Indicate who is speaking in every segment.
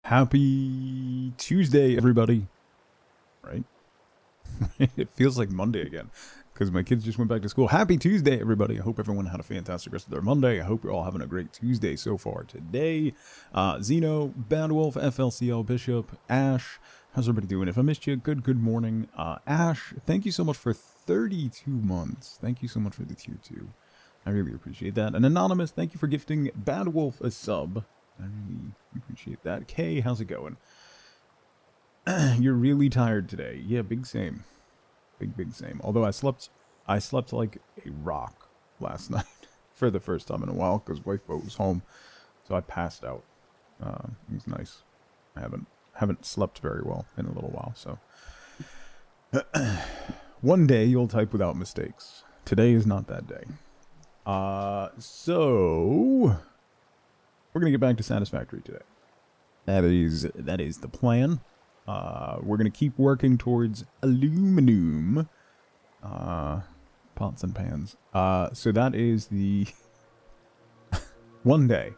Speaker 1: Happy Tuesday, everybody. Right? It feels like Monday again because my kids just went back to school. Happy Tuesday, everybody. I hope everyone had a fantastic rest of their Monday. I hope you're all having a great Tuesday so far today. Zeno, Bad Wolf, FLCL, Bishop, Ash. How's everybody doing? If I missed you, good morning. Ash, thank you so much for 32 months. Thank you so much for the tier 2. I really appreciate that. And Anonymous, thank you for gifting Bad Wolf a sub. I really appreciate that. Kay, how's it going? You're really tired today. Yeah, big same. Big same. Although I slept like a rock last night for the first time in a while because wife boat was home. So I passed out. It was nice. I haven't slept very well in a little while, so one day you'll type without mistakes. Today is not that day. So we're gonna get back to Satisfactory today. That is the plan. We're gonna keep working towards aluminum pots and pans. So that is the one day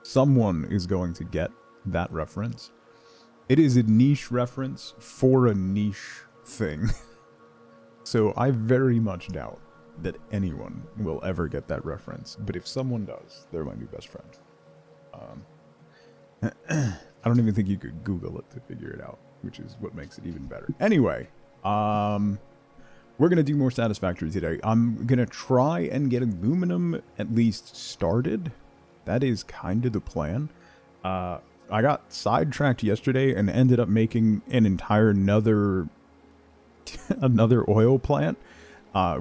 Speaker 1: someone is going to get that reference. It is a niche reference for a niche thing. So I very much doubt that anyone will ever get that reference. But if someone does, they're my new best friend. I don't even think you could Google it to figure it out, which is what makes it even better. Anyway, we're going to do more Satisfactory today. I'm going to try and get aluminum at least started. That is kind of the plan. I got sidetracked yesterday and ended up making an entire another oil plant.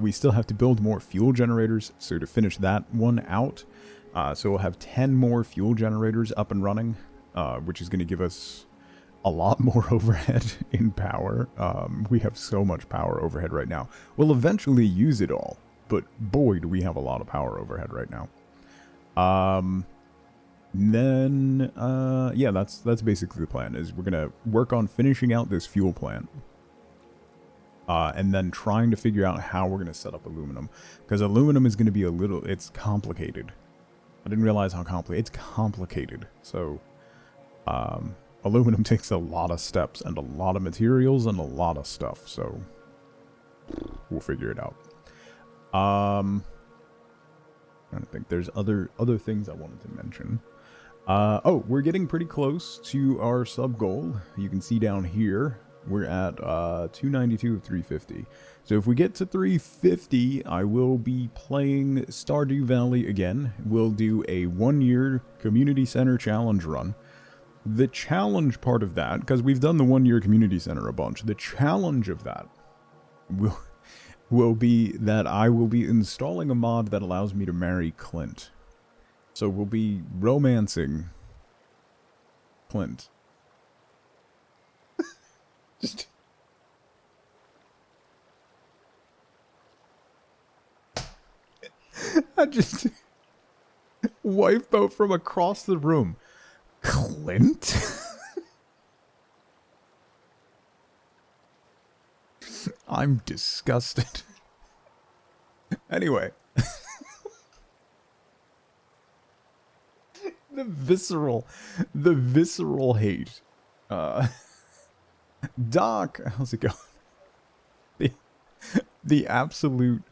Speaker 1: We still have to build more fuel generators, so to finish that one out, so we'll have 10 more fuel generators up and running, which is going to give us a lot more overhead in power. We have so much power overhead right now. We'll eventually use it all, but boy, do we have a lot of power overhead right now. Then, yeah, that's basically the plan, is we're going to work on finishing out this fuel plant. And then trying to figure out how we're going to set up aluminum. Because aluminum is going to be it's complicated. I didn't realize how complicated. It's complicated. So, aluminum takes a lot of steps and a lot of materials and a lot of stuff. So, we'll figure it out. I don't think there's other things I wanted to mention. Oh, we're getting pretty close to our sub goal. You can see down here. We're at 292 of 350. So if we get to 350, I will be playing Stardew Valley again. We'll do a 1-year community center challenge run. The challenge part of that, because we've done the 1-year community center a bunch, the challenge of that will be that I will be installing a mod that allows me to marry Clint. So we'll be romancing Clint. Just I just wife boat from across the room. Clint? I'm disgusted. Anyway. The visceral hate. Doc, how's it going? The absolute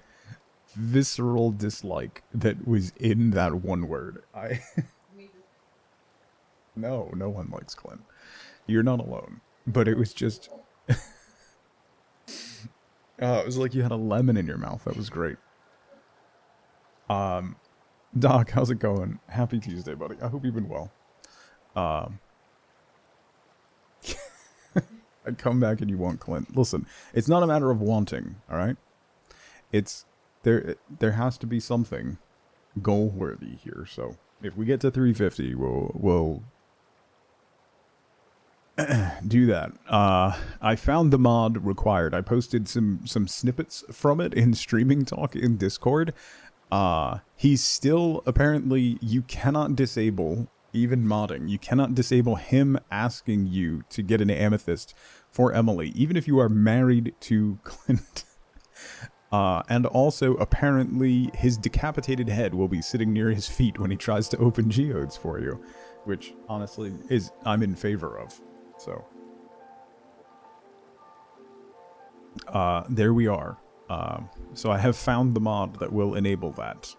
Speaker 1: visceral dislike that was in that one word. No one likes Clint. You're not alone. But it was just it was like you had a lemon in your mouth. That was great. Doc, how's it going? Happy Tuesday, buddy. I hope you've been well. I'd come back and you want Clint. Listen, it's not a matter of wanting, alright? It's there has to be something goal worthy here. So if we get to 350, we'll do that. I found the mod required. I posted some snippets from it in Streaming Talk in Discord. He's still, apparently, you cannot disable, even modding, you cannot disable him asking you to get an amethyst for Emily, even if you are married to Clint. And also, apparently, his decapitated head will be sitting near his feet when he tries to open geodes for you. which honestly I'm in favor of. So there we are. So I have found the mod that will enable that.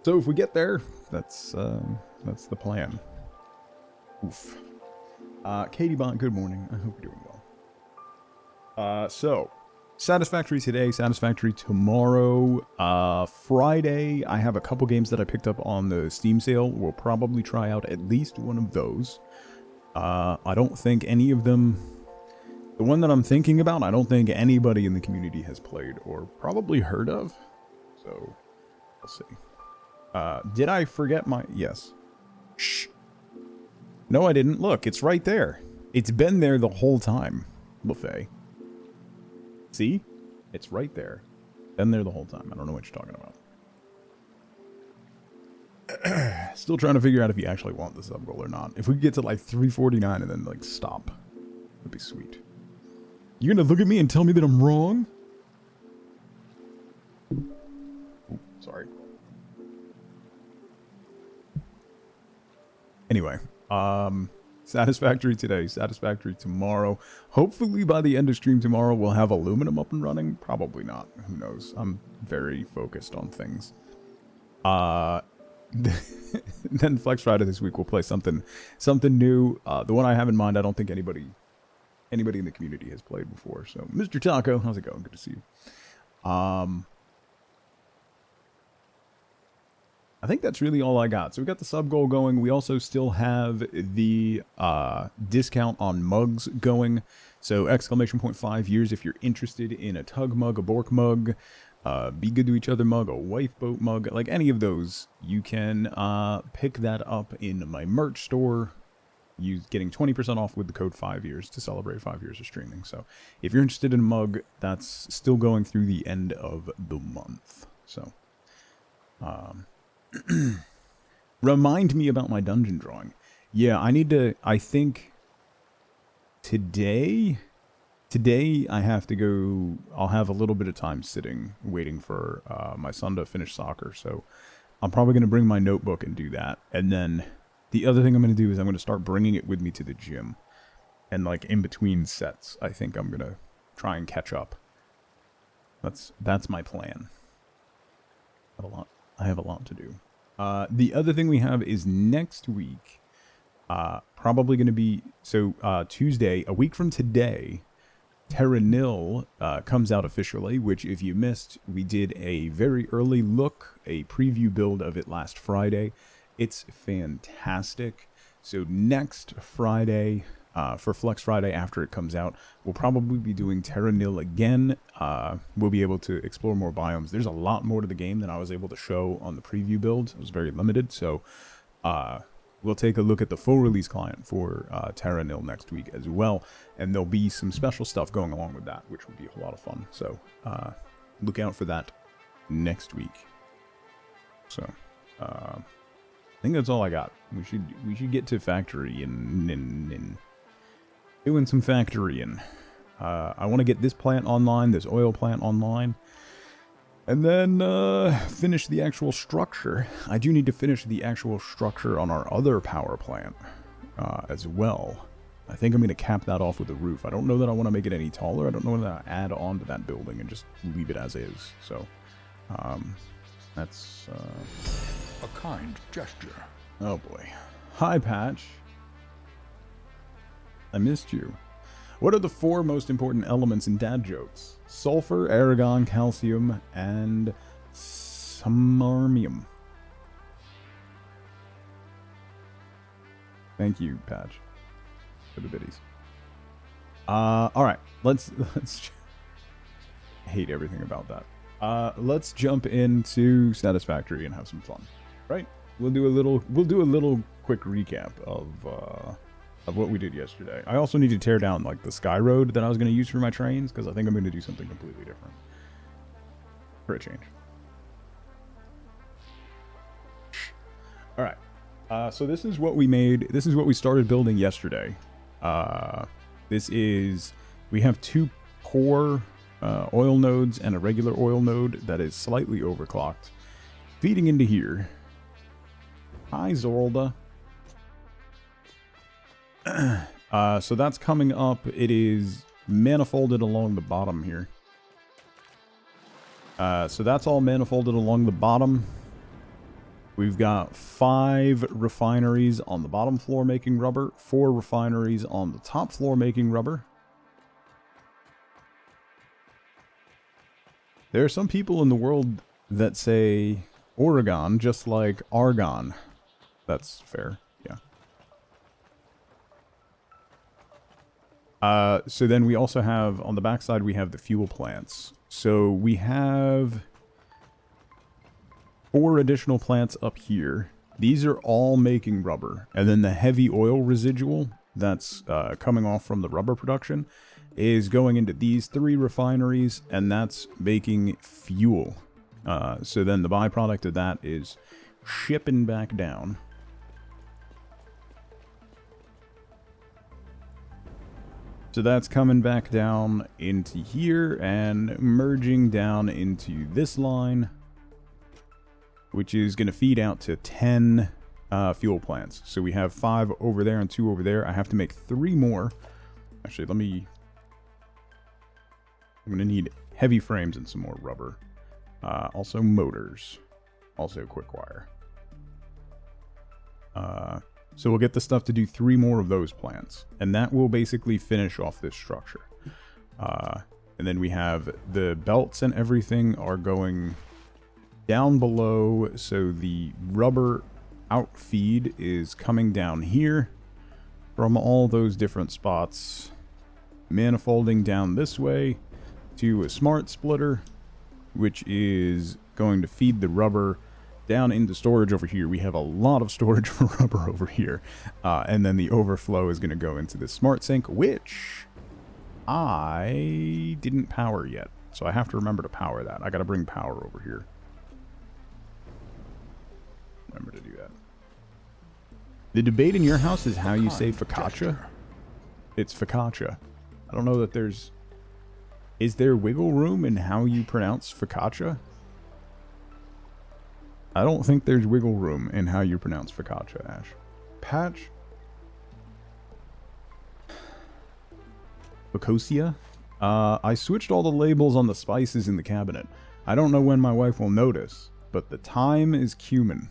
Speaker 1: So if we get there, that's the plan. Oof. Katie Bond, good morning. I hope you're doing well. So Satisfactory today, Satisfactory tomorrow. Friday, I have a couple games that I picked up on the Steam sale. We'll probably try out at least one of those. I don't think any of them... The one that I'm thinking about, I don't think anybody in the community has played or probably heard of. So, let's see. Did I forget my... Yes. Shh. No, I didn't. Look, it's right there. It's been there the whole time, Buffet. See? It's right there. Been there the whole time. I don't know what you're talking about. Still trying to figure out if you actually want the sub goal or not. If we could get to like 349 and then like stop, that'd be sweet. You're gonna look at me and tell me that I'm wrong? Ooh, sorry. Anyway, Satisfactory today, Satisfactory tomorrow. Hopefully by the end of stream tomorrow we'll have aluminum up and running. Probably not. Who knows? I'm very focused on things. Then Flex Friday this week we'll play something new. The one I have in mind, I don't think anybody in the community has played before. So, Mr. Taco, how's it going? Good to see you. I think that's really all I got. So we got the sub goal going. We also still have the discount on mugs going. So !5 years if you're interested in a Tug mug, a Bork mug, Be Good to Each Other mug, a Wife Boat mug, like any of those, you can pick that up in my merch store. Getting 20% off with the code 5 years to celebrate 5 years of streaming. So if you're interested in a mug, that's still going through the end of the month. So remind me about my dungeon drawing. Yeah, I think today I have to go. I'll have a little bit of time sitting waiting for my son to finish soccer. So I'm probably going to bring my notebook and do that. And then the other thing I'm going to do is I'm going to start bringing it with me to the gym. And like in between sets, I think I'm going to try and catch up. That's my plan. I have a lot to do. The other thing we have is next week, probably going to be, Tuesday, a week from today, Terra Nil comes out officially, which if you missed, we did a very early look, a preview build of it last Friday. It's fantastic. So next Friday, for Flex Friday after it comes out, we'll probably be doing Terra Nil again. We'll be able to explore more biomes. There's a lot more to the game than I was able to show on the preview build. It was very limited, so we'll take a look at the full release client for Terra Nil next week as well, and there'll be some special stuff going along with that, which will be a lot of fun. So look out for that next week. So I think that's all I got. We should get to factory and doing some factory, and I want to get this plant online, this oil plant online, and then finish the actual structure. I do need to finish the actual structure on our other power plant as well. I think I'm going to cap that off with a roof. I don't know that I want to make it any taller. I don't know whether I add on to that building and just leave it as is. So that's
Speaker 2: a kind gesture.
Speaker 1: Oh boy. Hi, Patch. I missed you. What are the 4 most important elements in dad jokes? Sulfur, argon, calcium, and samarium. Thank you, Patch, for the biddies. All right, let's. I hate everything about that. Let's jump into Satisfactory and have some fun. Right? We'll do a little quick recap of what we did yesterday. I also need to tear down like the sky road that I was going to use for my trains, because I think I'm going to do something completely different for a change. All right. So this is what we made. This is what we started building yesterday. We have 2 core oil nodes and a regular oil node that is slightly overclocked. feeding into here. Hi, Zorlda. So that's coming up. It is manifolded along the bottom here. So that's all manifolded along the bottom. We've got 5 refineries on the bottom floor making rubber, 4 refineries on the top floor making rubber. There are some people in the world that say Oregon just like argon. That's fair, yeah. So then we also have, on the backside, we have the fuel plants. So we have 4 additional plants up here. These are all making rubber. And then the heavy oil residual that's coming off from the rubber production is going into these 3 refineries, and that's making fuel. So then the byproduct of that is shipping back down. So that's coming back down into here and merging down into this line, which is going to feed out to 10 fuel plants. So we have 5 over there and 2 over there. I have to make 3 more. Actually, I'm going to need heavy frames and some more rubber. Also motors. Also quick wire. So we'll get the stuff to do 3 more of those plants. And that will basically finish off this structure. And then we have the belts and everything are going down below. So the rubber outfeed is coming down here from all those different spots. Manifolding down this way to a smart splitter, which is going to feed the rubber down into storage over here. We have a lot of storage for rubber over here. And then the overflow is going to go into the smart sink, which I didn't power yet. So I have to remember to power that. I got to bring power over here. Remember to do that. The debate in your house is how you say focaccia. It's focaccia. I don't know that there's... Is there wiggle room in how you pronounce focaccia? I don't think there's wiggle room in how you pronounce focaccia, Ash. Patch? Focosia? I switched all the labels on the spices in the cabinet. I don't know when my wife will notice, but the thyme is cumin.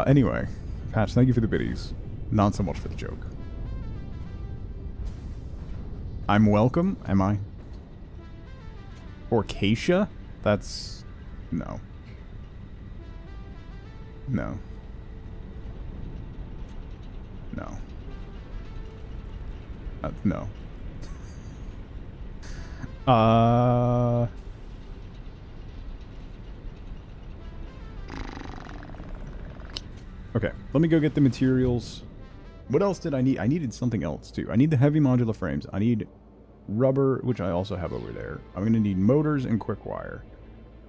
Speaker 1: Anyway, Patch, thank you for the biddies. Not so much for the joke. I'm welcome, am I? Orcacia? That's... no. No. No. No. Okay, let me go get the materials. What else did I need? I needed something else, too. I need the heavy modular frames. I need rubber, which I also have over there. I'm going to need motors and quick wire.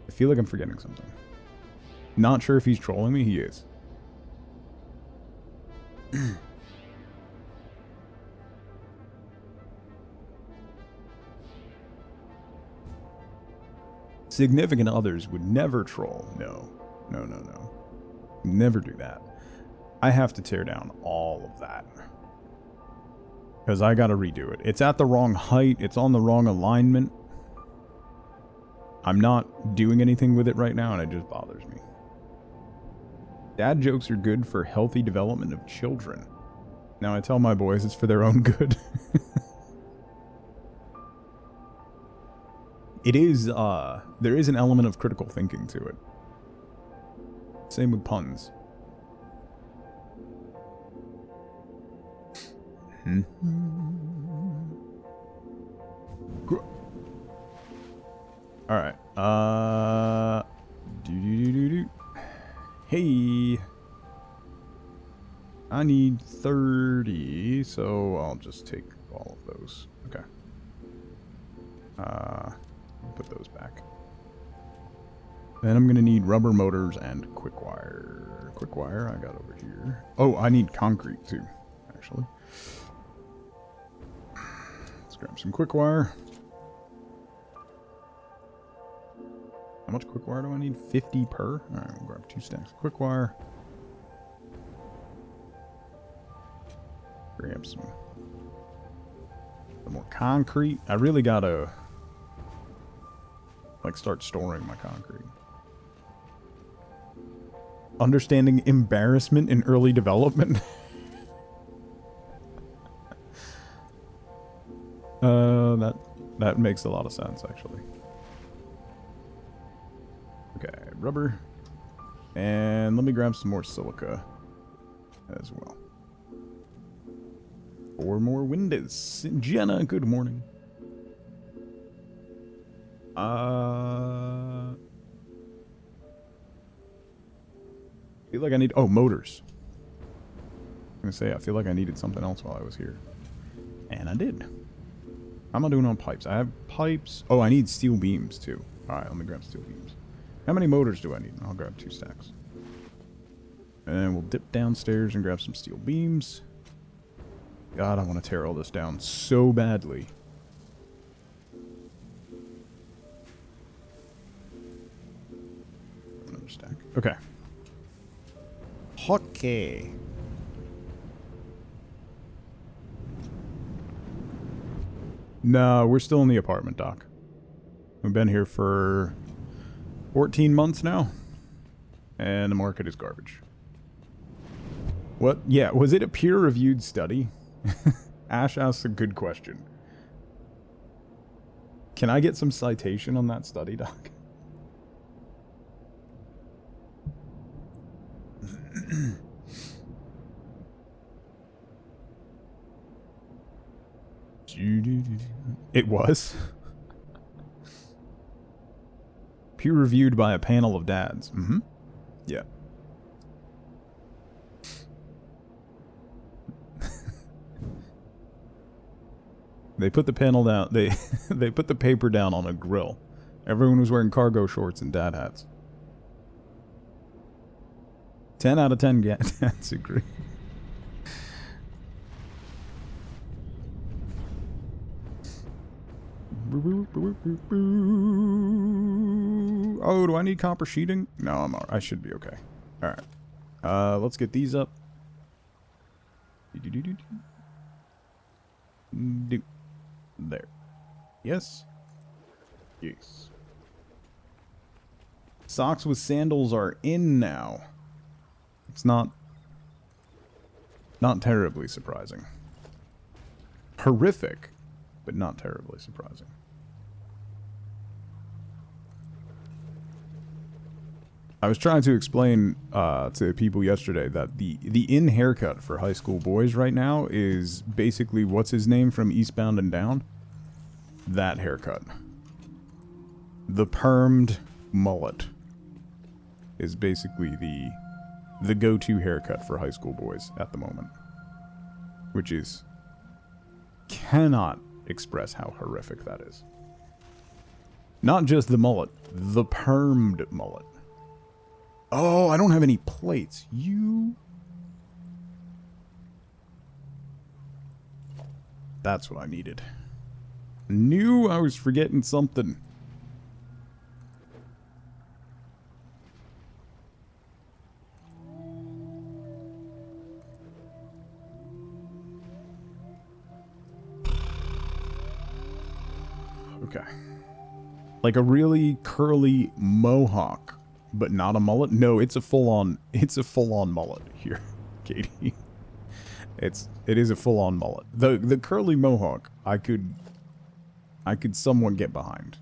Speaker 1: I feel like I'm forgetting something. Not sure if he's trolling me. He is. Significant others would never troll. No. No, no, no. Never do that. I have to tear down all of that. Because I gotta redo it. It's at the wrong height. It's on the wrong alignment. I'm not doing anything with it right now, and it just bothers me. Dad jokes are good for healthy development of children. Now I tell my boys it's for their own good. It is, there is an element of critical thinking to it. Same with puns. Alright. Hey. I need 30, so I'll just take all of those. Okay. Put those back. Then I'm gonna need rubber motors and quick wire. Quick wire I got over here. Oh, I need concrete too, actually. Let's grab some quick wire. How much quick wire do I need? 50 per? Alright, we'll grab 2 stacks of quick wire. Grab some more concrete. I really gotta like start storing my concrete. Understanding embarrassment in early development. That makes a lot of sense actually. Okay, rubber. And let me grab some more silica as well. 4 more windows. Jenna, good morning. I feel like I need... Oh, motors. I'm gonna say, I feel like I needed something else while I was here. And I did. How am I doing on pipes? I have pipes. Oh, I need steel beams, too. Alright, let me grab steel beams. How many motors do I need? I'll grab 2 stacks. And then we'll dip downstairs and grab some steel beams. God, I want to tear all this down so badly. Another stack. Okay. Okay. No, we're still in the apartment, Doc. We've been here for 14 months now. And the market is garbage. What? Yeah, was it a peer-reviewed study? Ash asks a good question. Can I get some citation on that study, Doc? It was? Peer-reviewed by a panel of dads. Mm-hmm. Yeah. They put the panel down. They put the paper down on a grill. Everyone was wearing cargo shorts and dad hats. 10 out of 10 dads agree. Oh, do I need copper sheeting? No, I'm alright. I should be okay. Alright. Let's get these up. There. Yes. Yes. Socks with sandals are in now. It's not terribly surprising. Horrific, but not terribly surprising. I was trying to explain to people yesterday that the in haircut for high school boys right now is basically what's his name from Eastbound and Down? That haircut. The permed mullet is basically the go-to haircut for high school boys at the moment. Which is... cannot express how horrific that is. Not just the mullet, the permed mullet. Oh, I don't have any plates. That's what I needed. Knew I was forgetting something. Okay. Like a really curly mohawk, but not a mullet? No, it's a full-on mullet here, Katie. It is a full-on mullet. The curly mohawk I could somewhat get behind.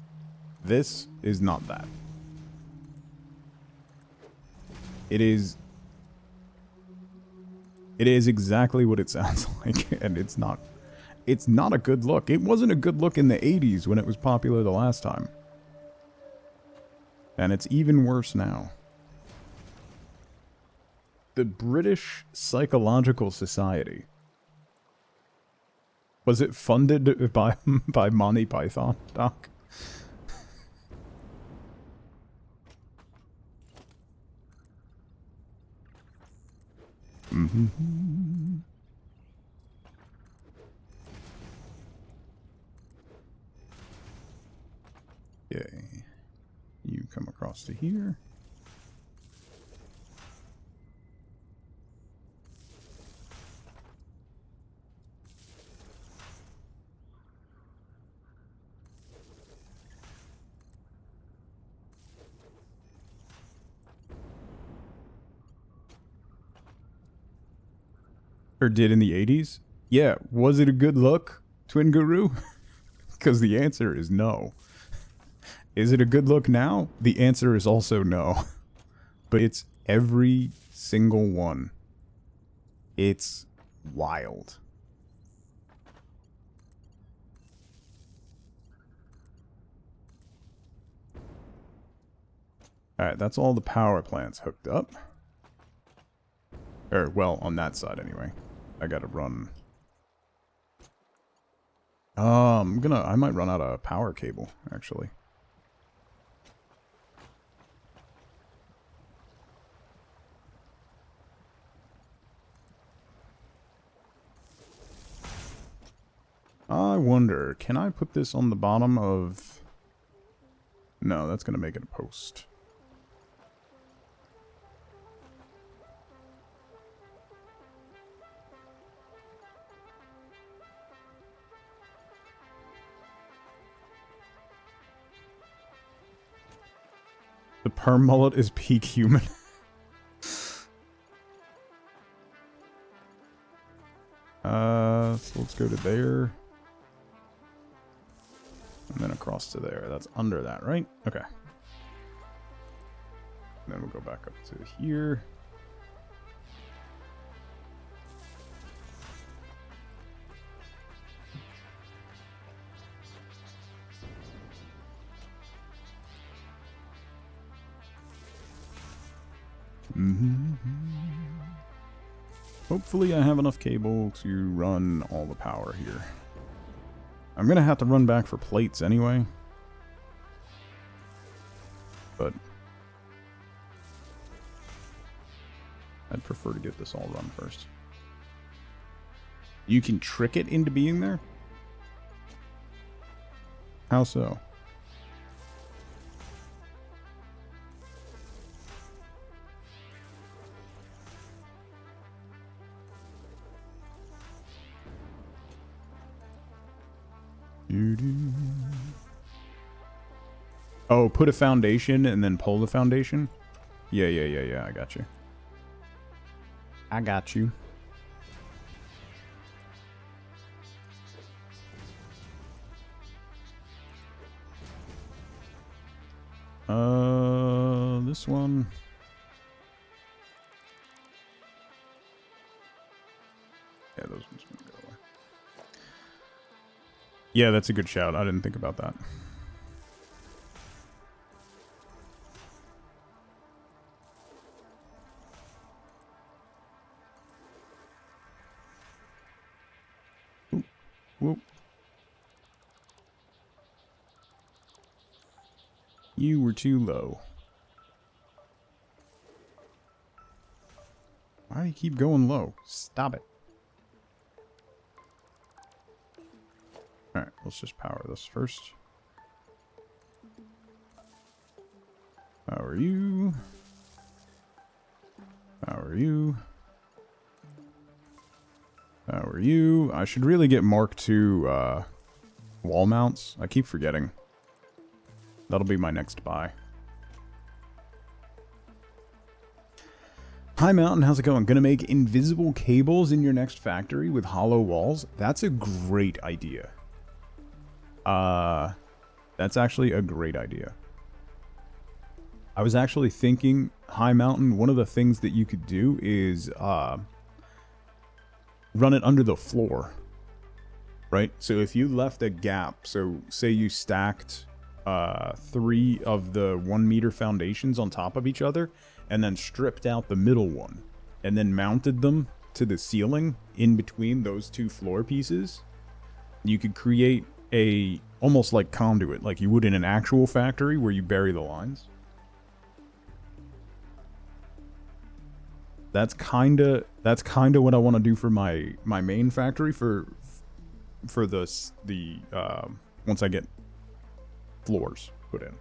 Speaker 1: This is not that. It is exactly what it sounds like, and it's not a good look. It wasn't a good look in the 80s when it was popular the last time. And it's even worse now. The British Psychological Society. Was it funded by Monty Python, Doc? Mm-hmm. Okay. You come across to here. Or did in the 80s? Yeah, was it a good look, Twin Guru? Because the answer is no. Is it a good look now? The answer is also no. But it's every single one. It's wild. Alright, that's all the power plants hooked up. Or, well, on that side anyway. I gotta run. I might run out of power cable, actually. I wonder, can I put this on the bottom of... No, that's gonna make it a post. The perm mullet is peak human. So let's go to there. And then across to there. That's under that, right? Okay. And then we'll go back up to here. Hopefully I have enough cable to run all the power here. I'm gonna have to run back for plates anyway. But I'd prefer to get this all run first. You can trick it into being there? How so? Oh, put a foundation and then pull the foundation? Yeah, I got you. I got you. This one. Yeah, those ones gonna go away. Yeah, that's a good shout. I didn't think about that. Whoop. You were too low. Why do you keep going low? Stop it. Alright, let's just power this first. Power you. Power you. Power you. I should really get Mark II wall mounts. I keep forgetting. That'll be my next buy. Hi Mountain, how's it going? Gonna make invisible cables in your next factory with hollow walls? That's a great idea. That's actually a great idea. I was actually thinking, High Mountain, one of the things that you could do is run it under the floor. Right? So if you left a gap, so say you stacked 3 of the 1 meter foundations on top of each other, and then stripped out the middle one, and then mounted them to the ceiling in between those 2 floor pieces, you could create a almost like conduit, like you would in an actual factory where you bury the lines. That's kinda what I want to do for my main factory for this once I get floors put in.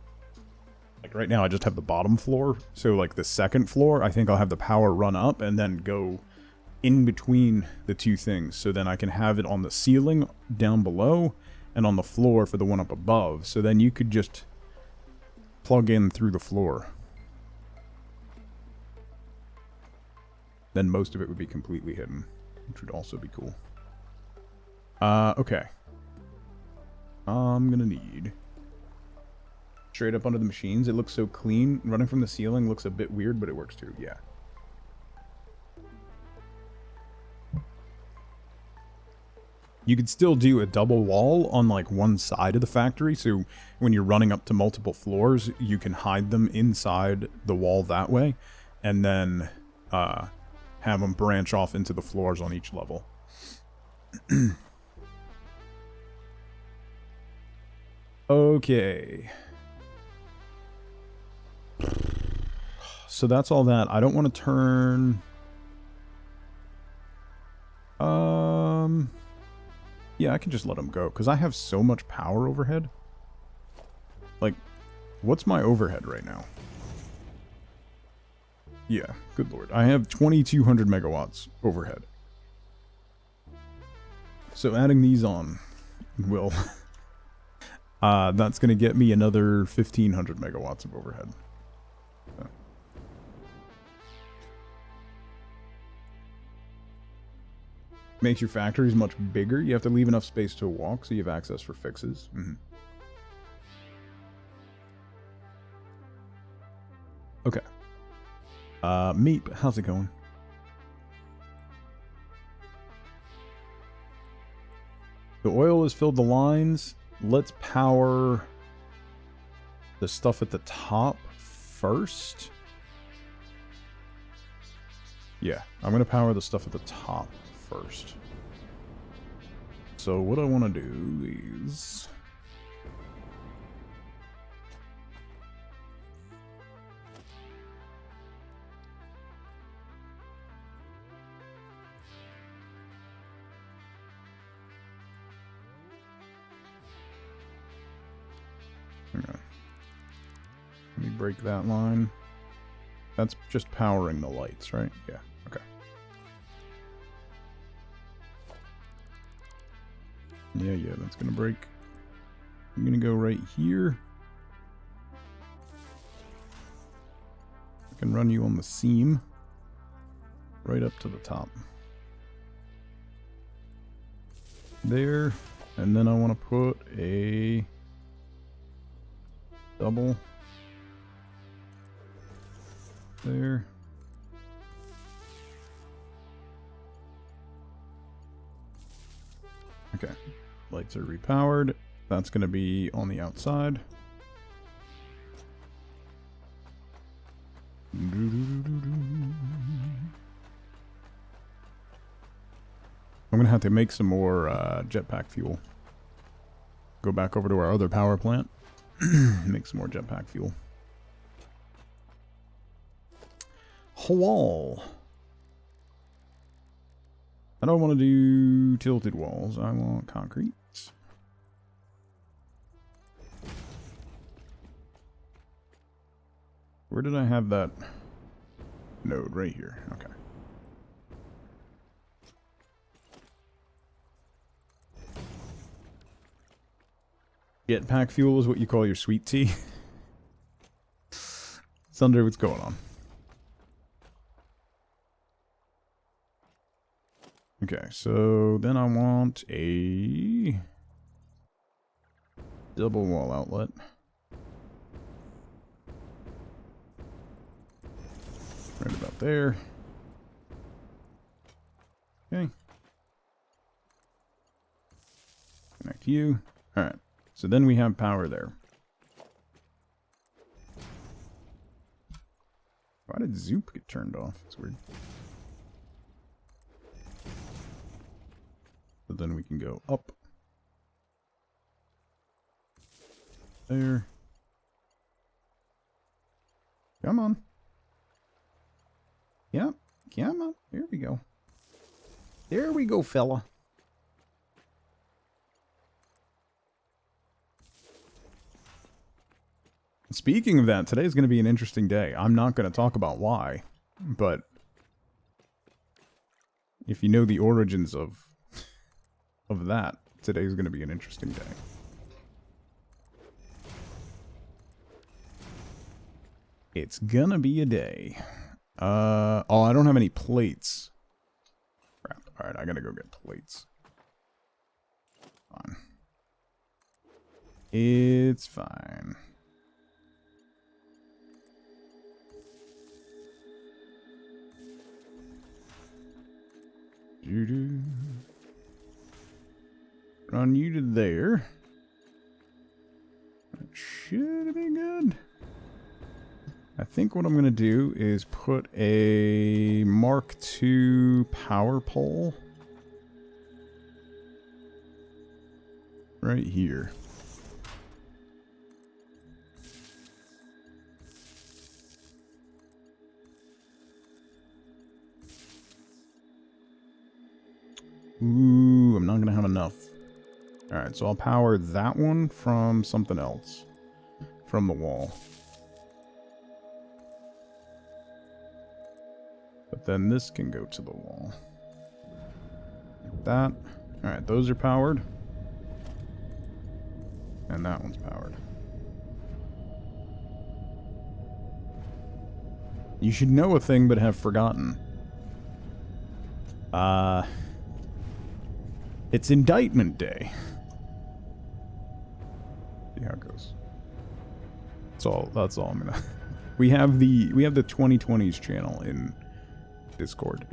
Speaker 1: Like right now I just have the bottom floor, so like the second floor I think I'll have the power run up and then go in between the two things, so then I can have it on the ceiling down below and on the floor for the one up above, so then you could just plug in through the floor. Then most of it would be completely hidden, which would also be cool. Okay. I'm gonna need... straight up under the machines. It looks so clean. Running from the ceiling looks a bit weird, but it works too, yeah. You could still do a double wall on like one side of the factory, so when you're running up to multiple floors, you can hide them inside the wall that way, and then have them branch off into the floors on each level. Okay. So that's all that. I don't want to turn... Yeah, I can just let them go, because I have so much power overhead. Like, what's my overhead right now? Yeah, good lord. I have 2,200 megawatts overhead. So adding these on will... that's going to get me another 1,500 megawatts of overhead. So. Makes your factories much bigger. You have to leave enough space to walk so you have access for fixes. Okay. Meep, how's it going? The oil has filled the lines. Let's power the stuff at the top first. Yeah, I'm going to power the stuff at the top first. So what I want to do is... Okay. Let me break that line. That's just powering the lights, right? Yeah, okay. Yeah, that's gonna break. I'm gonna go right here. I can run you on the seam. Right up to the top. There. And then I want to put a... double there. Okay, lights are repowered. That's going to be on the outside. I'm going to have to make some more jetpack fuel. Go back over to our other power plant. Make some more jetpack fuel. Wall. I don't want to do tilted walls. I want concrete. Where did I have that node? Right here. Okay. Jetpack fuel is what you call your sweet tea. Sunder, what's going on? Okay, so then I want a double wall outlet. Right about there. Okay. Connect you. Alright. So then we have power there. Why did Zoop get turned off? It's weird. So then we can go up. There. Come on. Yep. Come on. There we go. There we go, fella. Speaking of that, today's going to be an interesting day. I'm not going to talk about why, but if you know the origins of that, today's going to be an interesting day. It's gonna be a day. Oh, I don't have any plates. Crap. Alright, I gotta go get plates. Fine. It's fine. Run you to there. That should be good. I think what I'm going to do is put a Mark II power pole right here. Ooh, I'm not going to have enough. Alright, so I'll power that one from something else. From the wall. But then this can go to the wall. That. Alright, those are powered. And that one's powered. You should know a thing but have forgotten. It's Indictment Day. See how it goes. That's all I'm gonna we have the 2020s channel in Discord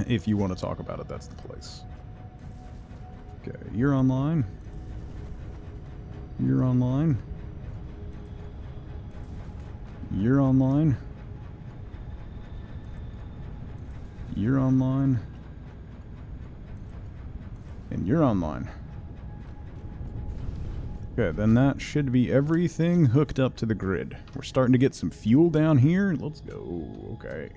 Speaker 1: if you want to talk about it, that's the place. Okay, you're online. You're online. You're online. You're online. And you're online. Okay, then that should be everything hooked up to the grid. We're starting to get some fuel down here. Let's go. Okay.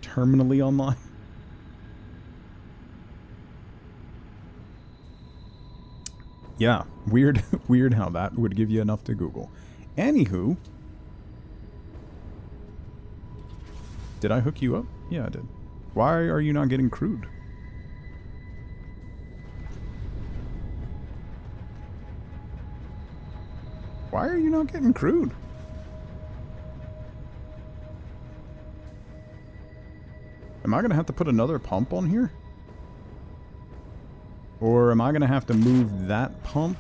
Speaker 1: Terminally online. Yeah, weird how that would give you enough to Google. Anywho. Did I hook you up? Yeah, I did. Why are you not getting crude? Why are you not getting crude? Am I going to have to put another pump on here? Or am I going to have to move that pump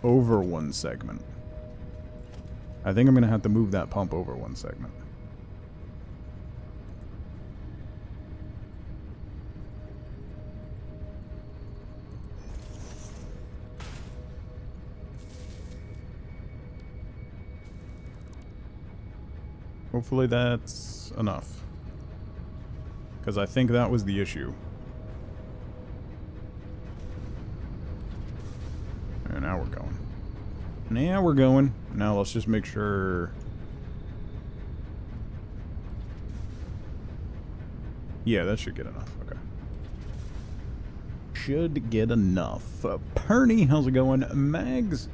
Speaker 1: over one segment? I think I'm going to have to move that pump over one segment. Hopefully that's enough. Because I think that was the issue. And now we're going. Now we're going. Now let's just make sure... Yeah, that should get enough. Okay. Should get enough. Perny, how's it going? Mags,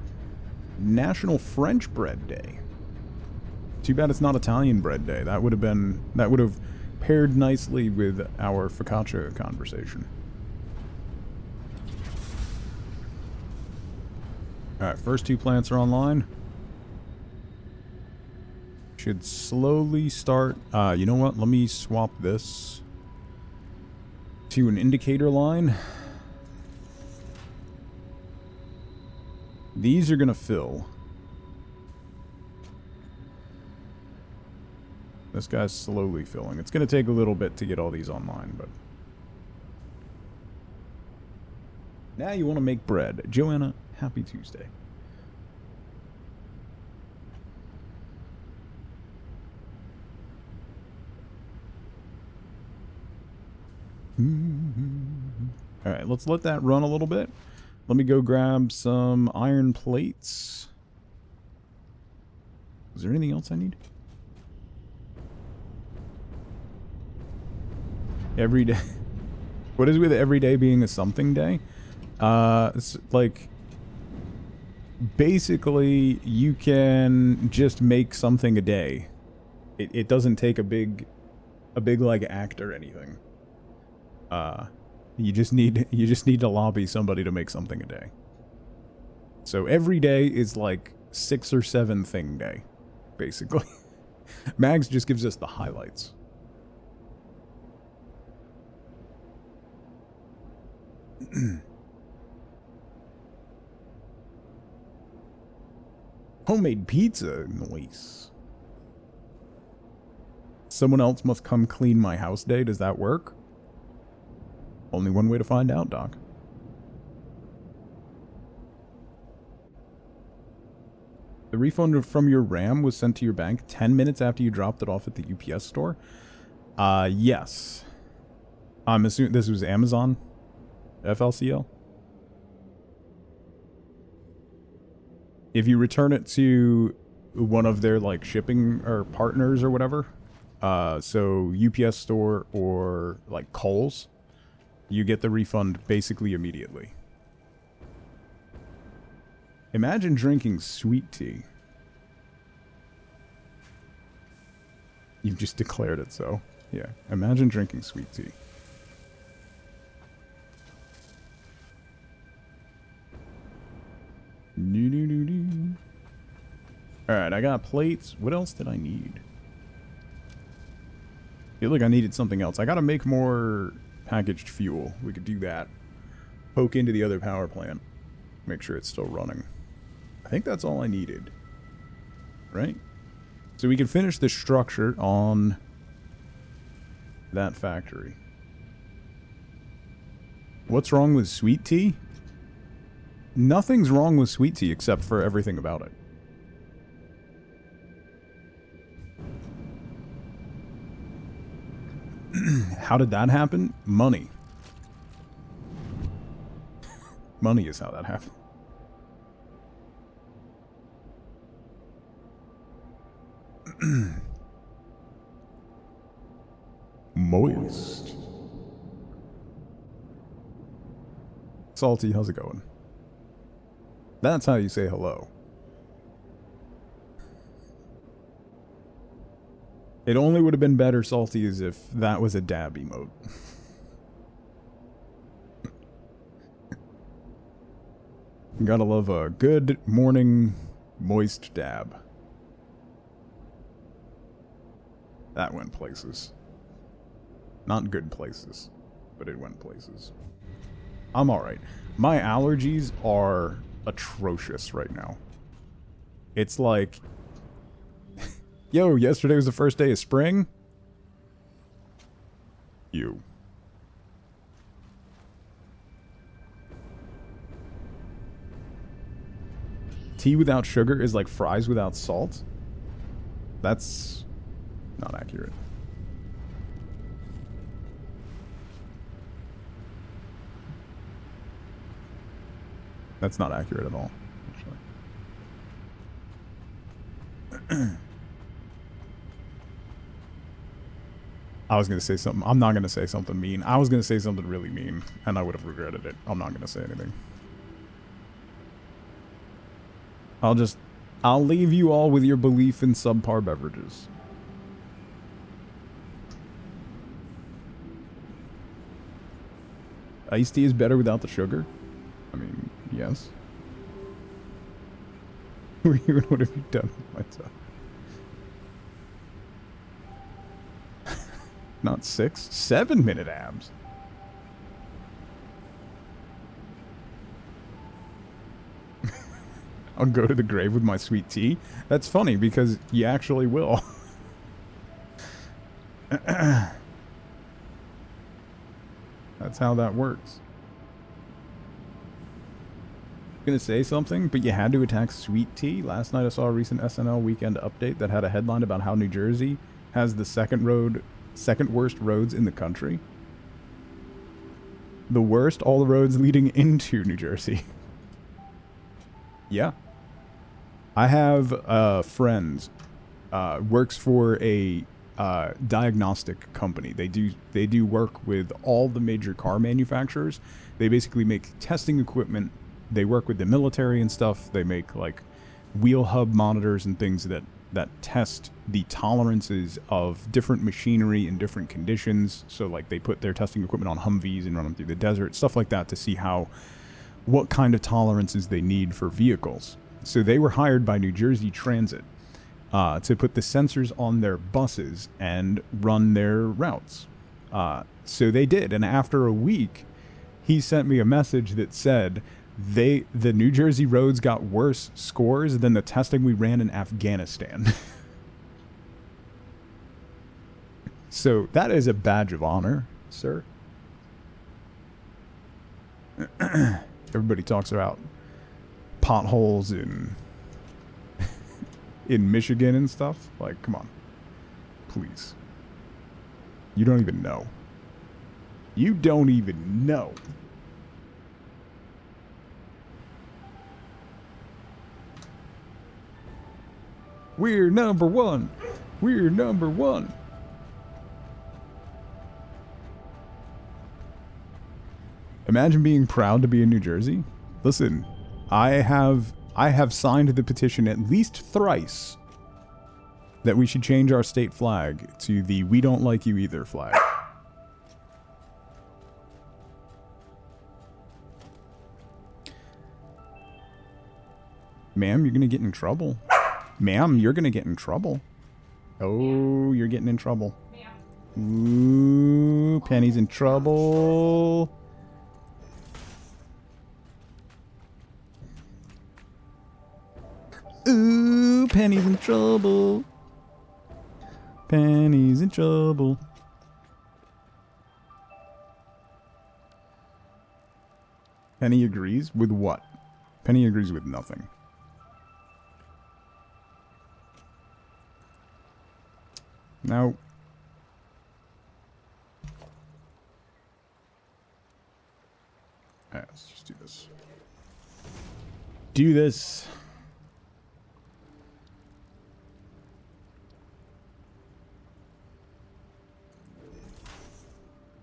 Speaker 1: National French Bread Day. Too bad it's not Italian bread day. That would have paired nicely with our focaccia conversation. Alright, first two plants are online. Should slowly start... you know what? Let me swap this to an indicator line. These are going to fill. This guy's slowly filling. It's going to take a little bit to get all these online, but... Now you want to make bread. Joanna, happy Tuesday. Alright, let's let that run a little bit. Let me go grab some iron plates. Is there anything else I need? Every day. What is with every day being a something day? It's like, basically, you can just make something a day. It doesn't take a big like act or anything. You just need to lobby somebody to make something a day. So every day is like 6 or 7 thing day, basically. Mags just gives us the highlights. Homemade pizza, nice. Someone else must come clean my house day. Does that work? Only one way to find out, Doc. The refund from your RAM was sent to your bank 10 minutes after you dropped it off at the UPS store? Yes. I'm assuming this was Amazon FLCL. If you return it to one of their like shipping or partners or whatever, so UPS store or like Kohl's, you get the refund basically immediately. Imagine drinking sweet tea. You've just declared it so. Yeah, imagine drinking sweet tea. Alright, I got plates. What else did I need? I feel like I needed something else. I gotta make more packaged fuel. We could do that. Poke into the other power plant. Make sure it's still running. I think that's all I needed. Right? So we can finish this structure on that factory. What's wrong with sweet tea? Nothing's wrong with sweet tea except for everything about it. How did that happen? Money. Money is how that happened. Moist. Salty, how's it going? That's how you say hello. It only would have been better, Salty, as if that was a dab emote. You gotta love a good morning moist dab. That went places. Not good places, but it went places. I'm alright. My allergies are atrocious right now. It's like... Yo, yesterday was the first day of spring? You. Tea without sugar is like fries without salt? That's not accurate. That's not accurate at all, actually. I was going to say something. I'm not going to say something mean. I was going to say something really mean, and I would have regretted it. I'm not going to say anything. I'll leave you all with your belief in subpar beverages. Iced tea is better without the sugar? I mean, yes. What have you done with myself? Not 6, 7-minute abs. I'll go to the grave with my sweet tea. That's funny because you actually will. That's how that works. Gonna say something, but you had to attack sweet tea. Last night I saw a recent SNL weekend update that had a headline about how New Jersey has the second worst roads in the country. The worst, all the roads leading into New Jersey. Yeah. I have a friend works for a diagnostic company. They do work with all the major car manufacturers. They basically make testing equipment. They work with the military and stuff. They make like wheel hub monitors and things that test the tolerances of different machinery in different conditions. So like they put their testing equipment on Humvees and run them through the desert, stuff like that, to see what kind of tolerances they need for vehicles. So they were hired by New Jersey Transit to put the sensors on their buses and run their routes. So they did, and after a week, he sent me a message that said the New Jersey roads got worse scores than the testing we ran in Afghanistan. So that is a badge of honor, sir. Everybody talks about potholes in Michigan and stuff. Like, come on. Please. You don't even know. You don't even know. We're number one. We're number one. Imagine being proud to be in New Jersey. Listen, I have signed the petition at least thrice that we should change our state flag to the "We don't like you either" flag. Ma'am, you're gonna get in trouble. Ma'am, you're gonna get in trouble. Oh, you're getting in trouble. Ooh, Penny's in trouble. Ooh, Penny's in trouble. Penny's in trouble. Penny agrees with what? Penny agrees with nothing. Now, alright, let's just do this. Do this.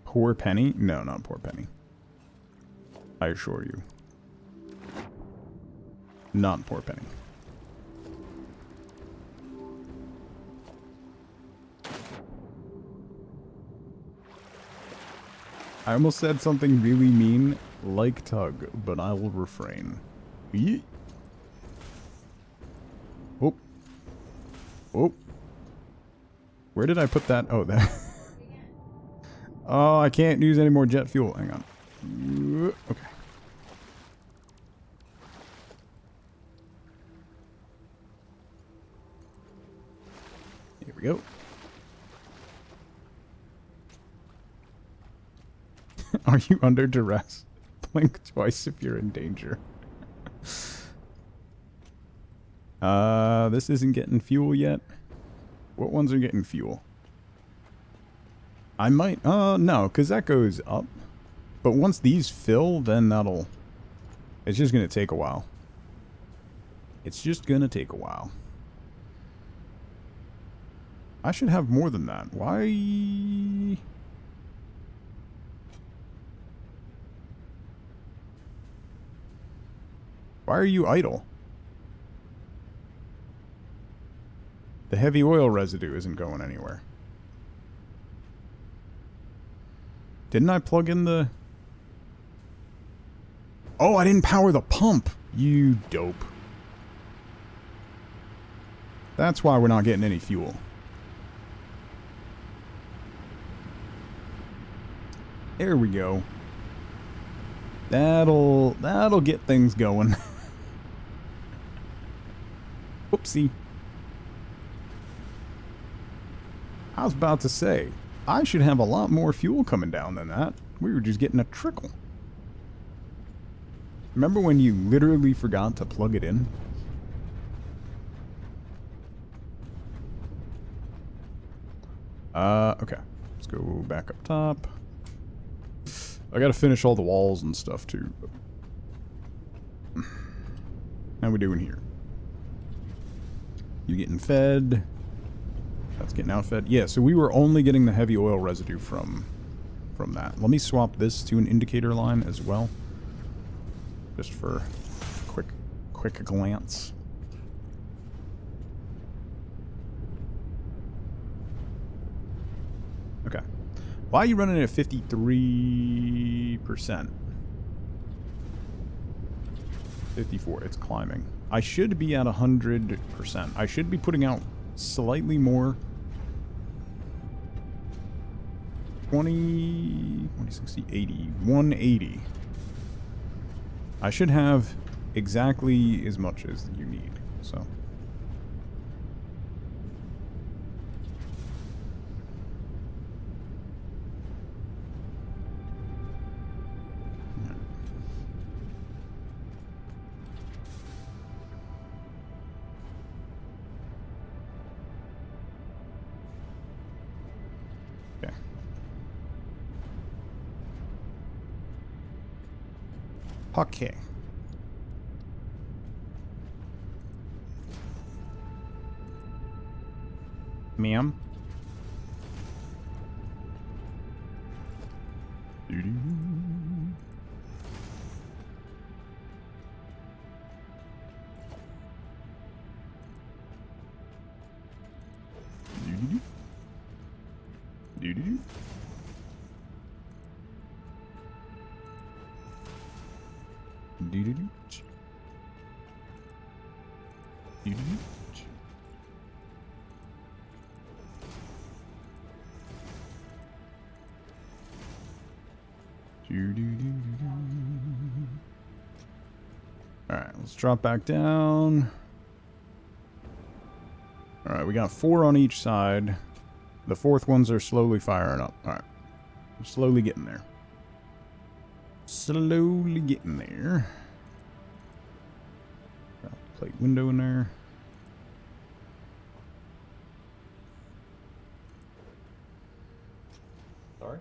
Speaker 1: Poor Penny? No, not poor Penny. I assure you. Not poor Penny. I almost said something really mean, like Tug, but I will refrain. Yeet. Oh. Oh. Where did I put that? Oh, there. Oh, I can't use any more jet fuel. Hang on. Okay. Here we go. Are you under duress? Blink twice if you're in danger. This isn't getting fuel yet. What ones are getting fuel? I might, no, because that goes up. But once these fill, then that'll... It's just going to take a while. It's just going to take a while. I should have more than that. Why... Why are you idle? The heavy oil residue isn't going anywhere. Didn't I plug in the... Oh, I didn't power the pump! You dope. That's why we're not getting any fuel. There we go. That'll get things going. Whoopsie. I was about to say, I should have a lot more fuel coming down than that. We were just getting a trickle. Remember when you literally forgot to plug it in? Okay. Let's go back up top. I gotta finish all the walls and stuff too. How we doing here? You getting fed? That's getting outfed. Yeah, so we were only getting the heavy oil residue from that. Let me swap this to an indicator line as well. Just for quick glance. Okay. Why are you running at 53%? 54. It's climbing. I should be at 100%. I should be putting out slightly more. 20, 60, 80, 180. I should have exactly as much as you need, so. Okay. Okay. Ma'am? Alright, let's drop back down. Alright, we got 4 on each side. The fourth ones are slowly firing up. Alright. We're slowly getting there. Slowly getting there. Got a plate window in there. Sorry?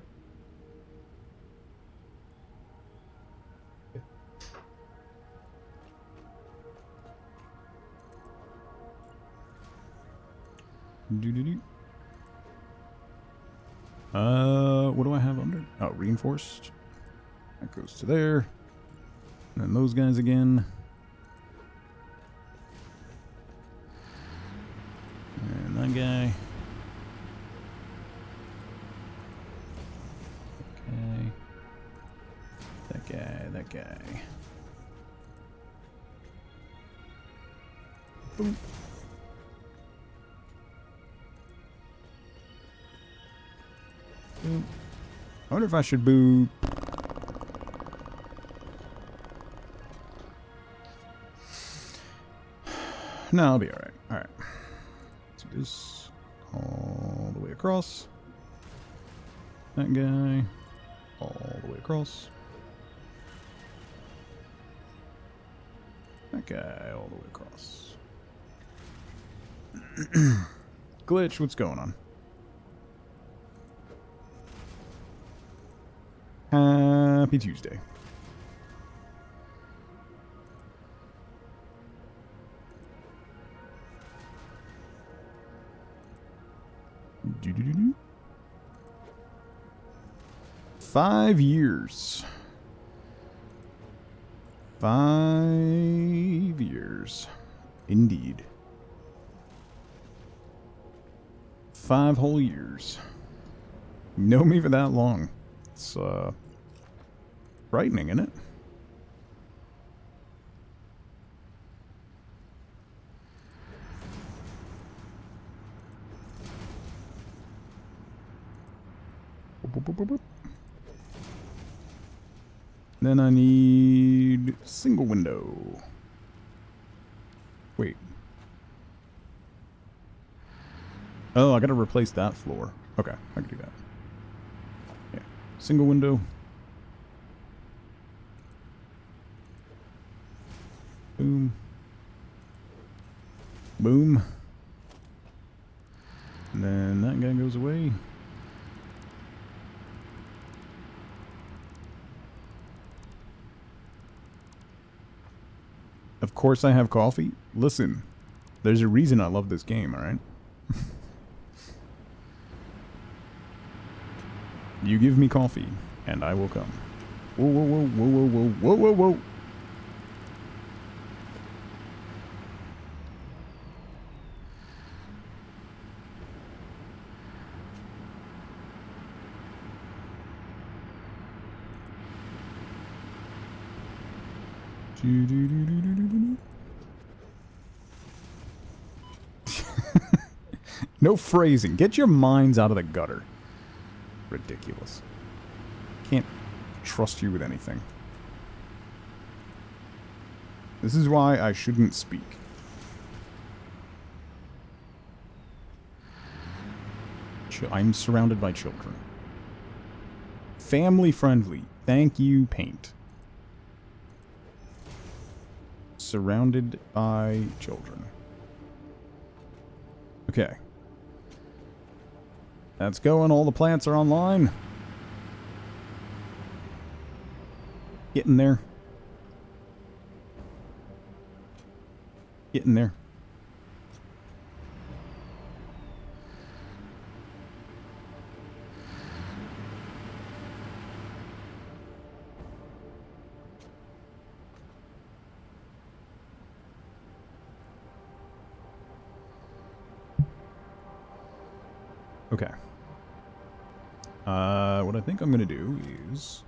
Speaker 1: What do I have under? Oh, reinforced. That goes to there. And then those guys again. And that guy. Okay. That guy. Boom. I wonder if I should boot. No, I'll be alright. Alright. Let's do this all the way across. That guy all the way across. That guy all the way across. Glitch, what's going on? Happy Tuesday. Do-do-do-do. 5 years. 5 years. Indeed. 5 whole years. Know me for that long. It's frightening, isn't it? Then I need single window. Wait. Oh, I gotta replace that floor. Okay, I can do that. Yeah. Single window. Boom. Boom. And then that guy goes away. Of course I have coffee. Listen, there's a reason I love this game, alright? You give me coffee, and I will come. Whoa, whoa, whoa, whoa, whoa, whoa, whoa, whoa, whoa. No phrasing. Get your minds out of the gutter. Ridiculous. Can't trust you with anything. This is why I shouldn't speak. I'm surrounded by children. Family friendly. Thank you, paint. Surrounded by children. Okay. That's going. All the plants are online. Getting there. Getting there. Okay. What I think I'm gonna do is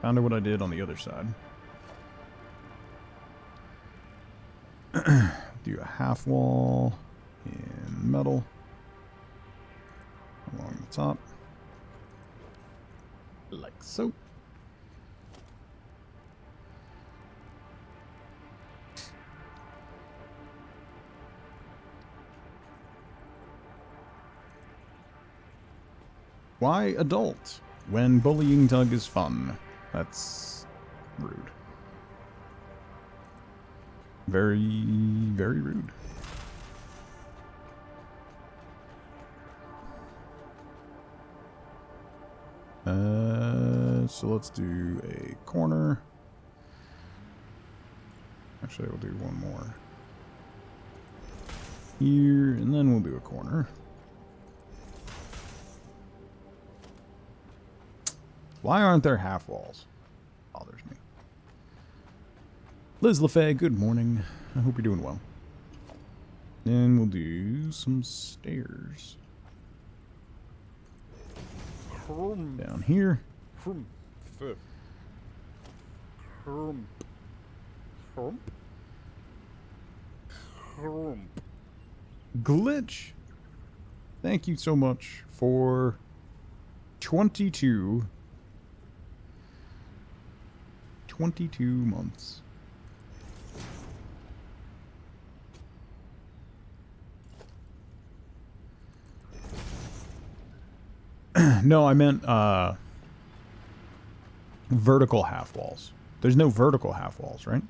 Speaker 1: kind of what I did on the other side. Do a half wall in metal along the top, like so. Why adult when bullying Tug is fun? That's rude. Very, very rude. So let's do a corner. Actually, we'll do one more here, and then we'll do a corner. Why aren't there half walls? Bothers me. Liz LaFay, good morning. I hope you're doing well. Then we'll do some stairs. Down here. Glitch. Thank you so much for 22 months. No, I meant vertical half walls. There's no vertical half walls, right?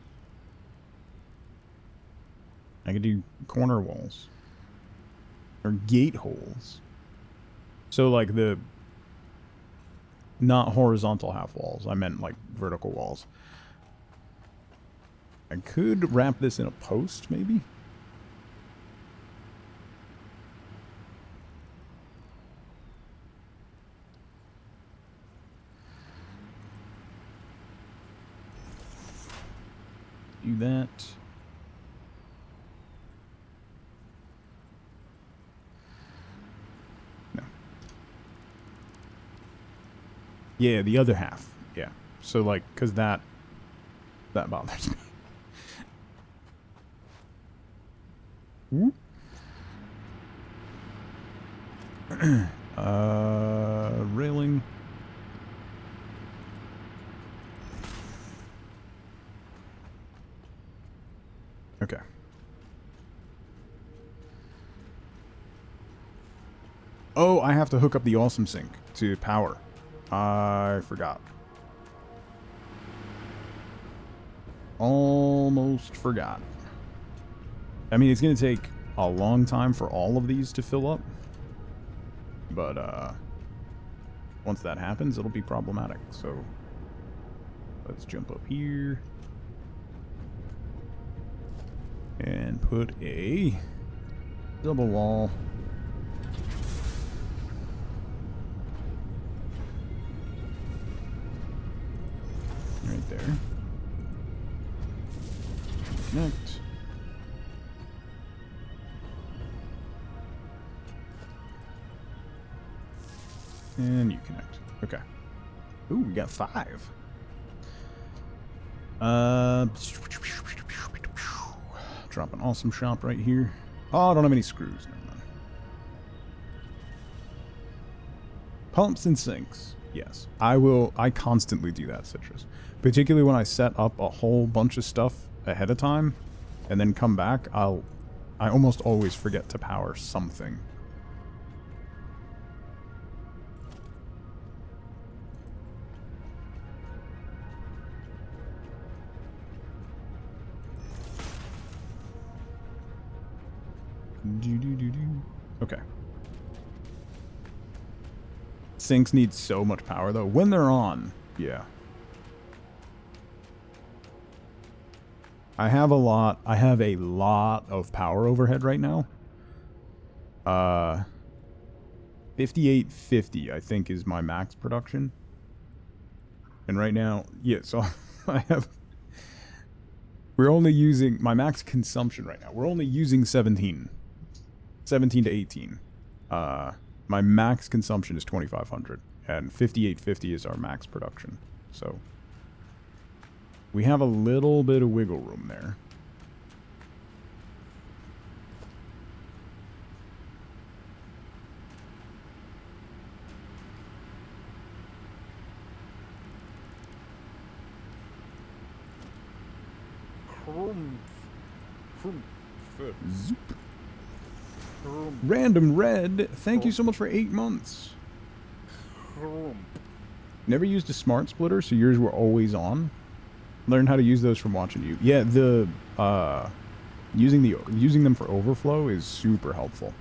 Speaker 1: I could do corner walls. Or gate holes. So like the not horizontal half walls. I meant like vertical walls. I could wrap this in a post, maybe? Do that. No. Yeah, the other half. Yeah. So like, cause that bothers me. Railing. Okay. Oh, I have to hook up the awesome sink to power. I forgot. Almost forgot. I mean, it's going to take a long time for all of these to fill up. But, once that happens, it'll be problematic. So let's jump up here and put a double wall. Right there. Connect. And you connect. Okay. Ooh, we got 5. Drop an awesome shop right here. Oh, I don't have any screws. Never mind. Pumps and sinks. Yes. I constantly do that, Citrus. Particularly when I set up a whole bunch of stuff ahead of time and then come back, I almost always forget to power something. Okay. Sinks need so much power though. When they're on, yeah. I have a lot of power overhead right now. 5850 I think is my max production. And right now, yeah, so we're only using my max consumption right now. We're only using 17 to 18. My max consumption is 2500 and 5850 is our max production. So we have a little bit of wiggle room there. Zoop. Random Red, thank you so much for 8 months. Never used a smart splitter, so yours were always on. Learned how to use those from watching you. Yeah, the using them for overflow is super helpful.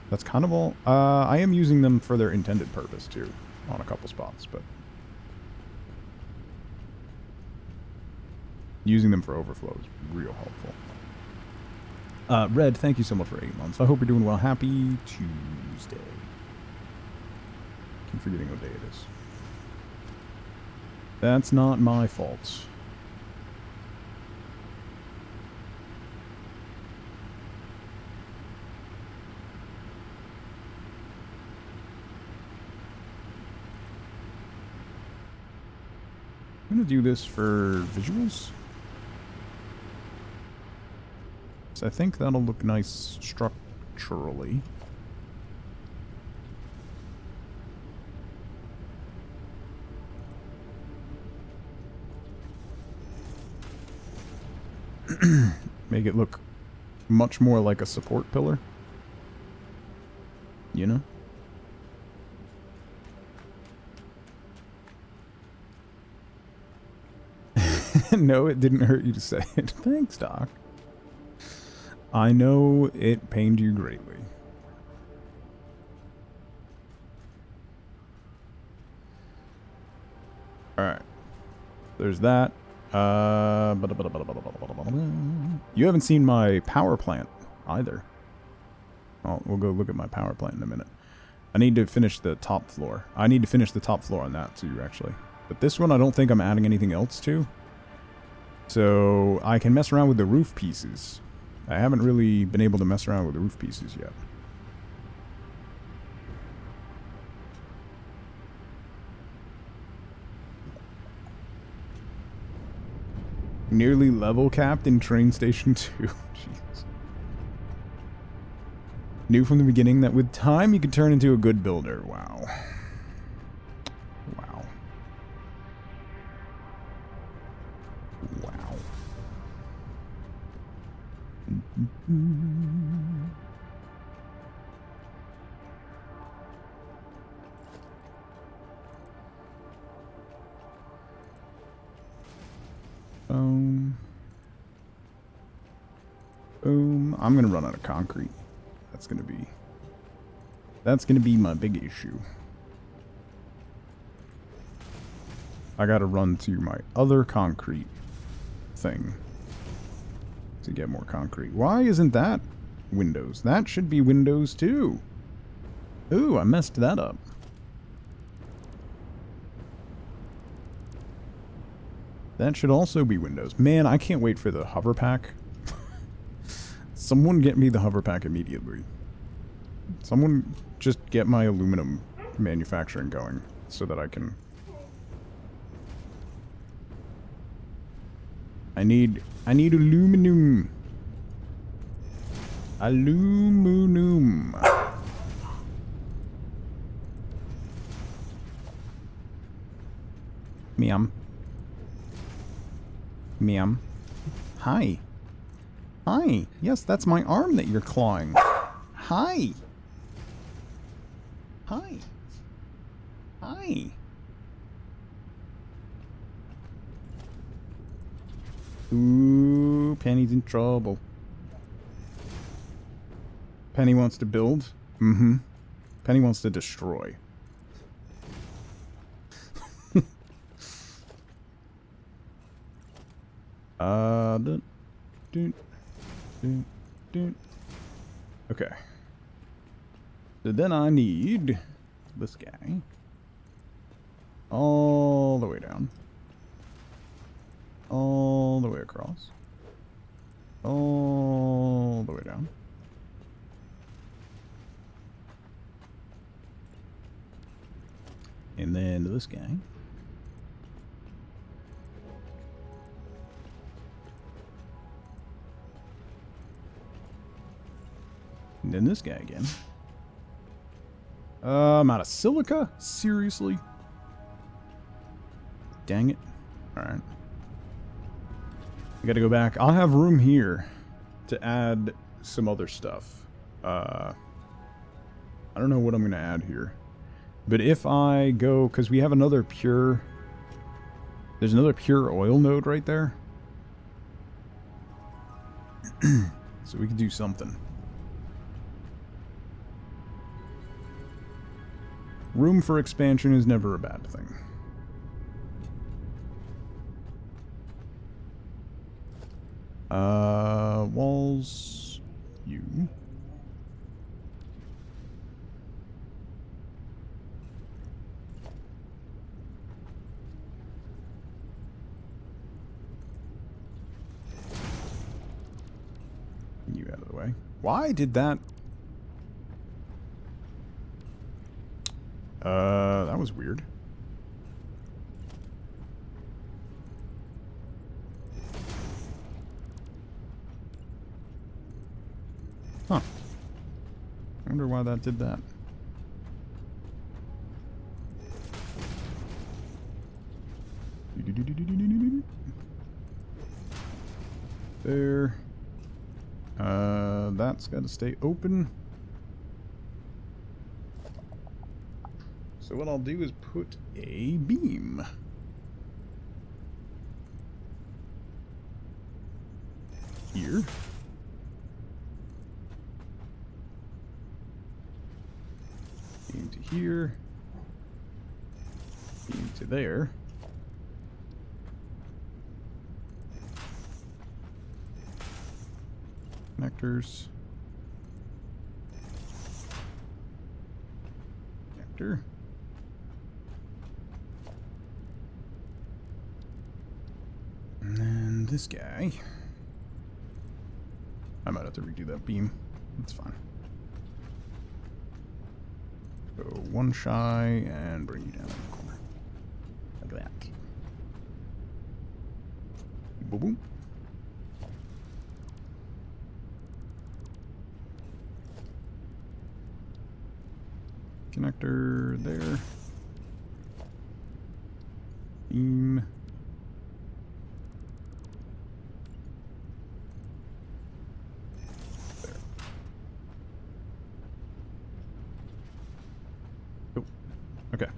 Speaker 1: That's kind of all. I am using them for their intended purpose too, on a couple spots, but using them for overflow is real helpful. Red, thank you so much for 8 months. I hope you're doing well. Happy Tuesday. Keep forgetting what day it is. That's not my fault. I'm gonna do this for visuals. So I think that'll look nice structurally. Make it look much more like a support pillar. You know? No, it didn't hurt you to say it. Thanks, Doc. I know it pained you greatly. Alright. There's that. You haven't seen my power plant either. Oh, we'll go look at my power plant in a minute. I need to finish the top floor. I need to finish the top floor on that too, actually. But this one I don't think I'm adding anything else to. So I can mess around with the roof pieces. I haven't really been able to mess around with the roof pieces yet. Nearly level capped in Train Station 2. Jeez. Knew from the beginning that with time you could turn into a good builder. Wow. Wow. Wow. Boom. I'm gonna run out of concrete. That's gonna be my big issue. I gotta run to my other concrete thing to get more concrete. Why isn't that windows? That should be windows too. Ooh, I messed that up. That should also be windows. Man, I can't wait for the hover pack. Someone get me the hover pack immediately. Someone just get my aluminum manufacturing going so that I can... I need aluminum. Aluminum. Meow. Meow. Hi. Hi. Yes, that's my arm that you're clawing. Hi. Hi. Hi. Ooh, Penny's in trouble. Penny wants to build? Mm-hmm. Penny wants to destroy. Okay. So then I need this guy all the way down. All the way across. All the way down. And then this guy. And then this guy again. I'm out of silica? Seriously? Dang it. Alright. I gotta go back. I'll have room here to add some other stuff. I don't know what I'm gonna add here. But if I go... Because we have another pure... There's another pure oil node right there. So we could do something. Room for expansion is never a bad thing. Walls... You... You out of the way. Why did that... that was weird. Huh. I wonder why that did that. There. That's got to stay open. So what I'll do is put a beam. Here. Beam to here. Beam to there. Connectors. Connector. And then this guy. I might have to redo that beam. That's fine. Go one shy and bring you down in the corner. Like that. Boom boom. Connector there. Beam. There. Oh, okay.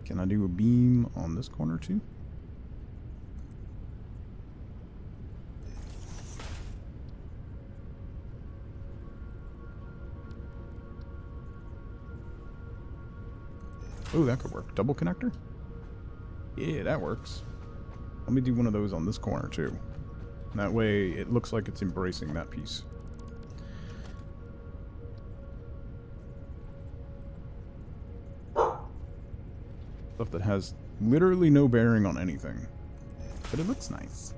Speaker 1: Can I do a beam on this corner too? Oh, that could work. Double connector? Yeah, that works. Let me do one of those on this corner, too. That way, it looks like it's embracing that piece. Stuff that has literally no bearing on anything. But it looks nice.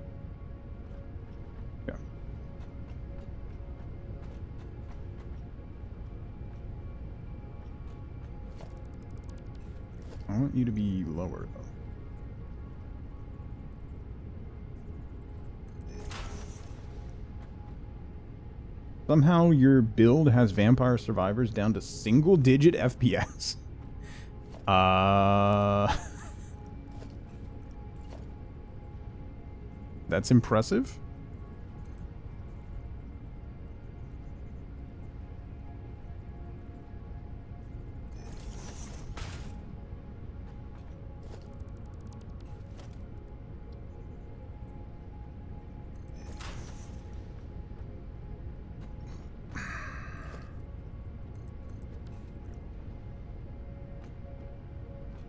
Speaker 1: Yeah. I want you to be lower, though. Somehow your build has Vampire Survivors down to single-digit FPS. That's impressive.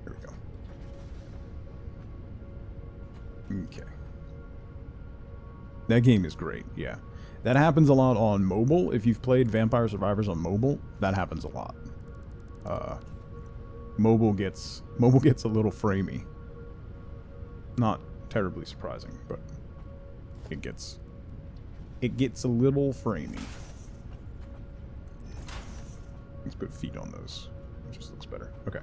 Speaker 1: There we go. Okay. That game is great, yeah. That happens a lot on mobile. If you've played Vampire Survivors on mobile, that happens a lot. Mobile gets a little framey. Not terribly surprising, but it gets a little framey. Let's put feet on those. It just looks better. Okay.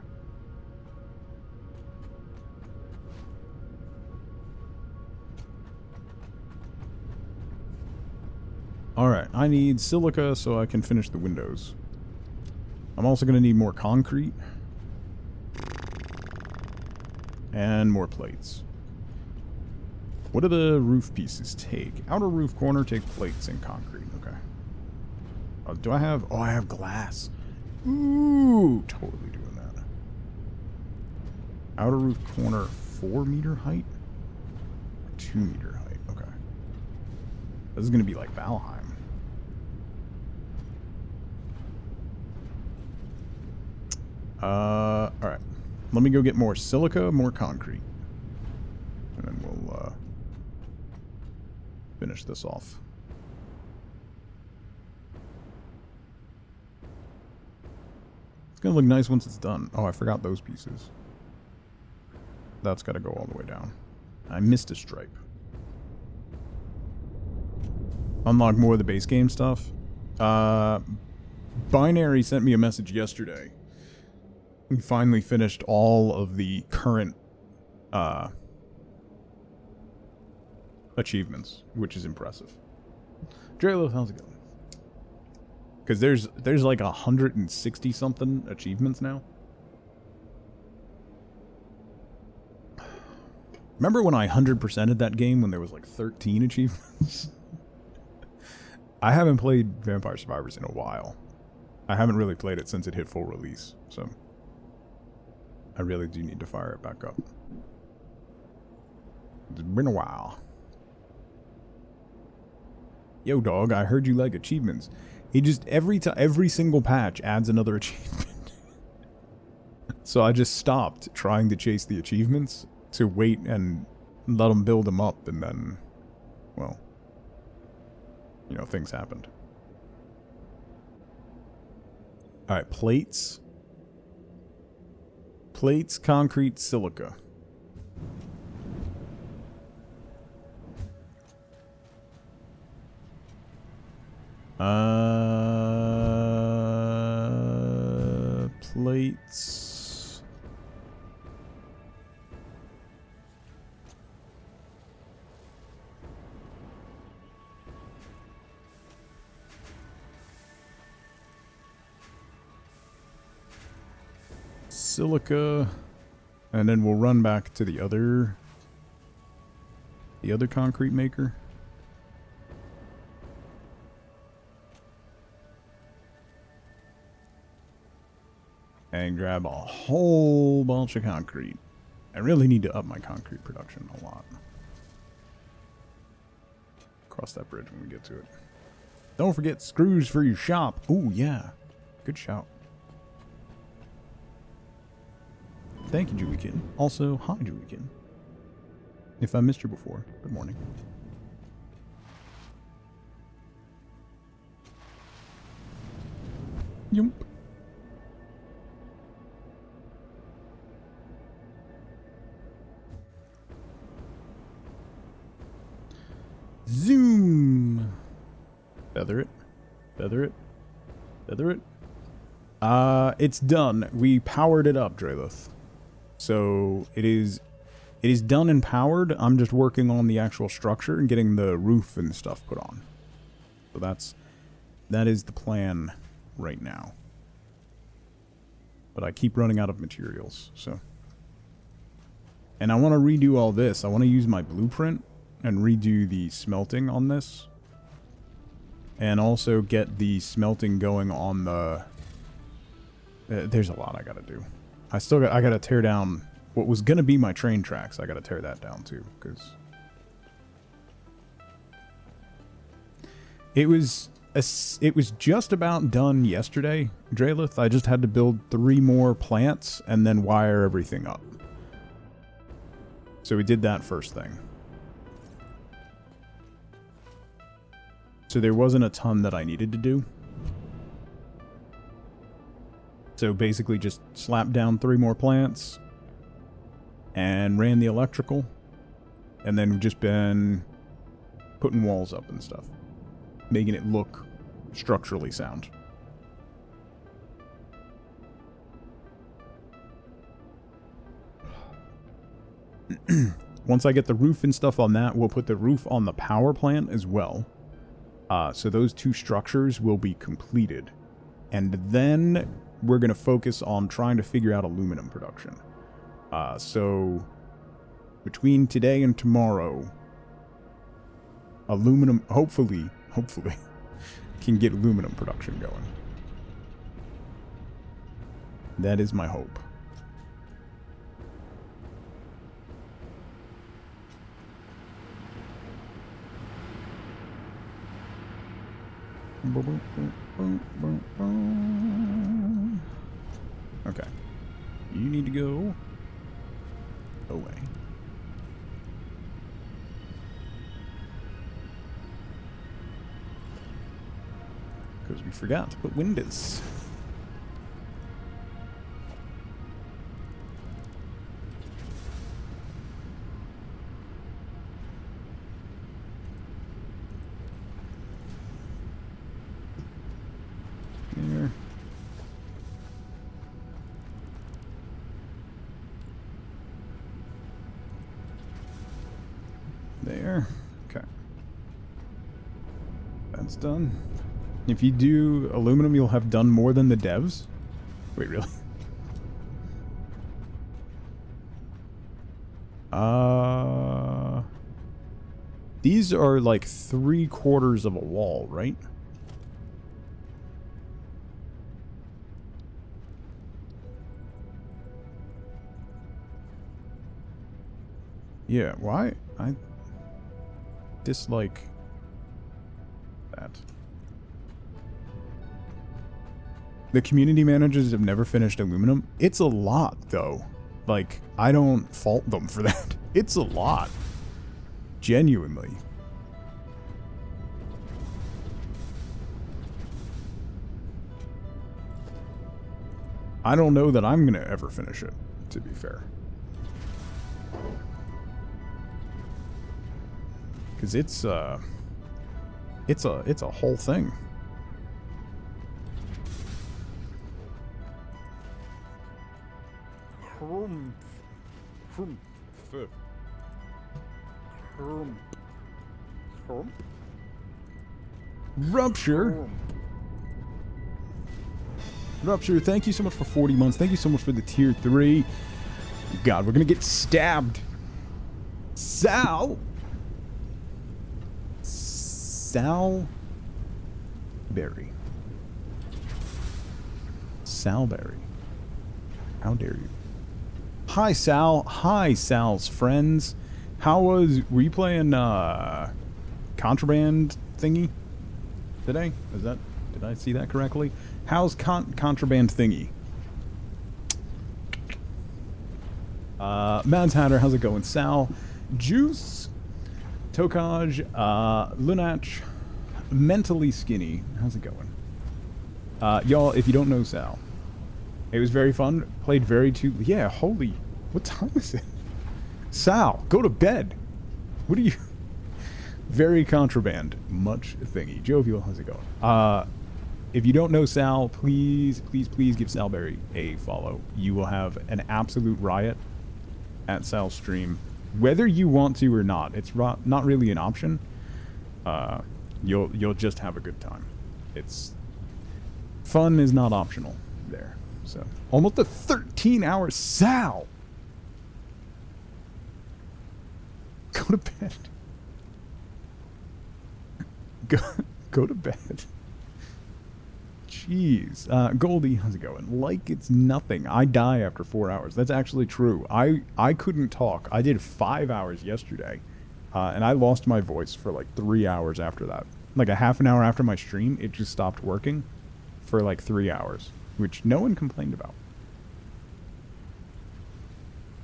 Speaker 1: Alright, I need silica so I can finish the windows. I'm also going to need more concrete. And more plates. What do the roof pieces take? Outer roof corner, take plates and concrete. Okay. Do I have... Oh, I have glass. Ooh, totally doing that. Outer roof corner, 4 meter height? 2 meter height, okay. This is going to be like Valheim. Alright. Let me go get more silica, more concrete. And then we'll, finish this off. It's gonna look nice once it's done. Oh, I forgot those pieces. That's gotta go all the way down. I missed a stripe. Unlock more of the base game stuff. Binary sent me a message yesterday. We finally finished all of the current achievements, which is impressive. Draylo, how's it going? Because there's like 160 something achievements now. Remember when I 100%ed that game when there was like 13 achievements? I haven't played Vampire Survivors in a while. I haven't really played it since it hit full release, so I really do need to fire it back up. It's been a while. Yo, dog, I heard you like achievements. He just, every single patch adds another achievement. So I just stopped trying to chase the achievements to wait and let them build them up, and then, well, you know, things happened. Alright, plates. Plates, concrete, silica. Plates. Silica. And then we'll run back to the other concrete maker. And grab a whole bunch of concrete. I really need to up my concrete production a lot. Cross that bridge when we get to it. Don't forget screws for your shop. Ooh, yeah. Good shout. Thank you, Juliekin. Also, hi, Juliekin. If I missed you before, good morning. Yump. Zoom. Feather it. Feather it. Feather it. It's done. We powered it up, Drelith. So it is done and powered. I'm just working on the actual structure and getting the roof and stuff put on. So that is the plan right now. But I keep running out of materials, so. And I want to redo all this. I want to use my blueprint and redo the smelting on this. And also get the smelting going on the... there's a lot I gotta do. I gotta tear down what was gonna be my train tracks. I gotta tear that down too, because... It was just about done yesterday, Drelith. I just had to build 3 more plants and then wire everything up. So we did that first thing. So there wasn't a ton that I needed to do. So basically just slapped down 3 more plants and ran the electrical. And then just been putting walls up and stuff. Making it look structurally sound. Once I get the roof and stuff on that, we'll put the roof on the power plant as well. So those 2 structures will be completed. And then we're going to focus on trying to figure out aluminum production. So between today and tomorrow, aluminum, hopefully, can get aluminum production going. That is my hope. Okay. You need to go away. Because we forgot to put windows. There. There. Okay. That's done. If you do aluminum, you'll have done more than the devs. Wait, really? These are like 3/4 of a wall, right? Yeah, why? I dislike that. The community managers have never finished aluminum. It's a lot, though. Like, I don't fault them for that. It's a lot. Genuinely. I don't know that I'm gonna ever finish it, to be fair. Because it's a whole thing. Rupture. Rupture, thank you so much for 40 months. Thank you so much for the tier 3. God, we're gonna get stabbed. Sal Berry. Sal Berry. How dare you? Hi, Sal. Hi, Sal's friends. Were you playing, Contraband thingy today? Did I see that correctly? How's Contraband thingy? Mads Hatter, how's it going? Sal, Juice, Tokaj, Lunach, Mentally Skinny, how's it going? Y'all, if you don't know Sal, it was very fun. Played very yeah, holy, what time is it? Sal, go to bed. What are you? Very contraband. Much thingy. Jovial, how's it going? If you don't know Sal, please, please, please give Salberry a follow. You will have an absolute riot at Sal's stream. Whether you want to or not, it's not really an option. You'll just have a good time. It's... Fun is not optional there. So, almost a 13-hour Sal! Go to bed. Go to bed. Jeez. Goldie, how's it going? Like it's nothing. I die after 4 hours. That's actually true. I couldn't talk. I did 5 hours yesterday. And I lost my voice for like 3 hours after that. Like a half an hour after my stream, it just stopped working for like 3 hours. Which no one complained about.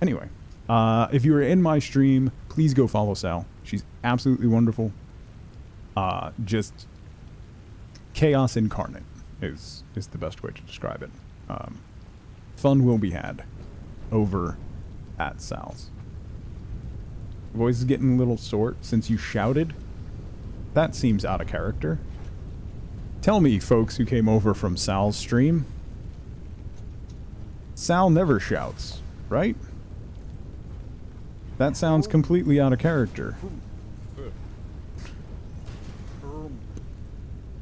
Speaker 1: Anyway. If you were in my stream, please go follow Sal. She's absolutely wonderful. Just chaos incarnate is the best way to describe it. Fun will be had over at Sal's. Voice is getting a little sore since you shouted. That seems out of character. Tell me, folks who came over from Sal's stream. Sal never shouts, right? That sounds completely out of character.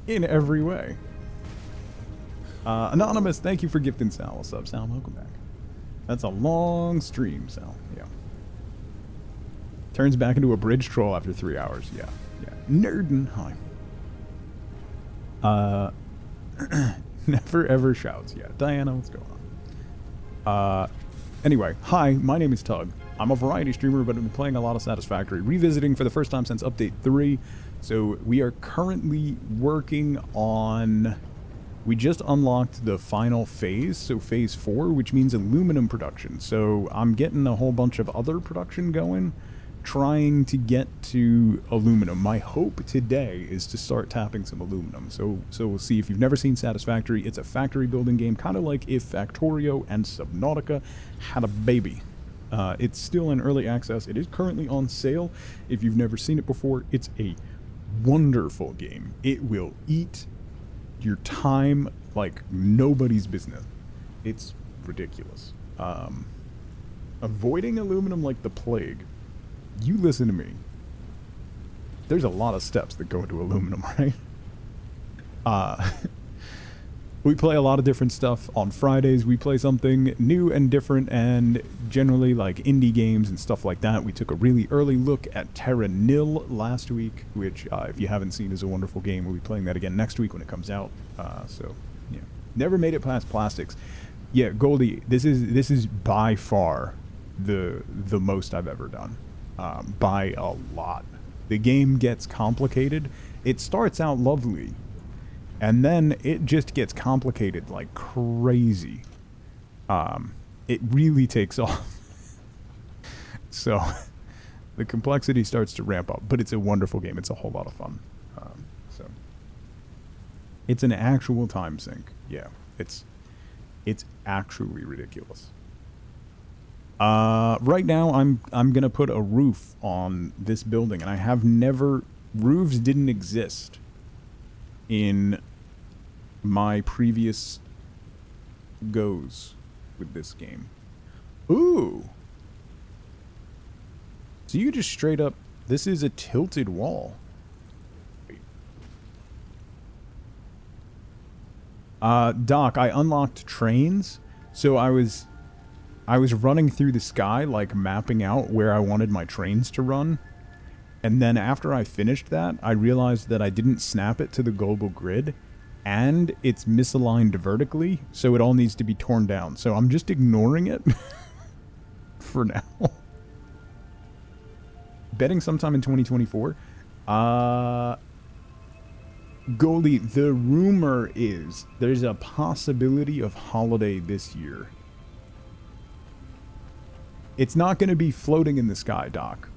Speaker 1: In every way. Anonymous, thank you for gifting Sal. What's up, Sal? Welcome back. That's a long stream, Sal. Yeah. Turns back into a bridge troll after 3 hours. Yeah. Yeah. Nerdin'. Hi. Never ever shouts. Yeah. Diana, what's going on? Anyway, hi, my name is Tug. I'm a variety streamer, but I've been playing a lot of Satisfactory, revisiting for the first time since Update 3. So we are currently working on... We just unlocked the final phase, so phase 4, which means aluminum production. So I'm getting a whole bunch of other production going, trying to get to aluminum. My hope today is to start tapping some aluminum. So we'll see. If you've never seen Satisfactory, it's a factory building game, kind of like if Factorio and Subnautica had a baby. It's still in early access. It is currently on sale. If you've never seen it before, it's a wonderful game. It will eat your time like nobody's business. It's ridiculous. Avoiding aluminum like the plague. You listen to me. There's a lot of steps that go into aluminum, right? We play a lot of different stuff. On Fridays, we play something new and different, and generally like indie games and stuff like that. We took a really early look at Terra Nil last week, which, if you haven't seen, is a wonderful game. We'll be playing that again next week when it comes out. So, yeah. Never made it past plastics. Yeah, Goldie, this is by far the most I've ever done. By a lot. The game gets complicated. It starts out lovely. And then it just gets complicated like crazy. It really takes off. So, the complexity starts to ramp up. But it's a wonderful game. It's a whole lot of fun. So, it's an actual time sink. Yeah, it's actually ridiculous. Right now, I'm gonna put a roof on this building, and I have never... Roofs didn't exist in my previous goes with this game. Ooh! So you just straight up... This is a tilted wall. Doc, I unlocked trains, so I was running through the sky, like mapping out where I wanted my trains to run. And then after I finished that, I realized that I didn't snap it to the global grid, and it's misaligned vertically, so it all needs to be torn down. So I'm just ignoring it for now. Betting sometime in 2024. Goldie, the rumor is there's a possibility of holiday this year. It's not going to be floating in the sky, Doc.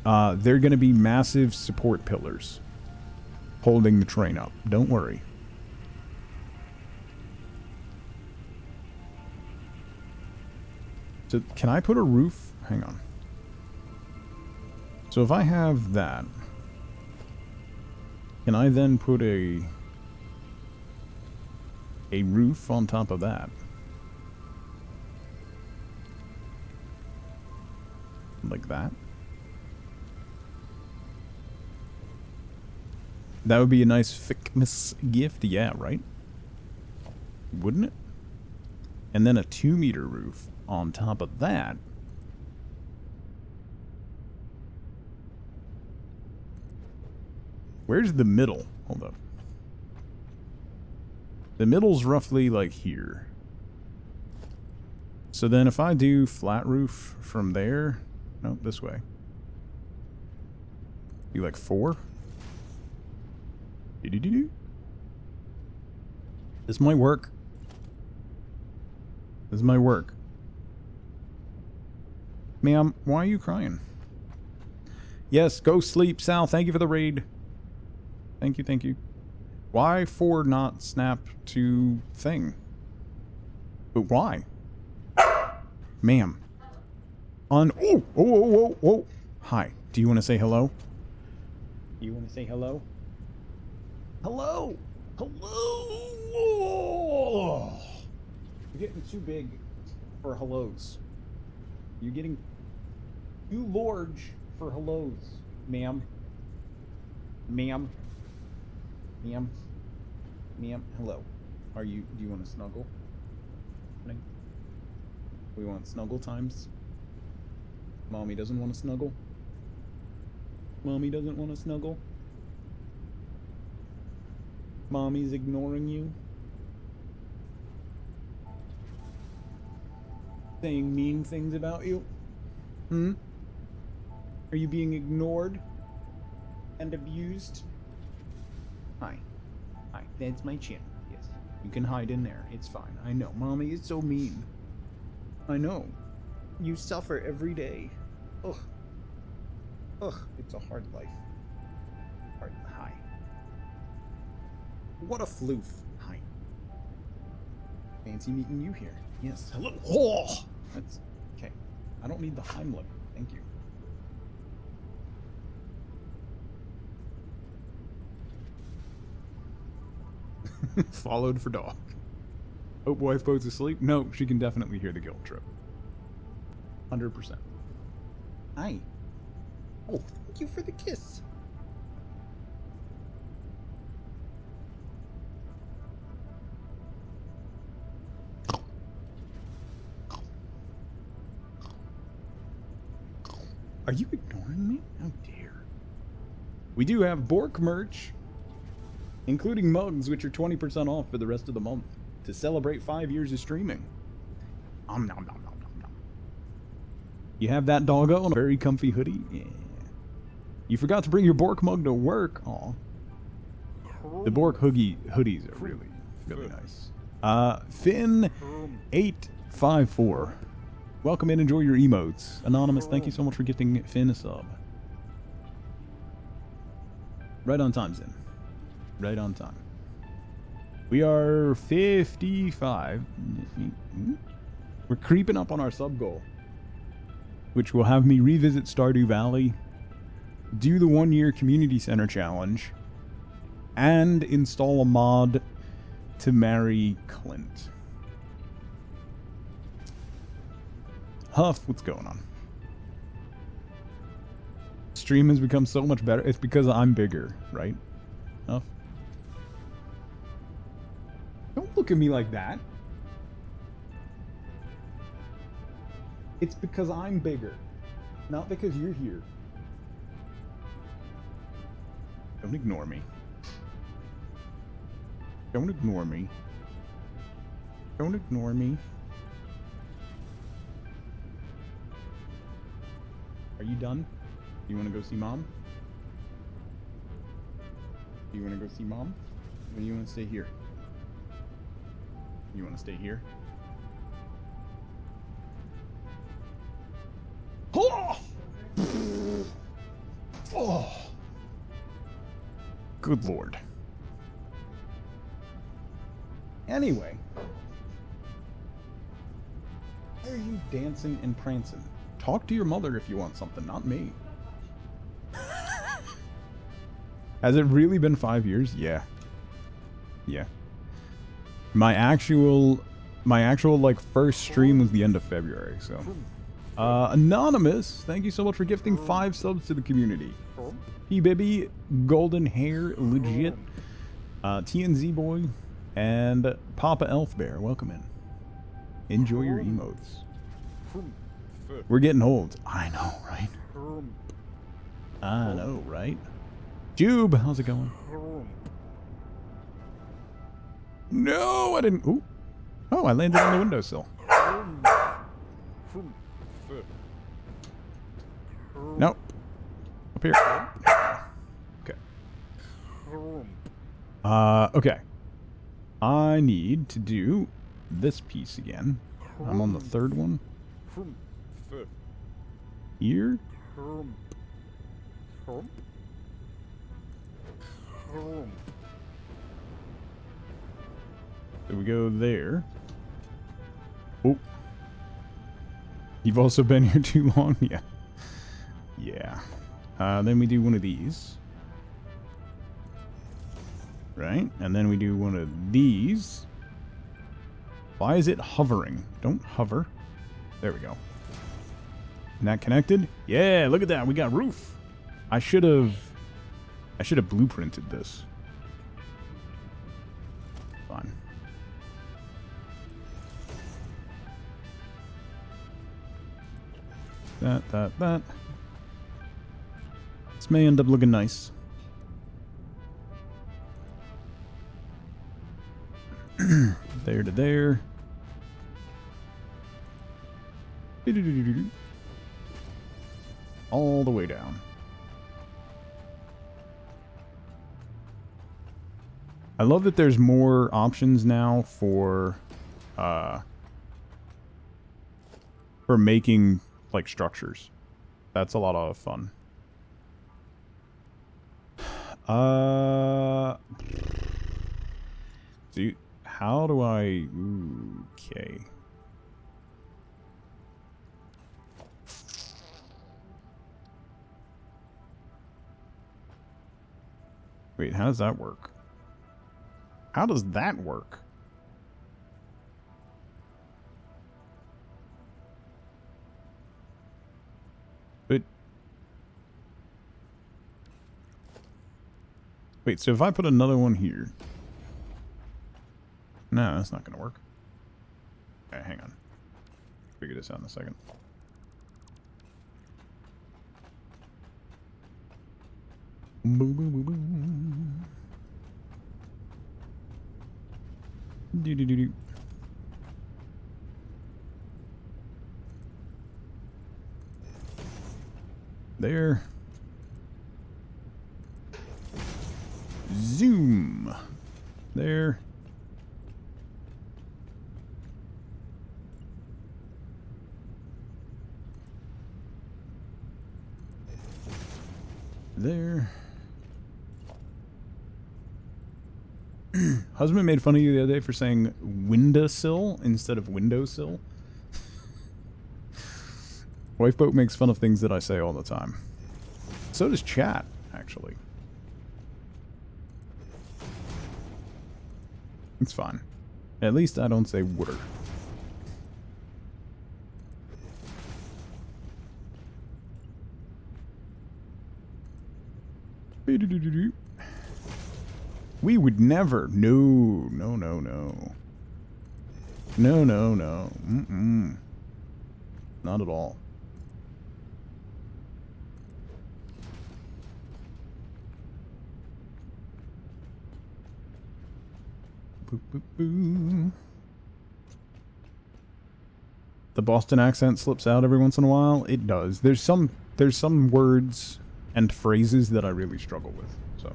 Speaker 1: They're going to be massive support pillars holding the train up. Don't worry. So, can I put a roof? Hang on. So if I have that, can I then put a roof on top of that? Like that? That would be a nice Fickmas gift, yeah, right? Wouldn't it? And then a 2-meter roof on top of that. Where's the middle? Hold up. The middle's roughly like here. So then if I do flat roof from there, no, this way. Be like 4. This might work. This might work. Ma'am, why are you crying? Yes, go sleep, Sal. Thank you for the raid. Thank you, thank you. Why 4 not snap to thing? But why? Ma'am. Oh. Hi. Do you want to say hello? Do you want to say hello? Hello! Hello! You're getting too big for hellos. You're getting too large for hellos, ma'am. Ma'am. Ma'am. Ma'am. Hello. Do you want to snuggle? We want snuggle times? Mommy doesn't want to snuggle? Mommy doesn't want to snuggle? Mommy's ignoring you? Saying mean things about you? Hmm? Are you being ignored? And abused? Hi. Hi. That's my chin. Yes. You can hide in there. It's fine. I know. Mommy is so mean. I know. You suffer every day. Ugh. Ugh. It's a hard life. Hi. What a floof. Hi. Fancy meeting you here. Yes. Hello. Oh! That's okay. I don't need the Heimlich. Thank you. Followed for dog. Hope wife boat's asleep? No, she can definitely hear the guilt trip. 100%. Hi. Oh, thank you for the kiss. Are you ignoring me? How dare. We do have Bork merch, including mugs, which are 20% off for the rest of the month to celebrate 5 years of streaming. Nom nom nom nom nom nom. You have that doggo on a very comfy hoodie? Yeah. You forgot to bring your Bork mug to work. Aw. The Bork hoodies are really, really nice. Finn854. Welcome and enjoy your emotes. Anonymous, thank you so much for gifting Finn a sub. Right on time, Zin. Right on time. We are 55. We're creeping up on our sub goal, which will have me revisit Stardew Valley, do the 1-year community center challenge, and install a mod to marry Clint. Huff, what's going on? Stream has become so much better. It's because I'm bigger, right? Huff? Don't look at me like that. It's because I'm bigger, not because you're here. Don't ignore me. Don't ignore me. Don't ignore me. Are you done? Do you want to go see Mom? Do you want to go see Mom? Or do you want to stay here? You want to stay here? Good lord. Anyway. Why are you dancing and prancing? Talk to your mother if you want something, not me. Has it really been 5 years? Yeah. Yeah. My actual like first stream was the end of February, so. Anonymous, thank you so much for gifting 5 subs to the community. P-Baby, Golden Hair, Legit, TNZ Boy, and Papa Elf Bear, welcome in. Enjoy your emotes. We're getting old. I know, right? I know, right? Jube, how's it going? No, I didn't. Ooh. Oh, I landed on the windowsill. Nope. Up here. Okay. Okay. I need to do this piece again. I'm on the 3rd one. Here. So we go there. Oh. You've also been here too long? Yeah. Yeah. Then we do one of these. Right? And then we do one of these. Why is it hovering? Don't hover. There we go. Isn't that connected? Yeah, look at that. We got roof. I should have blueprinted this. Fine. That. This may end up looking nice. There to there. All the way down. I love that there's more options now for making like structures. That's a lot of fun. See, how do I... Okay. Wait, how does that work? How does that work? But... Wait, so if I put another one here... No, that's not going to work. Okay, hang on. Figure this out in a second. Boom, boom, boom, boom. Do. There. Zoom. There. There. Husband made fun of you the other day for saying windowsill instead of windowsill. Wifeboat makes fun of things that I say all the time. So does chat, actually. It's fine. At least I don't say wooder. We would never. No. No. Not at all. Boop, boop, boo. The Boston accent slips out every once in a while. It does. There's some words and phrases that I really struggle with. So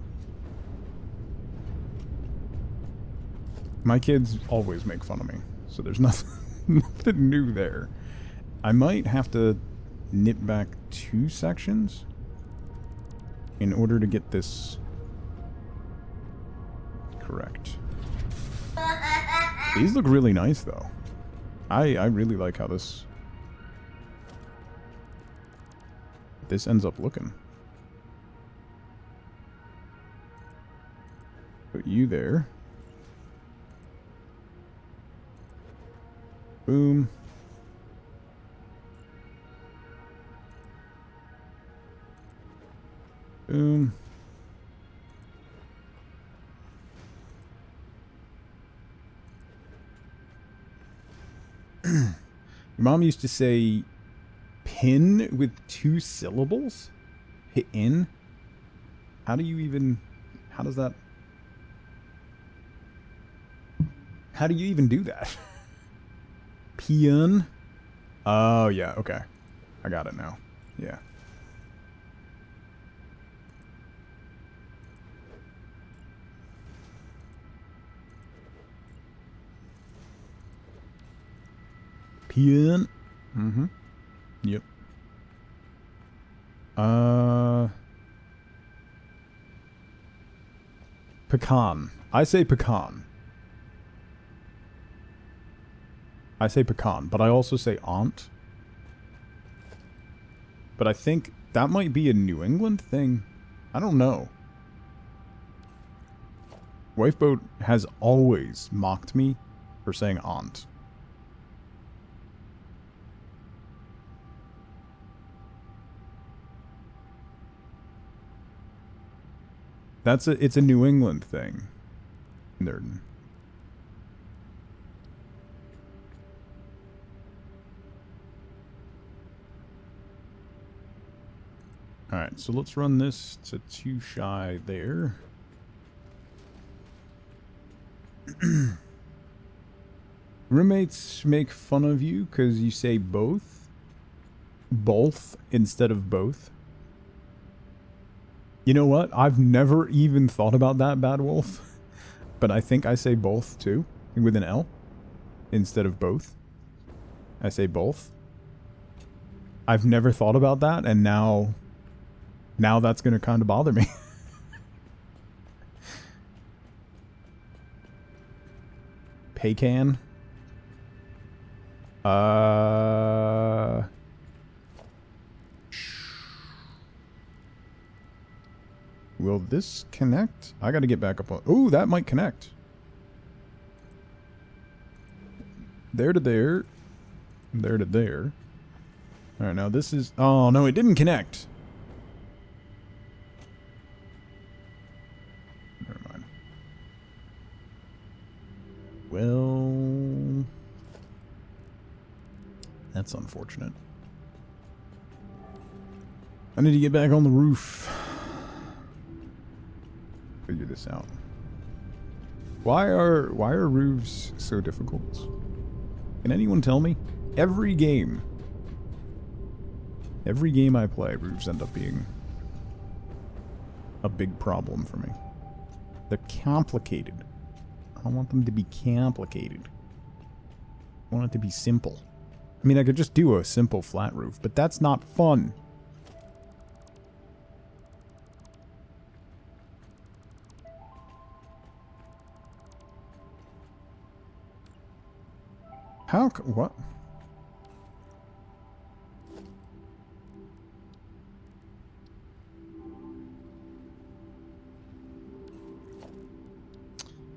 Speaker 1: my kids always make fun of me, so there's nothing new there. I might have to knit back 2 sections in order to get this correct. These look really nice, though. I really like how this ends up looking. Put you there. Boom. Boom. Your mom used to say pin with 2 syllables? Hit in? How do you even... How does that... How do you even do that? Pin? Oh, yeah, okay. I got it now. Yeah. Pin. Mm-hmm. Yep. Pecan. I say pecan. I say pecan, but I also say aunt. But I think that might be a New England thing. I don't know. Wifeboat has always mocked me for saying aunt. It's a New England thing. Nerd. Alright, so let's run this to 2 shy there. Roommates make fun of you because you say both. Both instead of both. You know what? I've never even thought about that, Bad Wolf. But I think I say both, too. With an L. Instead of both. I say both. I've never thought about that, and now that's going to kind of bother me. Pecan. Will this connect? I gotta get back up on... Ooh, that might connect. There to there. There to there. Alright, now this is... Oh, no, it didn't connect. Never mind. Well... That's unfortunate. I need to get back on the roof. Figure this out. Why are roofs so difficult? Can anyone tell me? Every game I play, roofs end up being a big problem for me. They're complicated. I don't want them to be complicated. I want it to be simple. I mean, I could just do a simple flat roof, but that's not fun. What?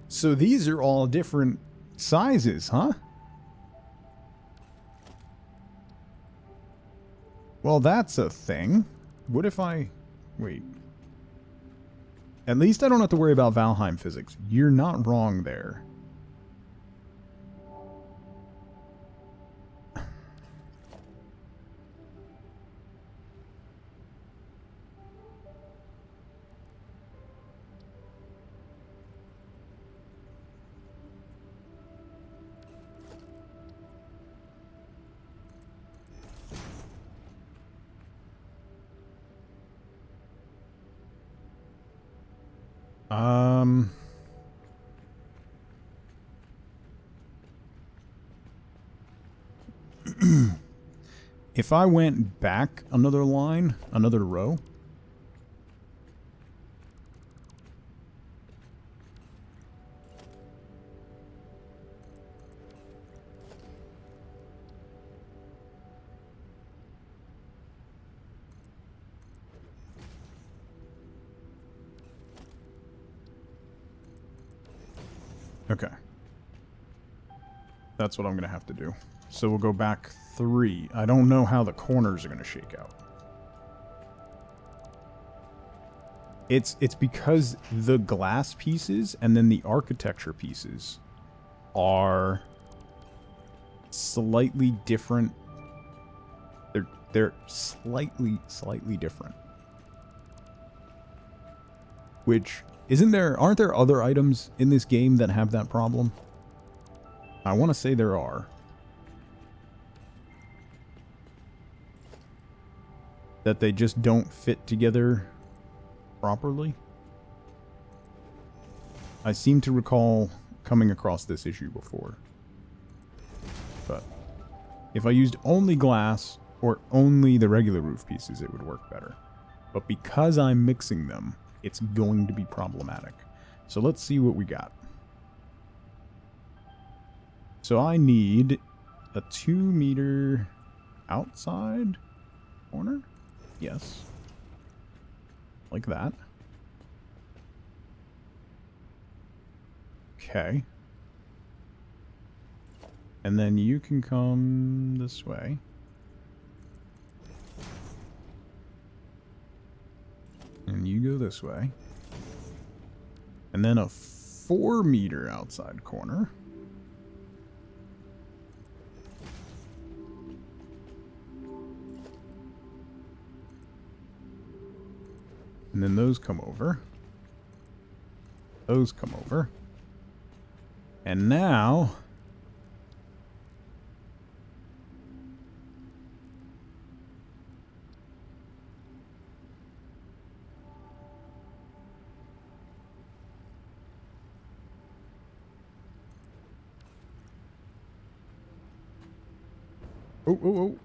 Speaker 1: So these are all different sizes, huh? Well, that's a thing. What if I... Wait. At least I don't have to worry about Valheim physics. You're not wrong there. If I went back another line, another row. Okay. That's what I'm going to have to do. So we'll go back 3. I don't know how the corners are going to shake out. It's because the glass pieces and then the architecture pieces are slightly different. They're slightly different. Which aren't there other items in this game that have that problem? I want to say there are. That they just don't fit together properly. I seem to recall coming across this issue before. But if I used only glass or only the regular roof pieces, it would work better. But because I'm mixing them, it's going to be problematic. So let's see what we got. So I need a 2 meter outside corner? Yes. Like that. Okay. And then you can come this way. And you go this way. And then a 4 meter outside corner. And then those come over. Those come over. And now... Oh.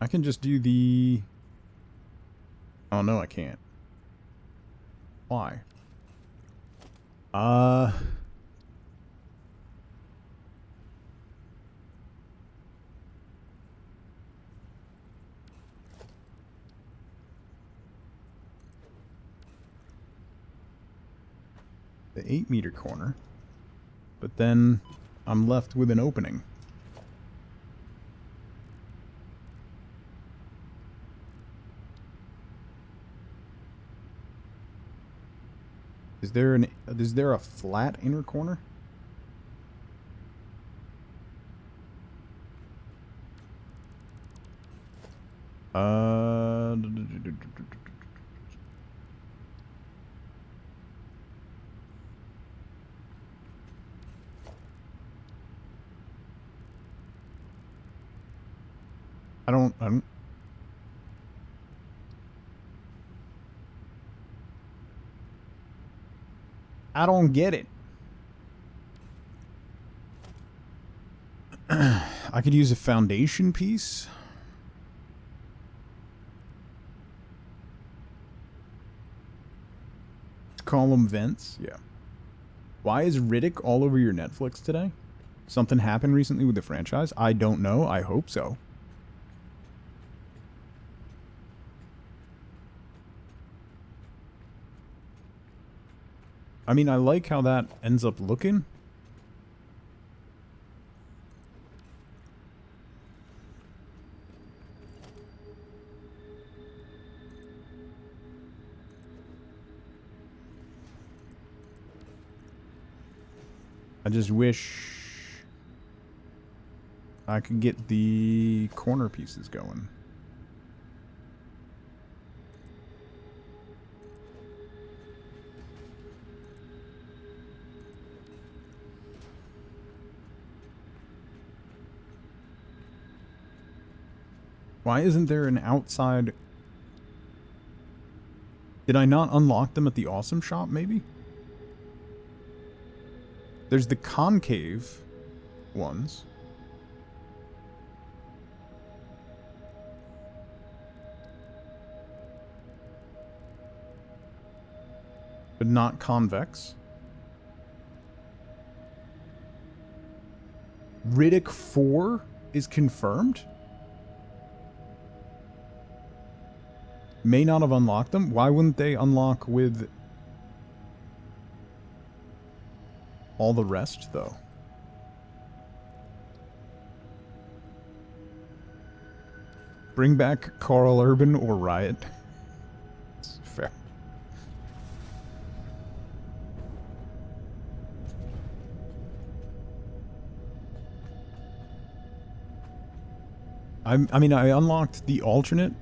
Speaker 1: I can just do the... Oh, no, I can't. Why? The 8 meter corner. But then I'm left with an opening. Is there a flat inner corner? I don't get it. I could use a foundation piece. Column vents, yeah. Why is Riddick all over your Netflix today? Something happened recently with the franchise? I don't know. I hope so. I mean, I like how that ends up looking. I just wish I could get the corner pieces going. Why isn't there an outside... Did I not unlock them at the Awesome Shop, maybe? There's the concave ones. But not convex. Riddick 4 is confirmed? May not have unlocked them. Why wouldn't they unlock with all the rest, though? Bring back Carl Urban or Riot. It's fair. I mean, I unlocked the alternate.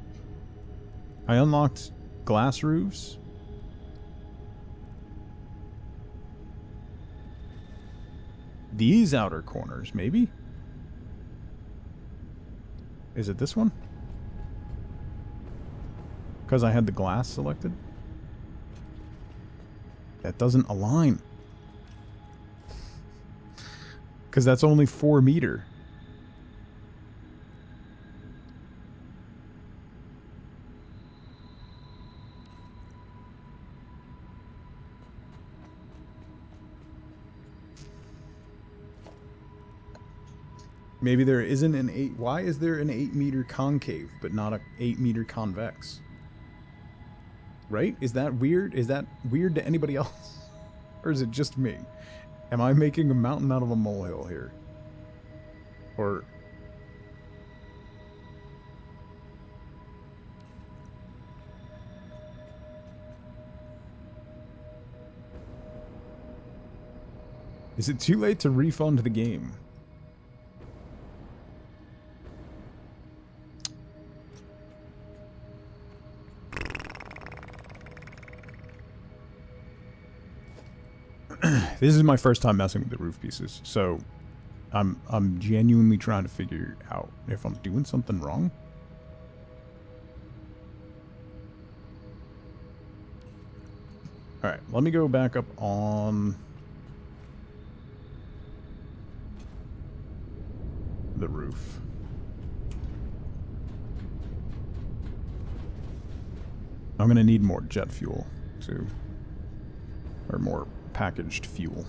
Speaker 1: I unlocked glass roofs. These outer corners, maybe? Is it this one? Because I had the glass selected? That doesn't align. Because that's only 4 meter. Maybe there isn't an 8... Why is there an 8 meter concave, but not a 8 meter convex? Right? Is that weird? Is that weird to anybody else? Or is it just me? Am I making a mountain out of a molehill here? Or... is it too late to refund the game? This is my first time messing with the roof pieces, so I'm genuinely trying to figure out if I'm doing something wrong. Alright, let me go back up on the roof. I'm gonna need more jet fuel too. Or more packaged fuel.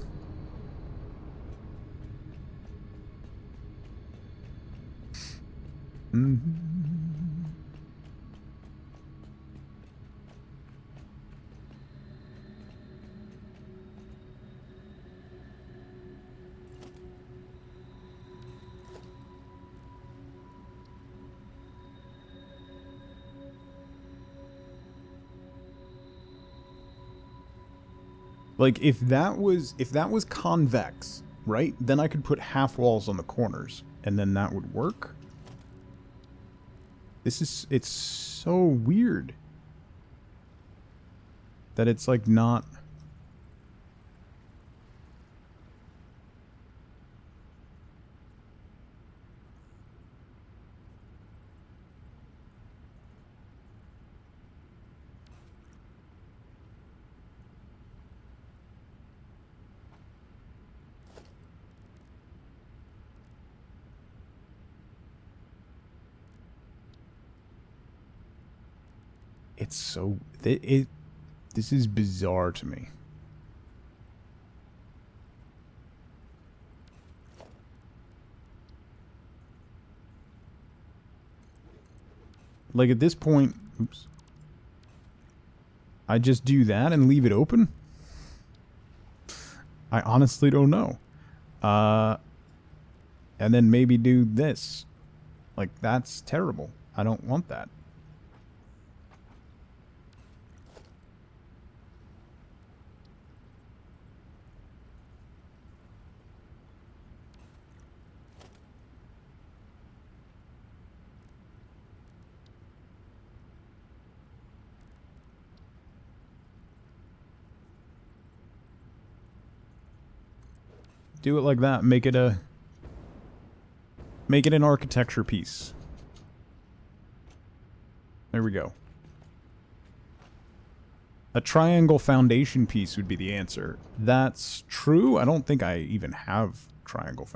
Speaker 1: Like, if that was convex, right? Then I could put half walls on the corners, and then that would work. It's so weird that it's like not. It's so... This is bizarre to me. Like, at this point... Oops. I just do that and leave it open? I honestly don't know. And then maybe do this. Like, that's terrible. I don't want that. Do it like that. Make it an architecture piece. There we go. A triangle foundation piece would be the answer. That's true. I don't think I even have triangular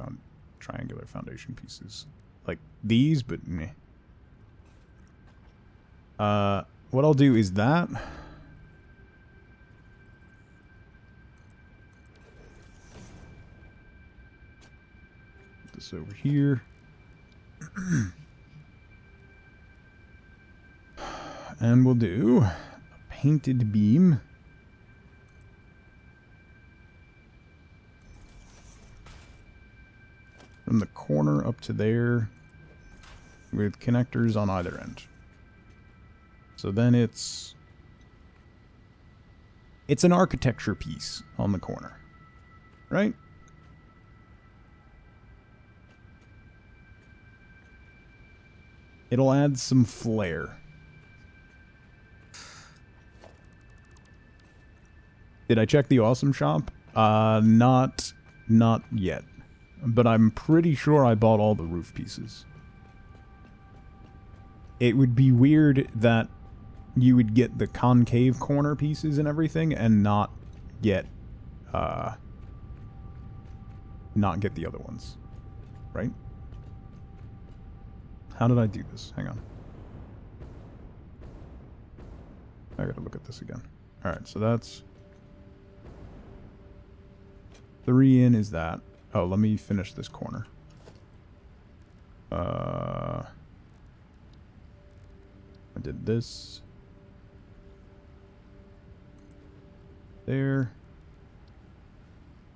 Speaker 1: foundation pieces like these, but meh. What I'll do is that. This over here. and we'll do a painted beam. From the corner up to there with connectors on either end. So then it's an architecture piece on the corner, right? It'll add some flair. Did I check the awesome shop? Not yet. But I'm pretty sure I bought all the roof pieces. It would be weird that you would get the concave corner pieces and everything and not get the other ones. Right? How did I do this? Hang on. I gotta look at this again. Alright, so that's 3 in is that. Oh, let me finish this corner. I did this. There.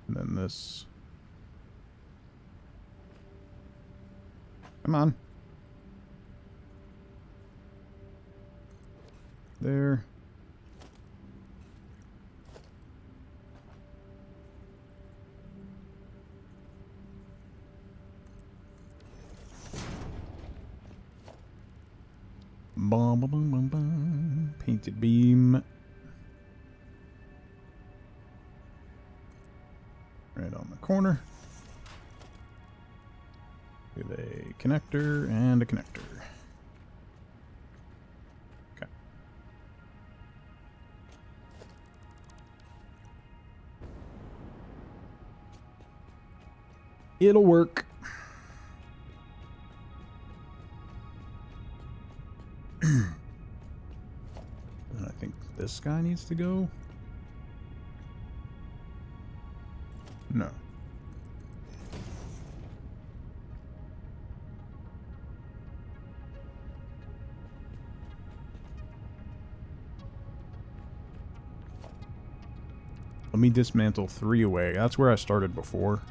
Speaker 1: And then this. Come on. There. Bum, bum, bum, bum, bum. Painted beam. Right on the corner. With a connector and a connector. Okay. It'll work. And I think this guy needs to go. No. Let me dismantle 3 away. That's where I started before.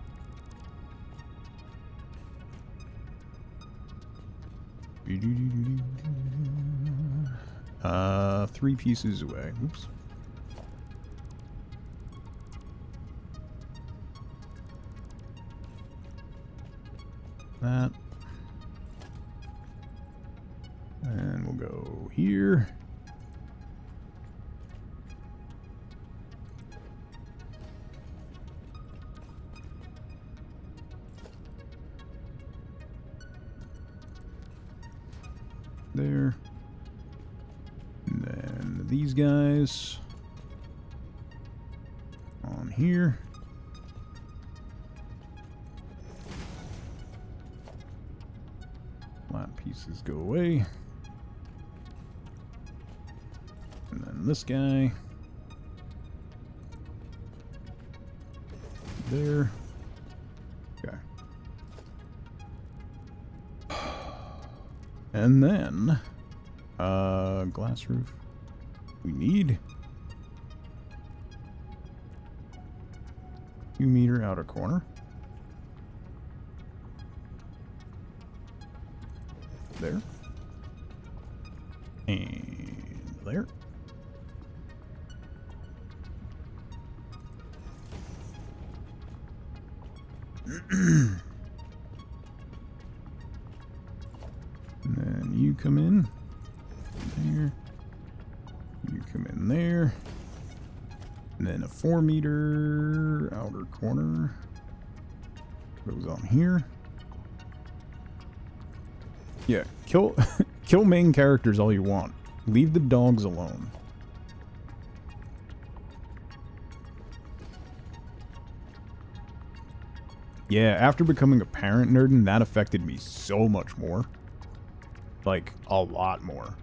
Speaker 1: Three pieces away. Oops. That. And we'll go here. There. And then these guys on here. Flat pieces go away. And then this guy. There. Okay. And then, glass roof. We need 2-meter outer corner. There. And there. And then you come in there. You come in there. And then a 4-meter outer corner goes on here. Yeah, kill kill main characters all you want. Leave the dogs alone. Yeah, after becoming a parent, Nerdin, that affected me so much more. Like, a lot more.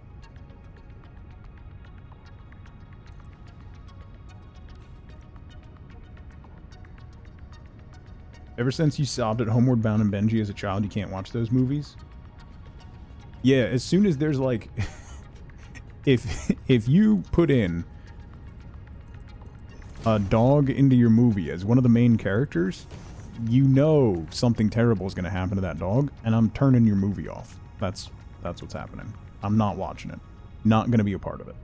Speaker 1: Ever since you sobbed at Homeward Bound and Benji as a child, you can't watch those movies? Yeah, as soon as there's like... if you put in a dog into your movie as one of the main characters, you know something terrible is going to happen to that dog, and I'm turning your movie off. That's what's happening. I'm not watching it. Not going to be a part of it.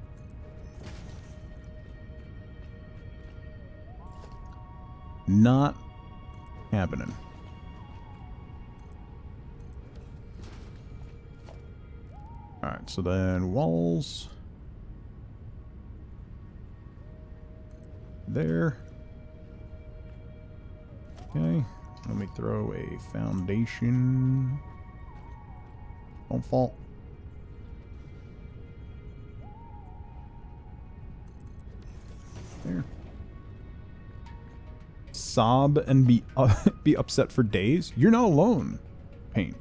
Speaker 1: Not happening. Alright, so then walls. There. Okay. Let me throw a foundation. Don't fall. There. Sob and be upset for days. You're not alone, Paint.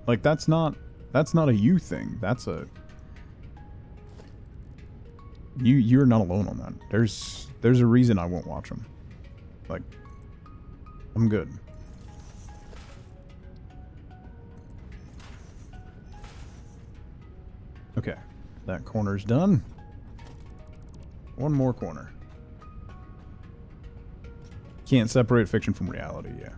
Speaker 1: Like that's not a you thing. That's a you're not alone on that. There's a reason I won't watch them. Like I'm good. Okay, that corner's done. One more corner. Can't separate fiction from reality, yeah.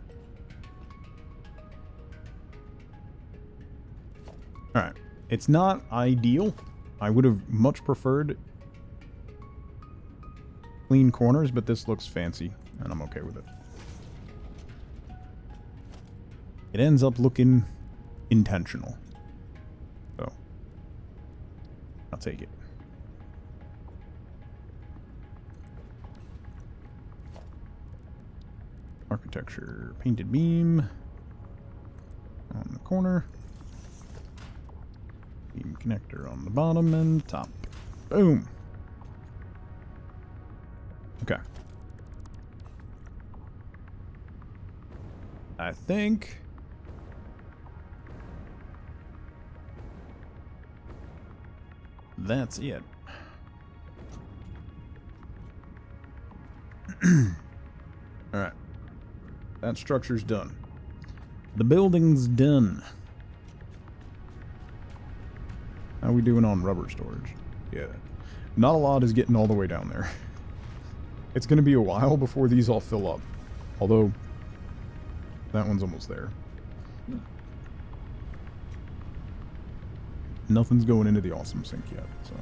Speaker 1: Alright. It's not ideal. I would have much preferred clean corners, but this looks fancy, and I'm okay with it. It ends up looking intentional. So, I'll take it. Architecture, painted beam on the corner, beam connector on the bottom and top. Boom. Okay. I think that's it. All right. That structure's done. The building's done. How we doing on rubber storage? Yeah. Not a lot is getting all the way down there. It's going to be a while before these all fill up. Although, that one's almost there. Nothing's going into the awesome sink yet, so.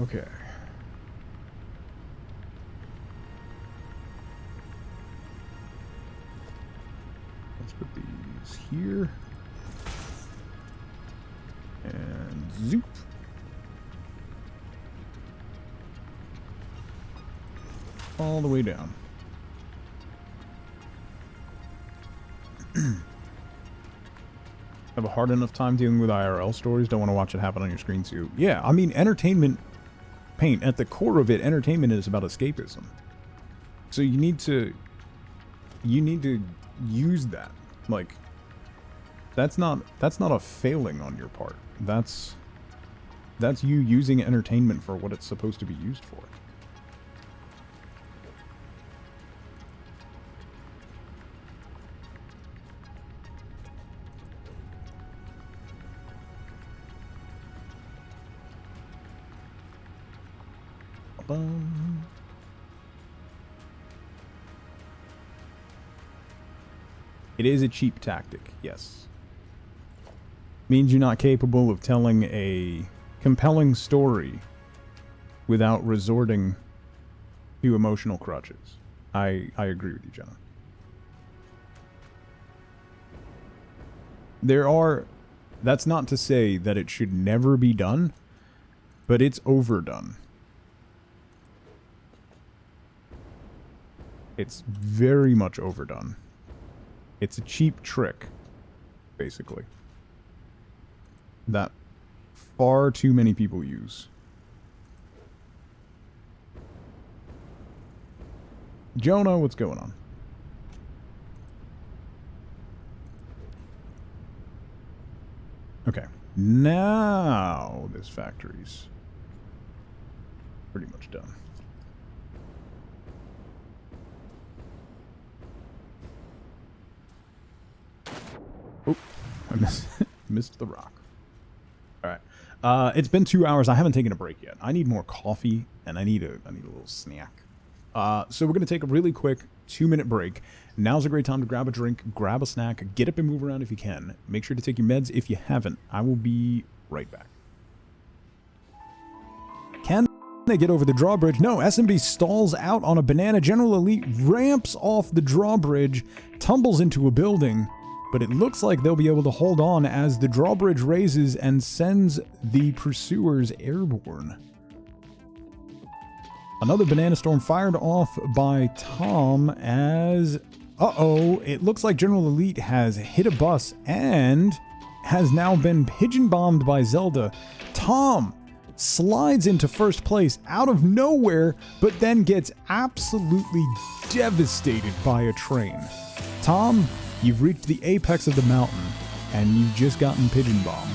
Speaker 1: Okay. Let's put these here. And zoop. All the way down. Have a hard enough time dealing with IRL stories. Don't want to watch it happen on your screen too. Yeah, I mean, entertainment, Paint, at the core of it, entertainment is about escapism. So you need to use that. Like, that's not a failing on your part. That's you using entertainment for what it's supposed to be used for. It is a cheap tactic, yes. Means you're not capable of telling a compelling story without resorting to emotional crutches. I agree with you, Jenna. That's not to say that it should never be done, but it's overdone. It's very much overdone. It's a cheap trick, basically, that far too many people use. Jonah, what's going on? Okay, now this factory's pretty much done. Oh, I missed the rock. It's been 2 hours. I haven't taken a break yet. I need more coffee, and I need a little snack. So we're going to take a really quick 2-minute break. Now's a great time to grab a drink, grab a snack, get up and move around if you can. Make sure to take your meds if you haven't. I will be right back. Can they get over the drawbridge? No, SMB stalls out on a banana. General Elite ramps off the drawbridge, tumbles into a building, but it looks like they'll be able to hold on as the drawbridge raises and sends the pursuers airborne. Another banana storm fired off by Tom as... Uh-oh, it looks like General Elite has hit a bus and has now been pigeon-bombed by Zelda. Tom slides into first place out of nowhere, but then gets absolutely devastated by a train. Tom, you've reached the apex of the mountain, and you've just gotten pigeon-bombed.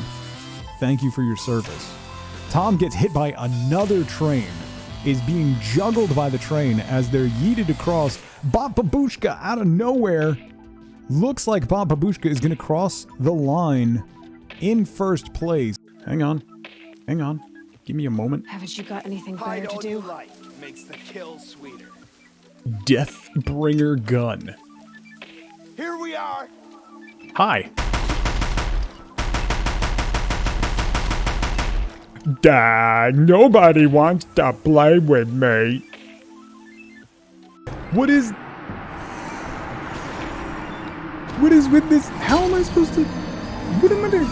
Speaker 1: Thank you for your service. Tom gets hit by another train, is being juggled by the train as they're yeeted across. Bob Babushka out of nowhere. Looks like Bob Babushka is going to cross the line in first place. Hang on. Hang on. Give me a moment.
Speaker 3: Haven't you got anything better to do?
Speaker 4: Life makes the kill sweeter.
Speaker 1: Deathbringer gun.
Speaker 4: Here we are.
Speaker 1: Hi. Dad, nobody wants to play with me. What is with this? How am I supposed to? What am I doing?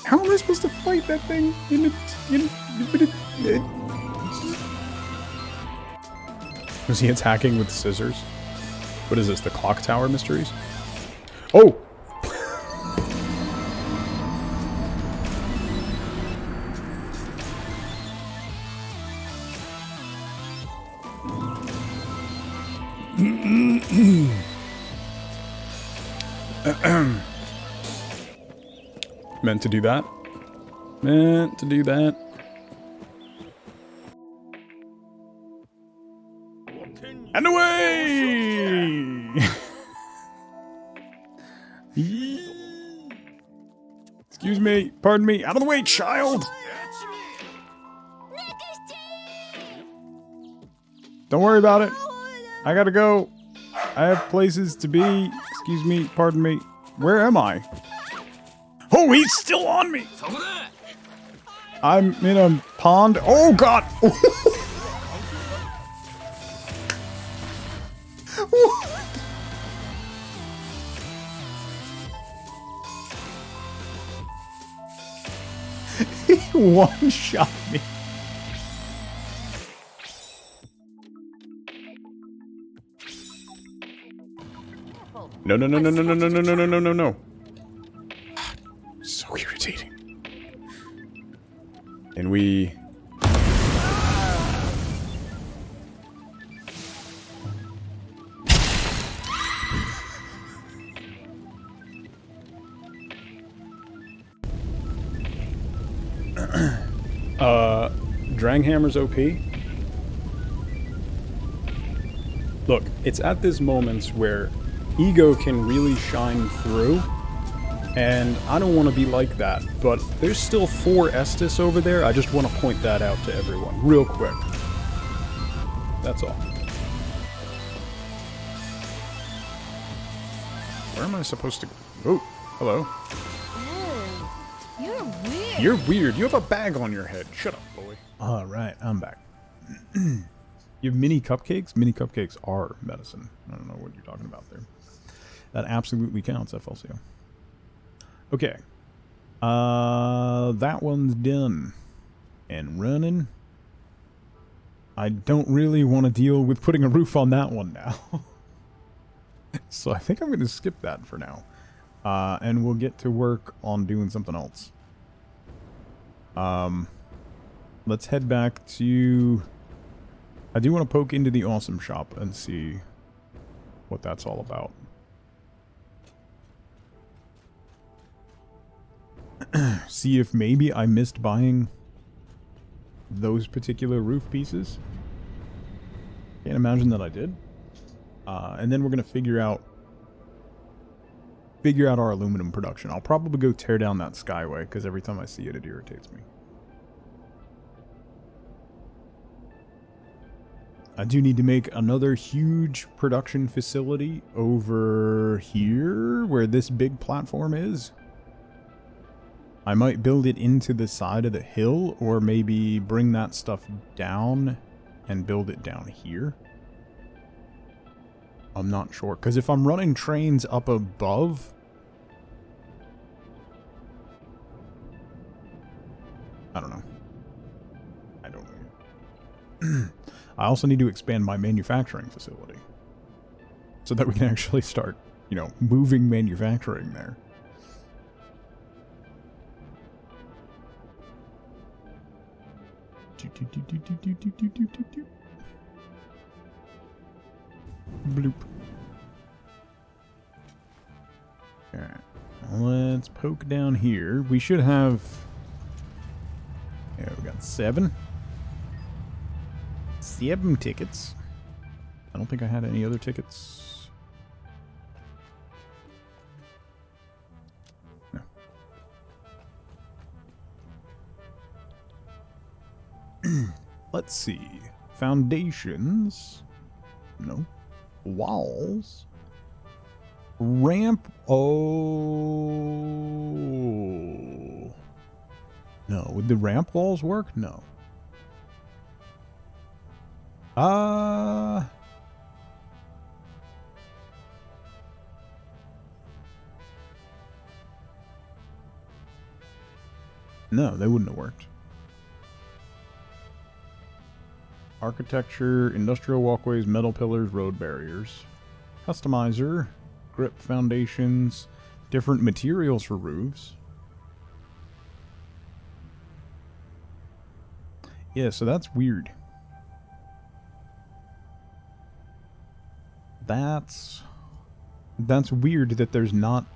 Speaker 1: How am I supposed to fight that thing Was he attacking with scissors? What is this? The Clock Tower Mysteries? Oh! Meant to do that. Meant to do that. And away! Excuse me. Pardon me. Out of the way, child! Don't worry about it. I gotta go. I have places to be. Excuse me. Pardon me. Where am I? Oh, he's still on me! I'm in a pond. Oh, God! He one-shot me. No, no, no, no, no, no, no, no, no, no, no, no, no. So irritating. And we... Dranghammer's OP. Look, it's at this moments where ego can really shine through, and I don't want to be like that, but there's still 4 Estus over there. I just want to point that out to everyone real quick. That's all. Where am I supposed to go? Oh, hello.
Speaker 3: Oh, you're weird.
Speaker 1: You're weird. You have a bag on your head. Shut up, boy. All right, I'm back. You have mini cupcakes? Mini cupcakes are medicine. I don't know what you're talking about there. That absolutely counts, FLCO. Okay. That one's done. And running. I don't really want to deal with putting a roof on that one now. So I think I'm going to skip that for now. And we'll get to work on doing something else. Let's head back to... I do want to poke into the awesome shop and see what that's all about. See if maybe I missed buying those particular roof pieces. Can't imagine that I did. And then we're going to figure out figure out our aluminum production. I'll probably go tear down that Skyway, because every time I see it, it irritates me. I do need to make another huge production facility over here, where this big platform is. I might build it into the side of the hill, or maybe bring that stuff down and build it down here. I'm not sure, because if I'm running trains up above... I don't know. I don't know. I also need to expand my manufacturing facility, so that we can actually start, you know, moving manufacturing there. Bloop. Alright. Let's poke down here. We should have... Yeah, we got 7. 7 tickets. I don't think I had any other tickets. No. Let's see. Foundations. No. Walls. Ramp. Oh. No. Would the ramp walls work? No. No, they wouldn't have worked. Architecture, industrial walkways, metal pillars, road barriers. Customizer, grip foundations, different materials for roofs. Yeah, so that's weird. That's weird that there's not...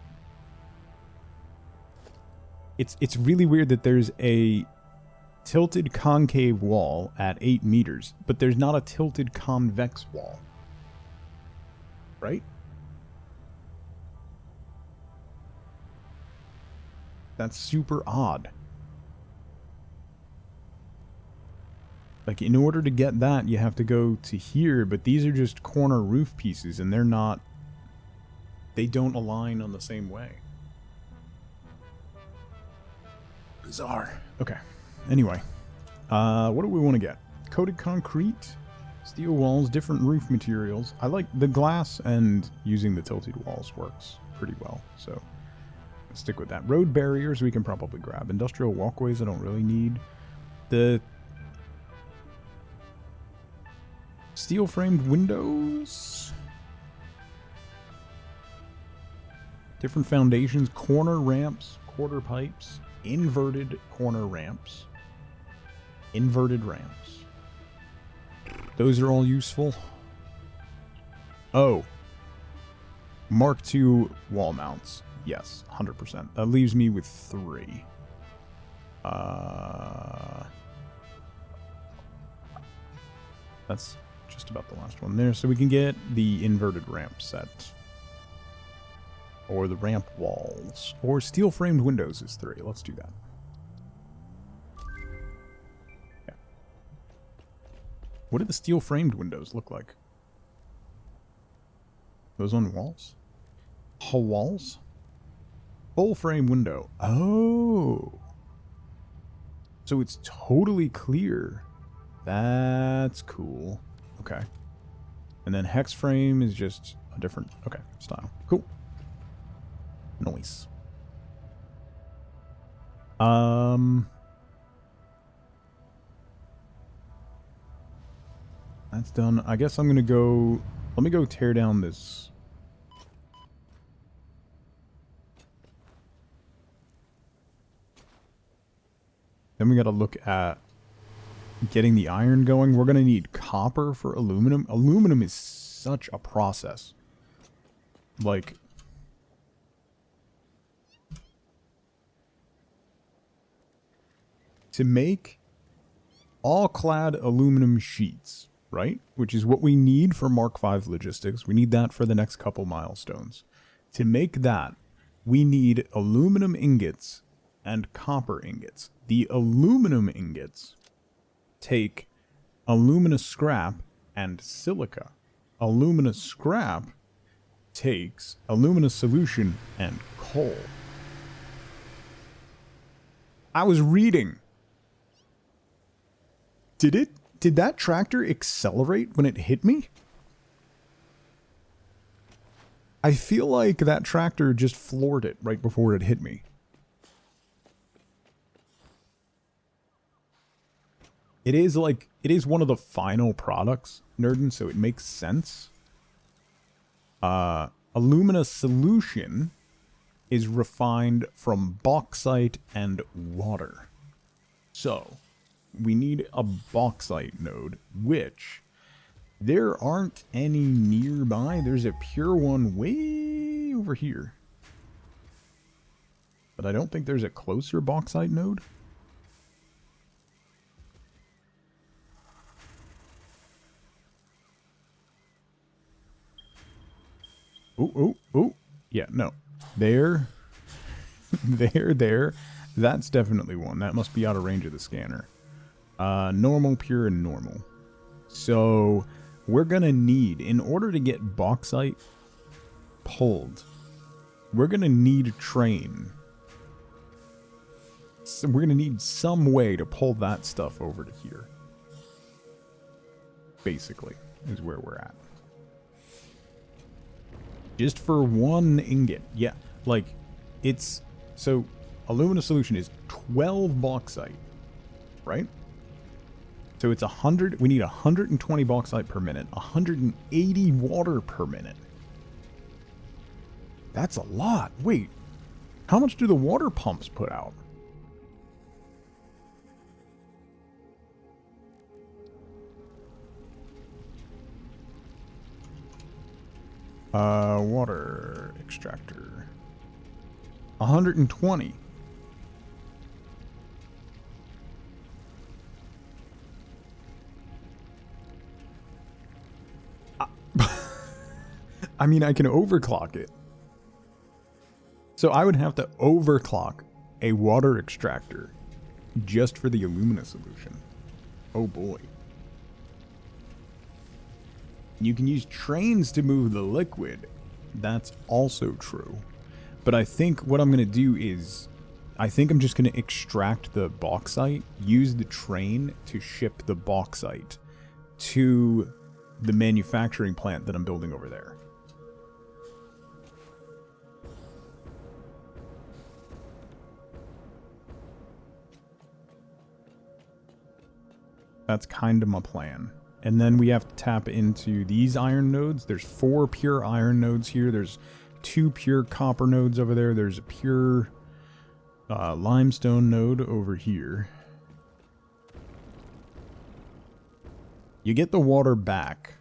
Speaker 1: It's really weird that there's a tilted concave wall at 8 meters, but there's not a tilted convex wall. Right? That's super odd. Like, in order to get that, you have to go to here, but these are just corner roof pieces, and they're not... They don't align on the same way. Bizarre. Okay. Anyway. What do we want to get? Coated concrete, steel walls, different roof materials. I like the glass, and using the tilted walls works pretty well, so let's stick with that. Road barriers we can probably grab. Industrial walkways I don't really need. The steel framed windows. Different foundations, corner ramps, quarter pipes, inverted corner ramps, inverted ramps. Those are all useful. Oh. Mark II wall mounts. Yes, 100%. That leaves me with 3. That's just about the last one there. So we can get the inverted ramp set. Or the ramp walls. Or steel framed windows is 3. Let's do that. Yeah. What do the steel framed windows look like? Those on walls? Walls? Full frame window. Oh. So it's totally clear. That's cool. Okay. And then hex frame is just a different, okay, style. Cool. Noise. That's done. I guess I'm gonna go, let me go tear down this. Then we gotta look at getting the iron going. We're gonna need copper for aluminum. Aluminum is such a process. Like, to make all-clad aluminum sheets, right? Which is what we need for Mark V logistics. We need that for the next couple milestones. To make that, we need aluminum ingots and copper ingots. The aluminum ingots take alumina scrap and silica. Alumina scrap takes alumina solution and coal. I was reading. Did that tractor accelerate when it hit me? I feel like that tractor just floored it right before it hit me. It is one of the final products, Nerdin, so it makes sense. Alumina solution is refined from bauxite and water. So, we need a bauxite node, which there aren't any nearby. There's a pure one way over here. But I don't think there's a closer bauxite node. Oh. Yeah, no. There. There. That's definitely one. That must be out of range of the scanner. Normal, pure, and normal. So, we're going to need, in order to get bauxite pulled, we're going to need a train. So we're going to need some way to pull that stuff over to here. Basically, is where we're at. Just for one ingot. Yeah, like, it's... So, alumina solution is 12 bauxite, right? So it's 100... We need 120 bauxite per minute. 180 water per minute. That's a lot. Wait. How much do the water pumps put out? Water extractor. 120. I mean, I can overclock it. So I would have to overclock a water extractor just for the alumina solution. Oh boy. You can use trains to move the liquid. That's also true. But I think what I'm going to do is, I think I'm just going to extract the bauxite, use the train to ship the bauxite to the manufacturing plant that I'm building over there. That's kind of my plan. And then we have to tap into these iron nodes. There's 4 pure iron nodes here. There's 2 pure copper nodes over there. There's a pure limestone node over here. You get the water back.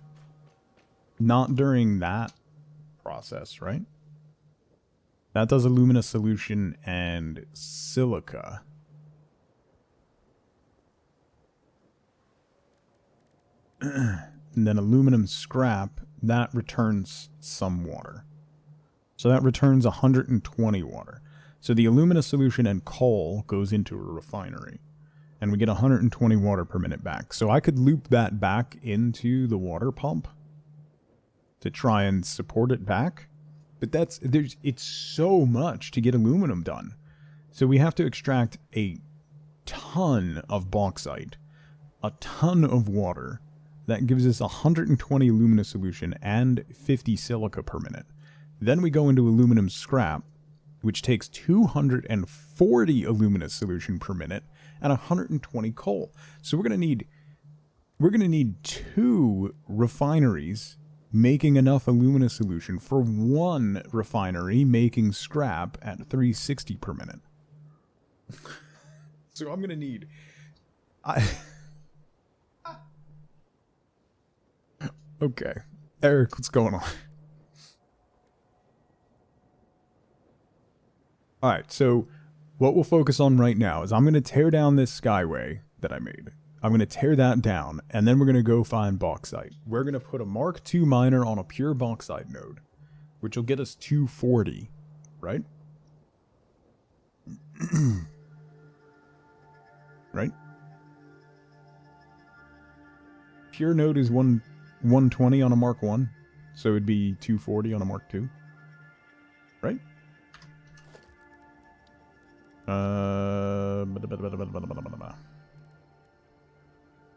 Speaker 1: Not during that process, right? That does alumina solution and silica. And then aluminum scrap, that returns some water. So that returns 120 water. So the alumina solution and coal goes into a refinery. And we get 120 water per minute back. So I could loop that back into the water pump to try and support it back. But it's so much to get aluminum done. So we have to extract a ton of bauxite, a ton of water. That gives us 120 alumina solution and 50 silica per minute. Then we go into aluminum scrap, which takes 240 alumina solution per minute and 120 coal. So we're gonna need 2 refineries making enough alumina solution for 1 refinery making scrap at 360 per minute. So I'm gonna need Okay. Eric, what's going on? Alright, so what we'll focus on right now is I'm going to tear down this skyway that I made. I'm going to tear that down, and then we're going to go find bauxite. We're going to put a Mark II miner on a pure bauxite node, which will get us 240, right? Right? Pure node is 120 on a Mark 1, so it'd be 240 on a Mark 2. Right?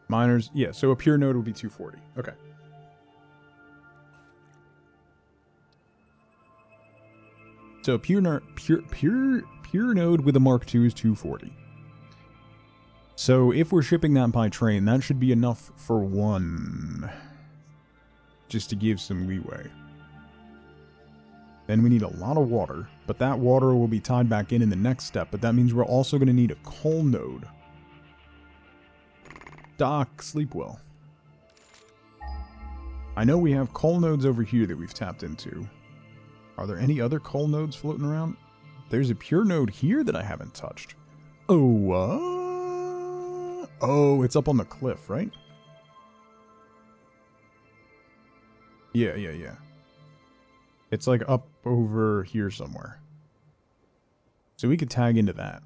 Speaker 1: Miners, yeah, so a pure node would be 240. Okay. So a pure node with a Mark 2 is 240. So if we're shipping that by train, that should be enough for one. Just to give some leeway. Then we need a lot of water, but that water will be tied back in the next step, but that means we're also going to need a coal node. Doc, sleep well. I know we have coal nodes over here that we've tapped into. Are there any other coal nodes floating around? There's a pure node here that I haven't touched. Oh, oh, it's up on the cliff, right? Yeah. It's like up over here somewhere. So we could tag into that.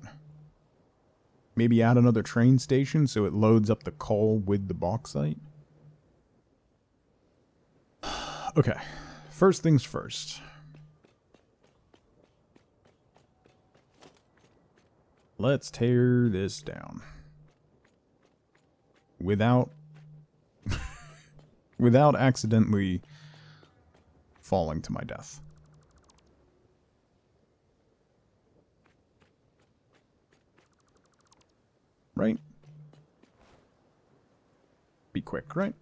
Speaker 1: Maybe add another train station so it loads up the coal with the bauxite. Okay, first things first. Let's tear this down. Without accidentally falling to my death. Right? Be quick, right?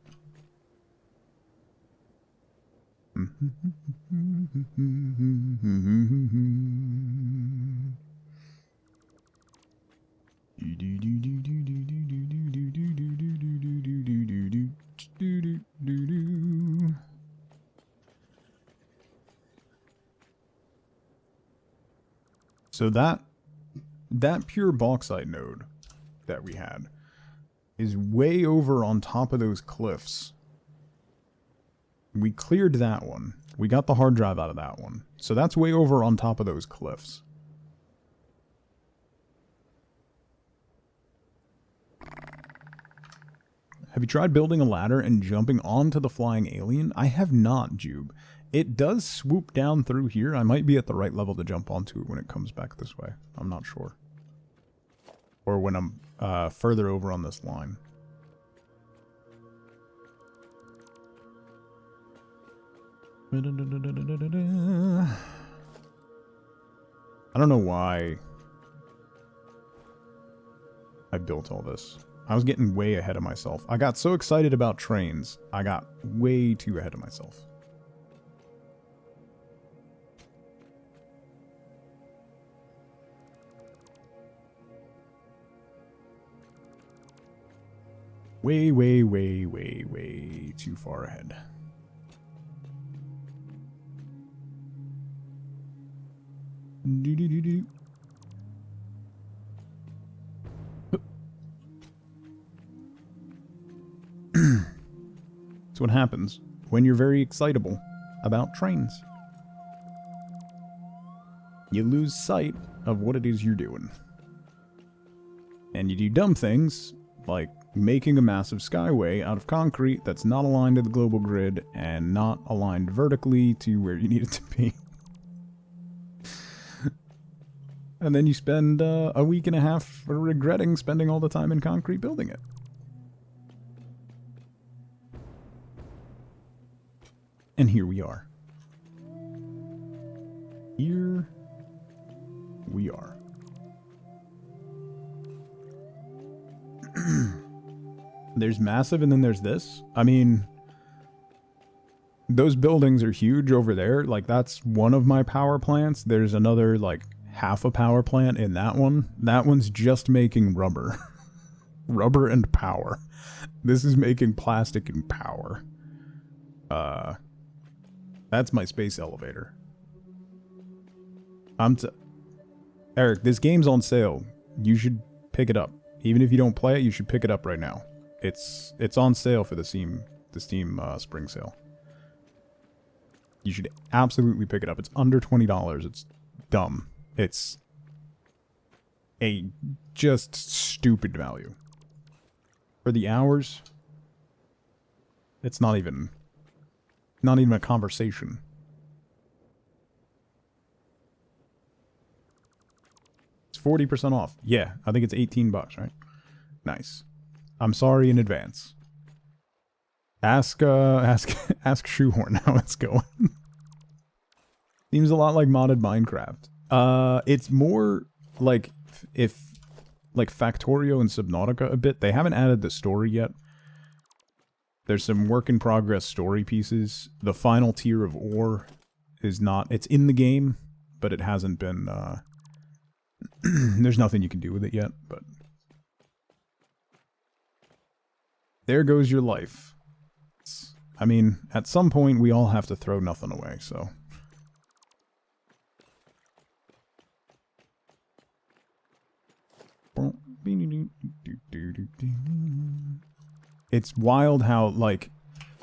Speaker 1: So that pure bauxite node that we had is way over on top of those cliffs. We cleared that one. We got the hard drive out of that one. So that's way over on top of those cliffs. Have you tried building a ladder and jumping onto the flying alien? I have not, Jube. It does swoop down through here. I might be at the right level to jump onto it when it comes back this way. I'm not sure. Or when I'm further over on this line. I don't know why I built all this. I was getting way ahead of myself. I got so excited about trains, I got way too ahead of myself. Way too far ahead. That's what happens when you're very excitable about trains. You lose sight of what it is you're doing. And you do dumb things, like making a massive skyway out of concrete that's not aligned to the global grid and not aligned vertically to where you need it to be. And then you spend a week and a half regretting spending all the time in concrete building it. And here we are. Here we are. There's massive and then there's this. I mean, those buildings are huge over there. Like, that's one of my power plants. There's another, like, half a power plant in that one. That one's just making rubber. Rubber and power. This is making plastic and power. That's my space elevator. Eric, this game's on sale. You should pick it up. Even if you don't play it, you should pick it up right now. It's on sale for the Steam spring sale. You should absolutely pick it up. It's under $20. It's dumb. It's a just stupid value. For the hours, it's not even a conversation. It's 40% off. Yeah, I think it's 18 bucks, right? Nice. I'm sorry in advance. Ask Shoehorn how it's going. Seems a lot like modded Minecraft. It's more like like Factorio and Subnautica a bit. They haven't added the story yet. There's some work in progress story pieces. The final tier of ore is not, it's in the game, but it hasn't been, there's nothing you can do with it yet, but there goes your life. I mean, at some point we all have to throw nothing away, so. It's wild how, like,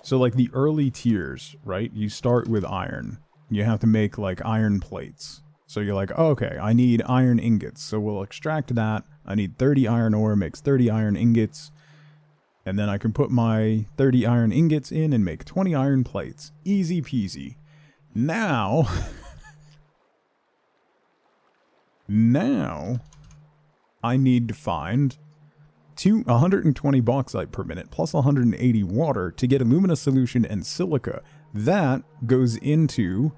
Speaker 1: so like the early tiers, right? You start with iron. You have to make like iron plates. So you're like, oh, okay, I need iron ingots. So we'll extract that. I need 30 iron ore, makes 30 iron ingots. And then I can put my 30 iron ingots in and make 20 iron plates. Easy peasy. Now, I need to find 120 bauxite per minute plus 180 water to get alumina solution and silica. That goes into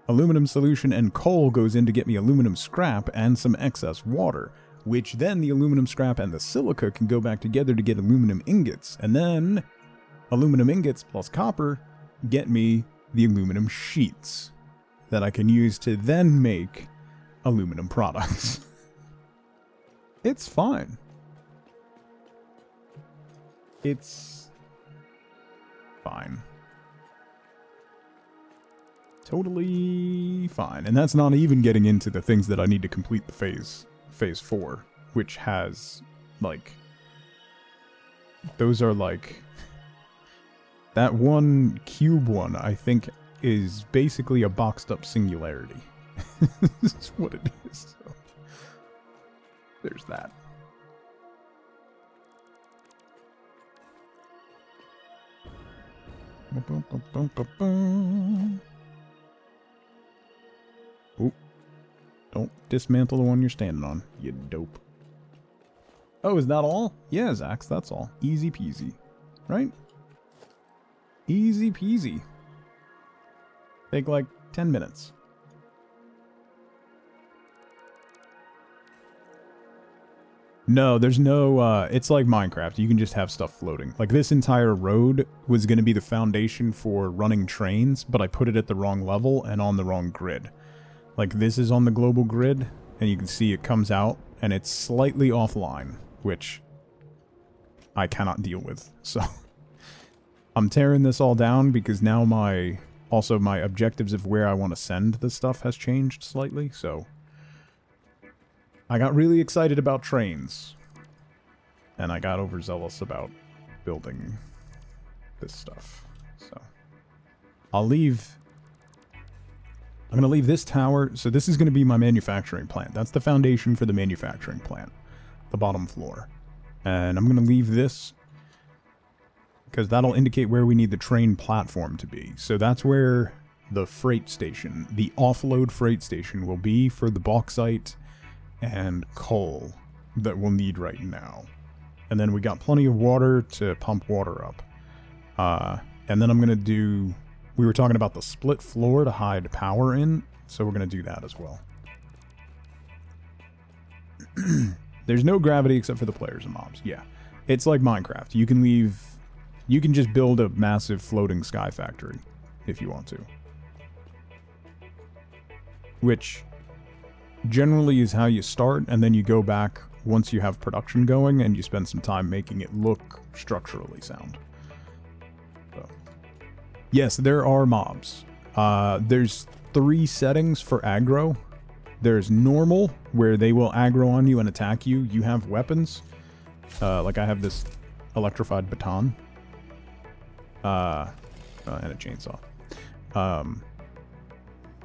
Speaker 1: aluminum solution, and coal goes in to get me aluminum scrap and some excess water, which then the aluminum scrap and the silica can go back together to get aluminum ingots, and then aluminum ingots plus copper get me the aluminum sheets that I can use to then make aluminum products. It's fine. It's fine. Totally fine. And that's not even getting into the things that I need to complete the phase 4, which has, like, those are like, that one cube one, I think, is basically a boxed up singularity. That's what it is. So, there's that. Oop. Don't dismantle the one you're standing on, you dope. Oh, is that all? Yeah, Zax, that's all. Easy peasy. Right? Easy peasy. Take like 10 minutes. No, there's no, it's like Minecraft. You can just have stuff floating. Like, this entire road was going to be the foundation for running trains, but I put it at the wrong level and on the wrong grid. Like, this is on the global grid, and you can see it comes out, and it's slightly offline, which I cannot deal with. So, I'm tearing this all down because now my objectives of where I want to send the stuff has changed slightly, so I got really excited about trains, and I got overzealous about building this stuff. So I'm going to leave this tower. So this is going to be my manufacturing plant. That's the foundation for the manufacturing plant, the bottom floor. And I'm going to leave this because that'll indicate where we need the train platform to be. So that's where the freight station, the offload freight station, will be for the bauxite and coal that we'll need right now. And then we got plenty of water to pump water up. And then I'm going to do... We were talking about the split floor to hide power in, so we're going to do that as well. There's no gravity except for the players and mobs. Yeah. It's like Minecraft. You can just build a massive floating sky factory if you want to. Which generally is how you start, and then you go back once you have production going, and you spend some time making it look structurally sound. So. Yes, there are mobs. There's 3 settings for aggro. There's normal, where they will aggro on you and attack you. You have weapons. Like I have this electrified baton. And a chainsaw.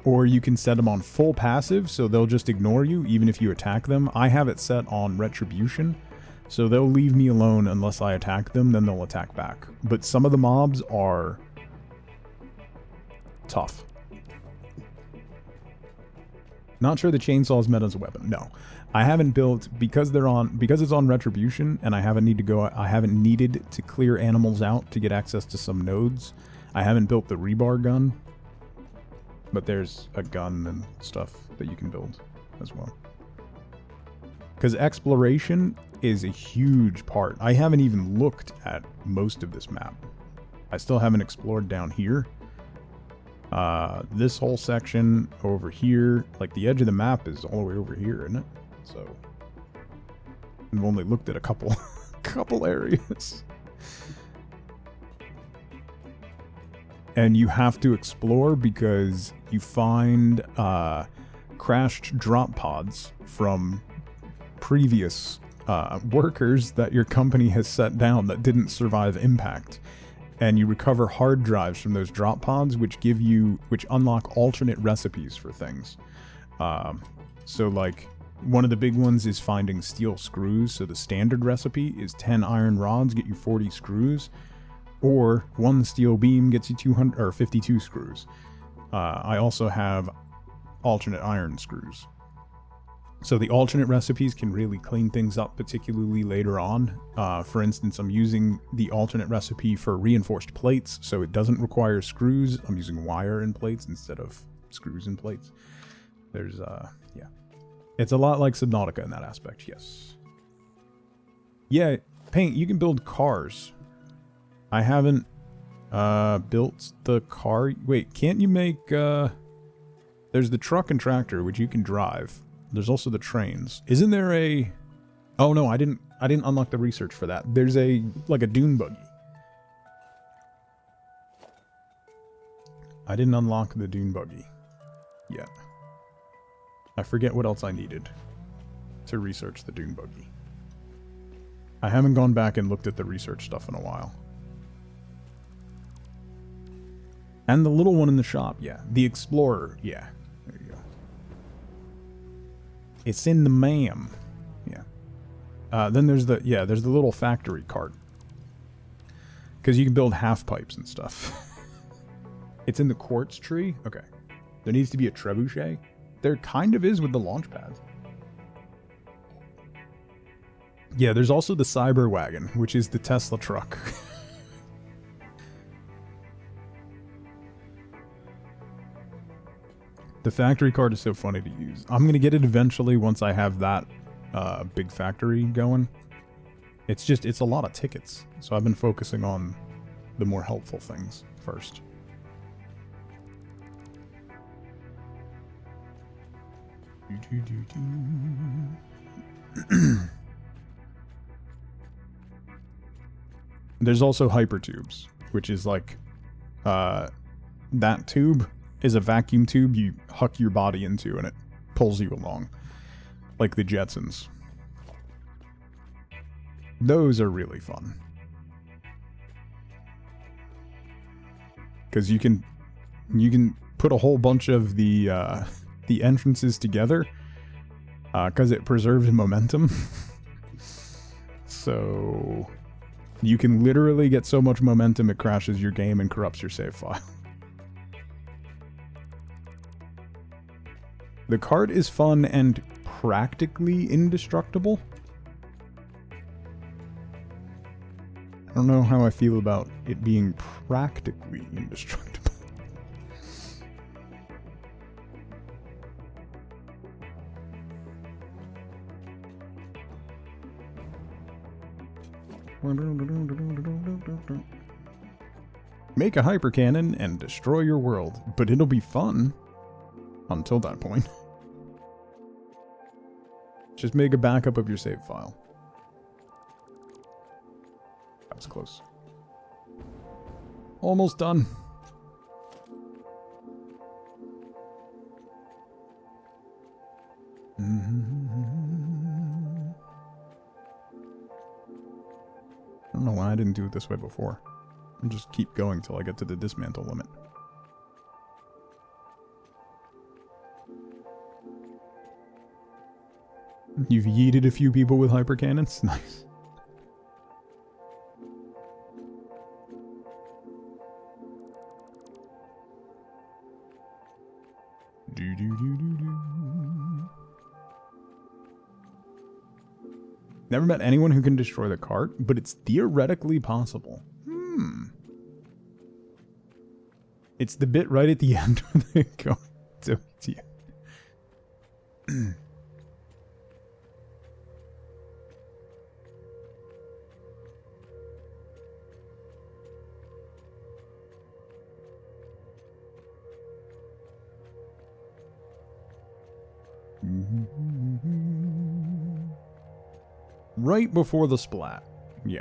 Speaker 1: or you can set them on full passive, so they'll just ignore you even if you attack them. I have it set on retribution, so they'll leave me alone unless I attack them, then they'll attack back. But some of the mobs are tough. Not sure the chainsaw is meant as a weapon. No. I haven't built, because it's on retribution and I haven't needed to clear animals out to get access to some nodes. I haven't built the rebar gun. But there's a gun and stuff that you can build as well. Because exploration is a huge part. I haven't even looked at most of this map. I still haven't explored down here. This whole section over here, like the edge of the map is all the way over here, isn't it? So I've only looked at a couple areas. And you have to explore because you find crashed drop pods from previous workers that your company has set down that didn't survive impact. And you recover hard drives from those drop pods, which unlock alternate recipes for things. So like, one of the big ones is finding steel screws. So the standard recipe is 10 iron rods get you 40 screws. Or one steel beam gets you 200 or 52 screws. I also have alternate iron screws. So the alternate recipes can really clean things up, particularly later on. For instance, I'm using the alternate recipe for reinforced plates, so it doesn't require screws. I'm using wire and plates instead of screws and plates. There's, yeah. It's a lot like Subnautica in that aspect, yes. Yeah, Paint, you can build cars. I haven't built the car. Wait, can't you make there's the truck and tractor which you can drive. There's also the trains. Isn't there a Oh no, I didn't unlock the research for that. There's like a dune buggy. I didn't unlock the dune buggy yet. I forget what else I needed to research the dune buggy. I haven't gone back and looked at the research stuff in a while. And the little one in the shop, yeah. The Explorer, yeah. There you go. It's in the ma'am. Yeah. Then there's the little factory cart. Because you can build half pipes and stuff. It's in the quartz tree? Okay. There needs to be a trebuchet. There kind of is with the launch pads. Yeah, there's also the Cyber Wagon, which is the Tesla truck. The factory card is so funny to use. I'm going to get it eventually once I have that big factory going. It's a lot of tickets. So I've been focusing on the more helpful things first. There's also hypertubes, which is like that tube is a vacuum tube you huck your body into and it pulls you along. Like the Jetsons. Those are really fun. Because you can put a whole bunch of the entrances together because it preserves momentum. So you can literally get so much momentum it crashes your game and corrupts your save file. The cart is fun and practically indestructible. I don't know how I feel about it being practically indestructible. Make a hypercannon and destroy your world, but it'll be fun. Until that point. Just make a backup of your save file. That was close. Almost done. I don't know why I didn't do it this way before. I'll just keep going till I get to the dismantle limit. You've yeeted a few people with hyper cannons. Nice. Never met anyone who can destroy the cart, but it's theoretically possible. It's the bit right at the end when they go to you. Right before the splat. Yeah.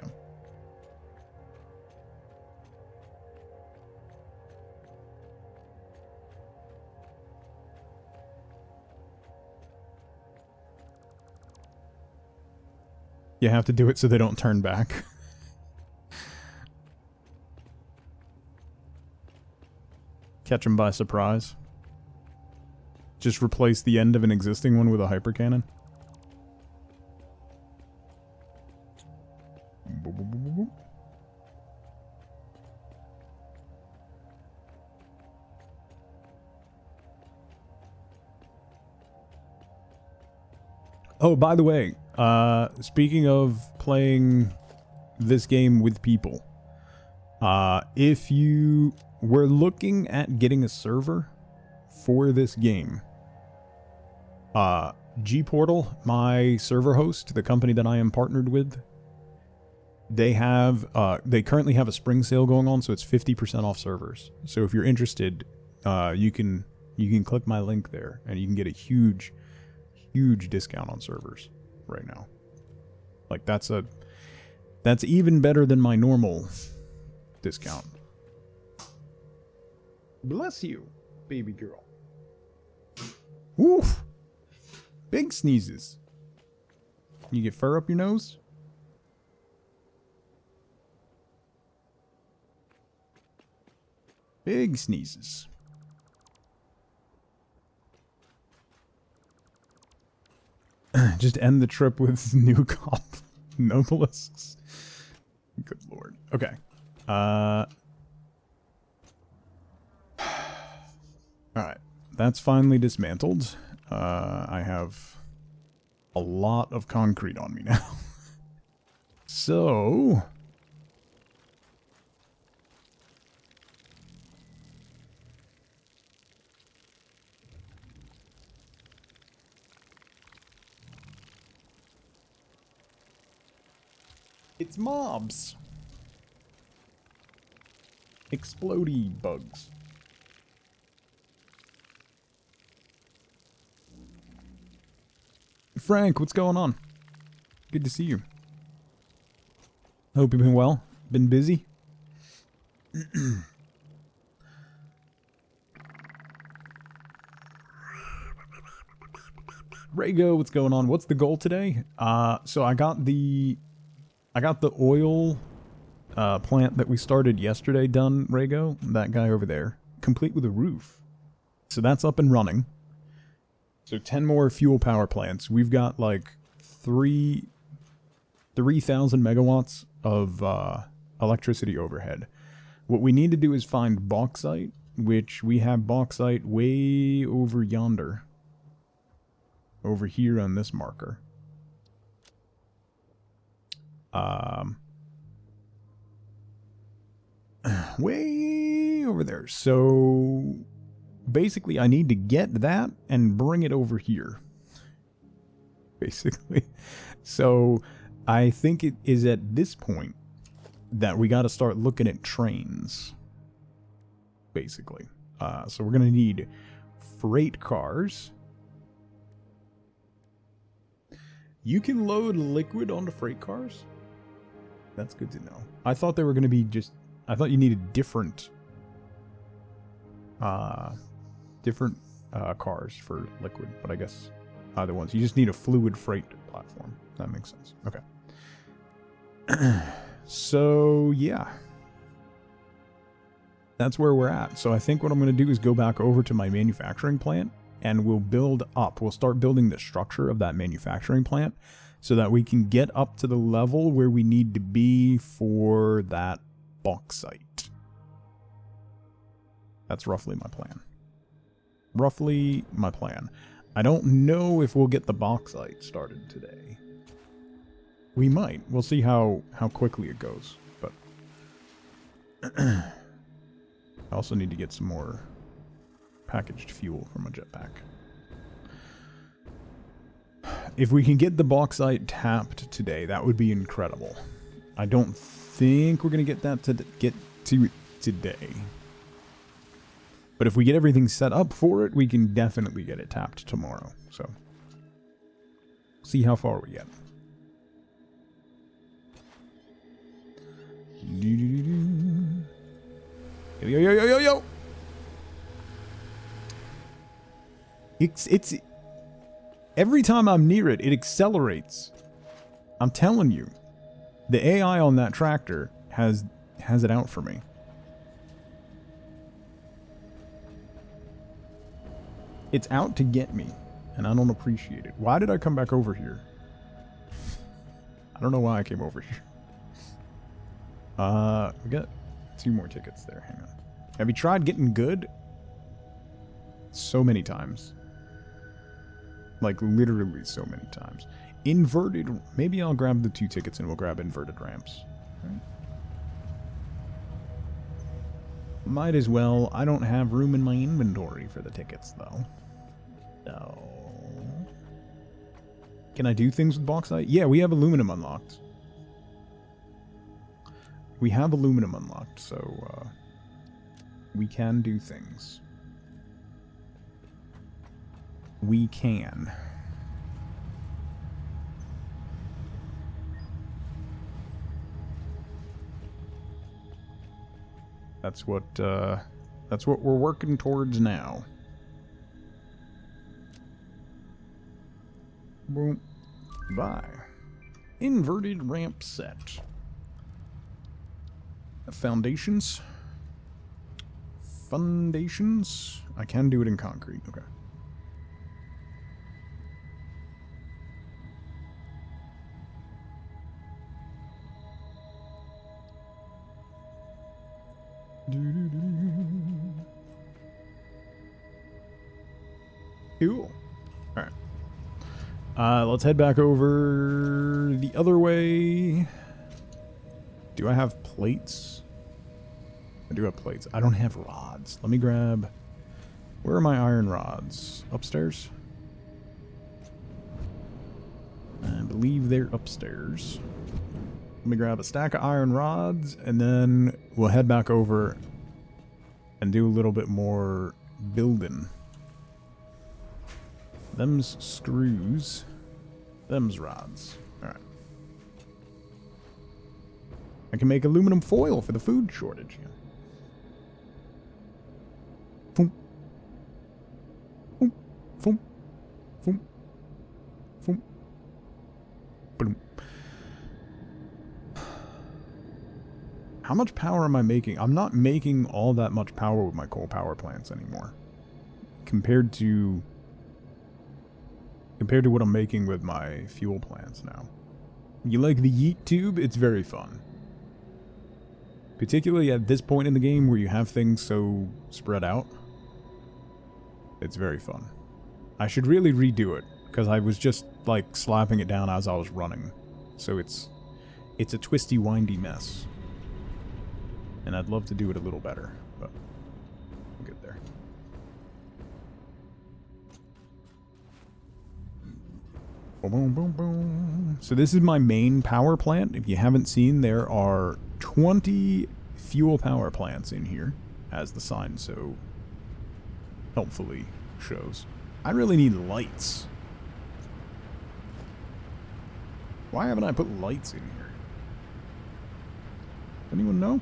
Speaker 1: You have to do it so they don't turn back. Catch them by surprise. Just replace the end of an existing one with a hyper cannon. Oh, by the way, speaking of playing this game with people, if you were looking at getting a server for this game, G-Portal, my server host, the company that I am partnered with, they currently have a spring sale going on, so it's 50% off servers. So if you're interested, you can click my link there, and you can get a huge discount on servers right now. Like that's even better than my normal discount. Bless you, baby girl. Woof. Big sneezes. You get fur up your nose? Big sneezes. Just end the trip with new cop nobelisks. Good lord. Okay. Alright. That's finally dismantled. I have a lot of concrete on me now. So... it's mobs. Explodey bugs. Frank, what's going on? Good to see you. Hope you've been well. Been busy? Rego, what's going on? What's the goal today? So I got the oil plant that we started yesterday done, Rego. That guy over there. Complete with a roof. So that's up and running. So 10 more fuel power plants. We've got like 3,000 megawatts of electricity overhead. What we need to do is find bauxite, which we have bauxite way over yonder. Over here on this marker. Way over there. So basically I need to get that and bring it over here. Basically. So I think it is at this point that we got to start looking at trains. Basically. So we're going to need freight cars. You can load liquid onto freight cars? That's good to know. I thought they were going to be just... I thought you needed different cars for liquid, but I guess either ones. You just need a fluid freight platform. That makes sense. Okay. So, yeah. That's where we're at. So I think what I'm going to do is go back over to my manufacturing plant and we'll build up. We'll start building the structure of that manufacturing plant so that we can get up to the level where we need to be for that bauxite. That's roughly my plan. Roughly my plan. I don't know if we'll get the bauxite started today. We might. We'll see how quickly it goes. But I also need to get some more packaged fuel from a jetpack. If we can get the bauxite tapped today, that would be incredible. I don't think we're going to get that to today. But if we get everything set up for it, we can definitely get it tapped tomorrow. So, see how far we get. Yo, yo, yo, yo, yo! It's every time I'm near it, it accelerates. I'm telling you. The AI on that tractor has it out for me. It's out to get me, and I don't appreciate it. Why did I come back over here? I don't know why I came over here. We got 2 more tickets there. Hang on. Have you tried getting good? So many times. Like, literally so many times. Inverted... Maybe I'll grab the 2 tickets and we'll grab inverted ramps. Right. Might as well. I don't have room in my inventory for the tickets, though. No. Can I do things with bauxite? Yeah, we have aluminum unlocked. We have aluminum unlocked, so we can do things. We can. That's what we're working towards now. Boom. Bye. Inverted ramp set. Foundations. Foundations. I can do it in concrete. Okay. Cool. Alright. Let's head back over the other way. Do I have plates? I do have plates. I don't have rods. Let me grab... Where are my iron rods? Upstairs? I believe they're upstairs. Let me grab a stack of iron rods, and then we'll head back over and do a little bit more building. Them's screws. Them's rods. Alright. I can make aluminum foil for the food shortage. Boom. Boom. Boom. Boom. Boom. Boom. How much power am I making? I'm not making all that much power with my coal power plants anymore. Compared to what I'm making with my fuel plants now. You like the yeet tube? It's very fun. Particularly at this point in the game where you have things so spread out. It's very fun. I should really redo it, because I was just, like, slapping it down as I was running. So it's a twisty, windy mess. And I'd love to do it a little better, but we'll get there. Boom, boom, boom. So this is my main power plant. If you haven't seen, there are 20 fuel power plants in here, as the sign so helpfully shows. I really need lights. Why haven't I put lights in here? Anyone know?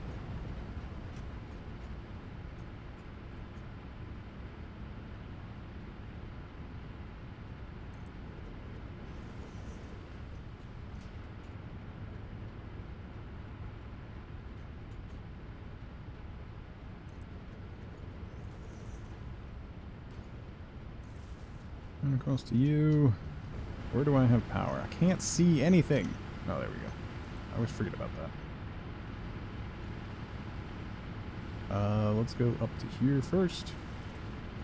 Speaker 1: Run across to you. Where do I have power? I can't see anything. Oh, there we go. I always forget about that. Let's go up to here first.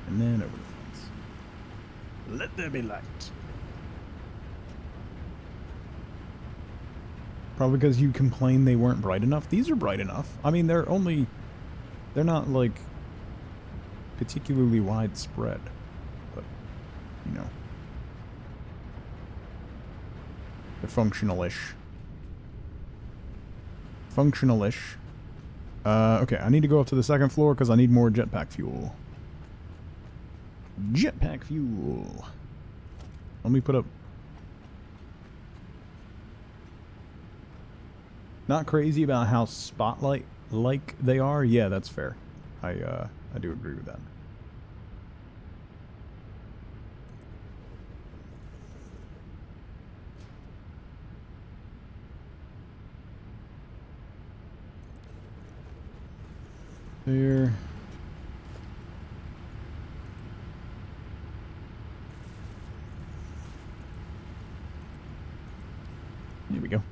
Speaker 1: And then over the fence. Let there be light. Probably because you complained they weren't bright enough. These are bright enough. I mean, they're not, like, particularly widespread. But, you know. They're functional-ish. Functional-ish. Okay, I need to go up to the second floor because I need more jetpack fuel. Jetpack fuel. Let me put up... Not crazy about how spotlight-like they are. Yeah, that's fair. I do agree with that. There. Here we go.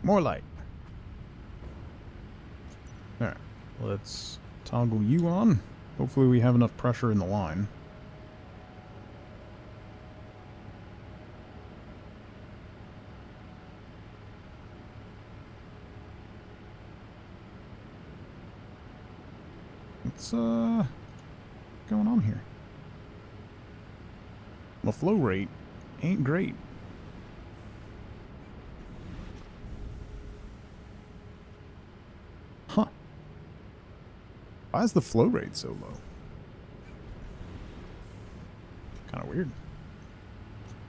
Speaker 1: More light. Alright, let's toggle you on. Hopefully we have enough pressure in the line. What's going on here? The flow rate ain't great. Huh. Why is the flow rate so low? Kind of weird.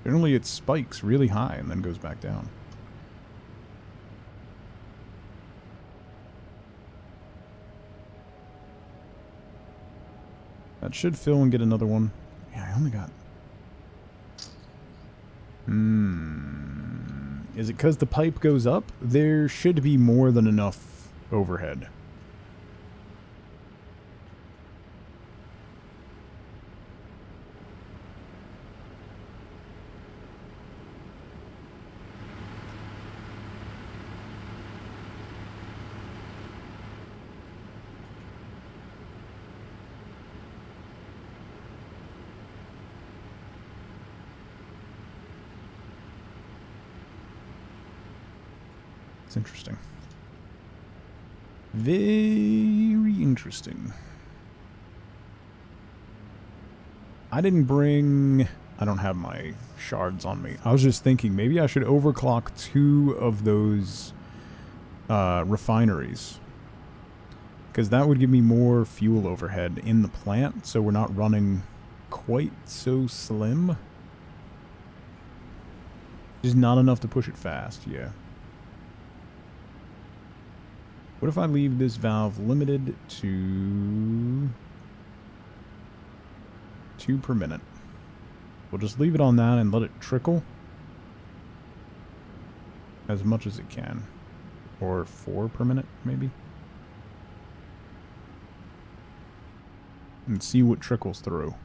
Speaker 1: Generally it spikes really high and then goes back down. That should fill and get another one. Yeah, I only got... Is it because the pipe goes up? There should be more than enough overhead. Interesting. Very interesting. I didn't bring... I don't have my shards on me. I was just thinking maybe I should overclock 2 of those refineries. Because that would give me more fuel overhead in the plant, so we're not running quite so slim. Just not enough to push it fast, yeah. What if I leave this valve limited to 2 per minute? We'll just leave it on that and let it trickle as much as it can. Or 4 per minute, maybe? And see what trickles through.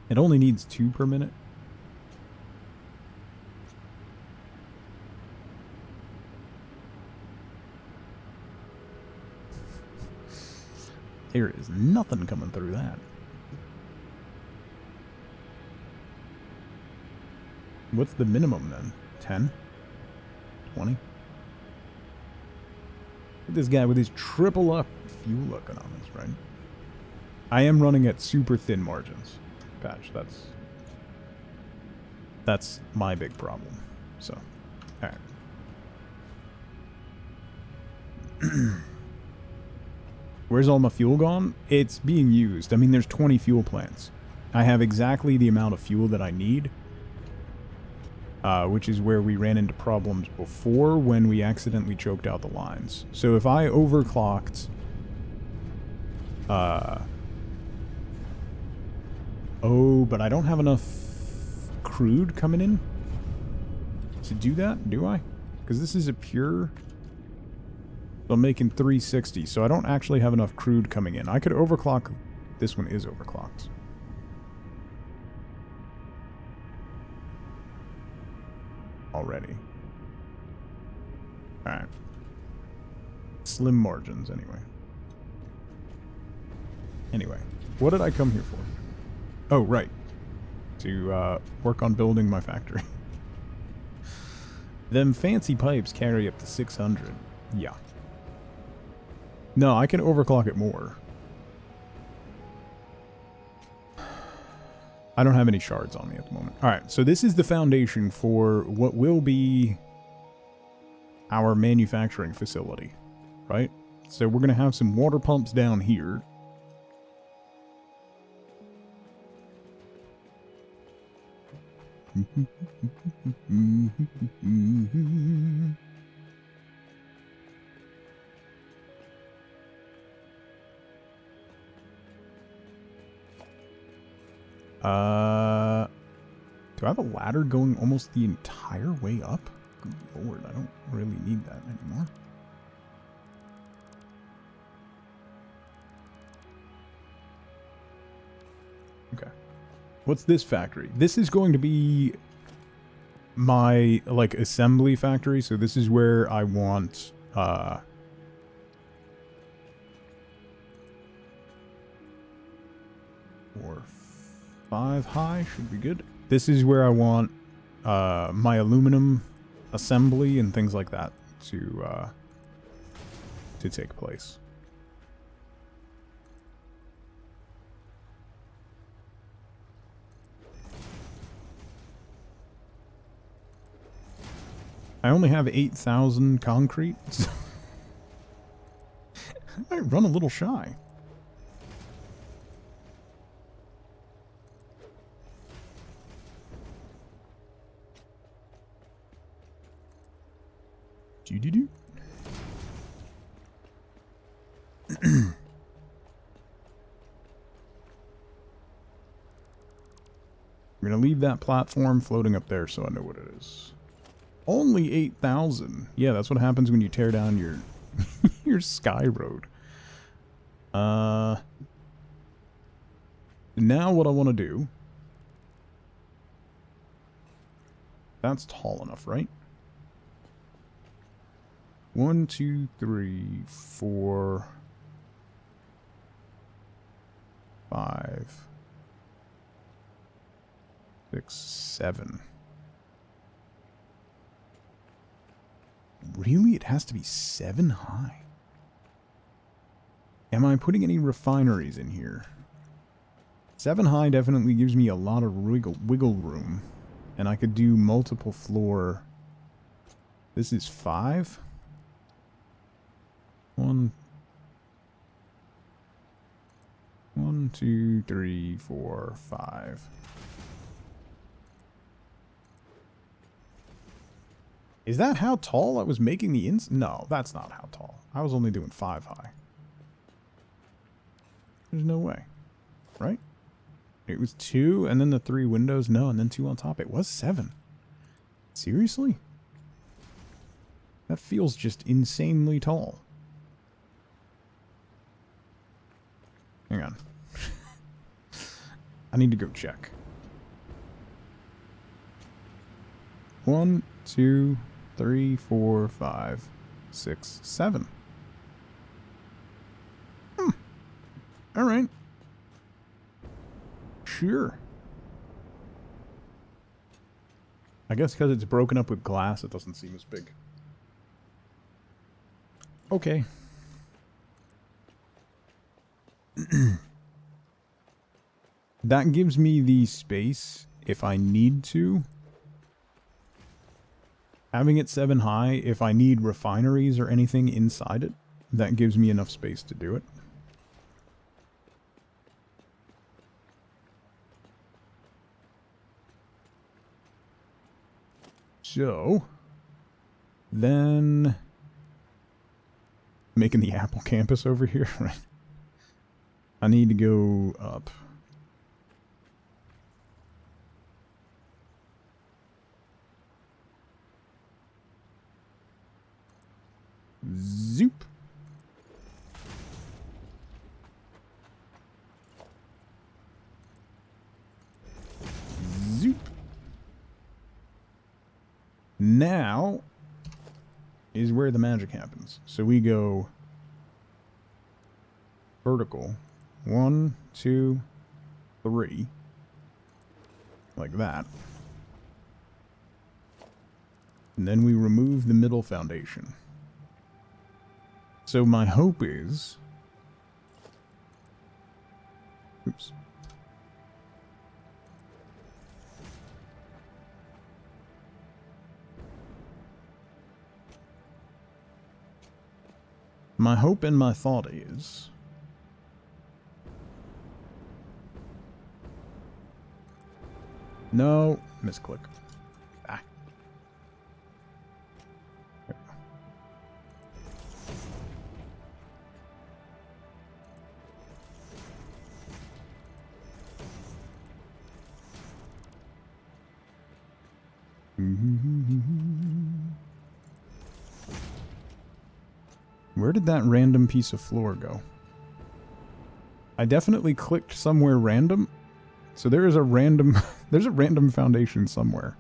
Speaker 1: It only needs 2 per minute. There is nothing coming through that. What's the minimum then? 10? 20? Look at this guy with his triple up fuel economics, right? I am running at super thin margins. Patch, that's my big problem. So, alright. Where's all my fuel gone? It's being used. I mean, there's 20 fuel plants. I have exactly the amount of fuel that I need. Which is where we ran into problems before when we accidentally choked out the lines. So if I overclocked... Oh, but I don't have enough crude coming in to do that, do I? Because this is a pure... I'm making 360, so I don't actually have enough crude coming in. I could overclock... This one is overclocked. already. Alright. Slim margins, anyway. Anyway, what did I come here for? Oh, right. To work on building my factory. Them fancy pipes carry up to 600. Yeah. No, I can overclock it more. I don't have any shards on me at the moment. Alright, so this is the foundation for what will be our manufacturing facility, right? So we're going to have some water pumps down here. Do I have a ladder going almost the entire way up? Good lord, I don't really need that anymore. Okay. What's this factory? This is going to be my, like, assembly factory, so this is where I want, 4, 5 high should be good. This is where I want my aluminum assembly and things like that to take place. I only have 8,000 concrete. I might run a little shy. Do-do-do. I'm going to leave that platform floating up there so I know what it is. Only 8,000. Yeah, that's what happens when you tear down your your sky road. Now what I want to do... That's tall enough, right? 1, 2, 3, 4, 5, 6, 7. Really? It has to be 7 high. Am I putting any refineries in here? 7 high definitely gives me a lot of wiggle room. And I could do multiple floor. This is 5. 1, 2, 3, 4, 5. Is that how tall I was making the ins? No, that's not how tall. I was only doing 5 high. There's no way. Right? It was 2 and then the 3 windows. No, and then 2 on top. It was 7. Seriously? That feels just insanely tall. Hang on. I need to go check. 1, 2, 3, 4, 5, 6, 7. Alright. Sure. I guess because it's broken up with glass, it doesn't seem as big. Okay. That gives me the space, if I need to. Having it 7 high, if I need refineries or anything inside it, that gives me enough space to do it. So, then making the Apple campus over here, right? I need to go up. Zoop. Zoop. Now is where the magic happens. So we go vertical. 1, 2, 3. Like that. And then we remove the middle foundation. So my hope is... Oops. My hope and my thought is... No, misclick. Ah. There we go. Where did that random piece of floor go? I definitely clicked somewhere random. So there is a random there's a random foundation somewhere.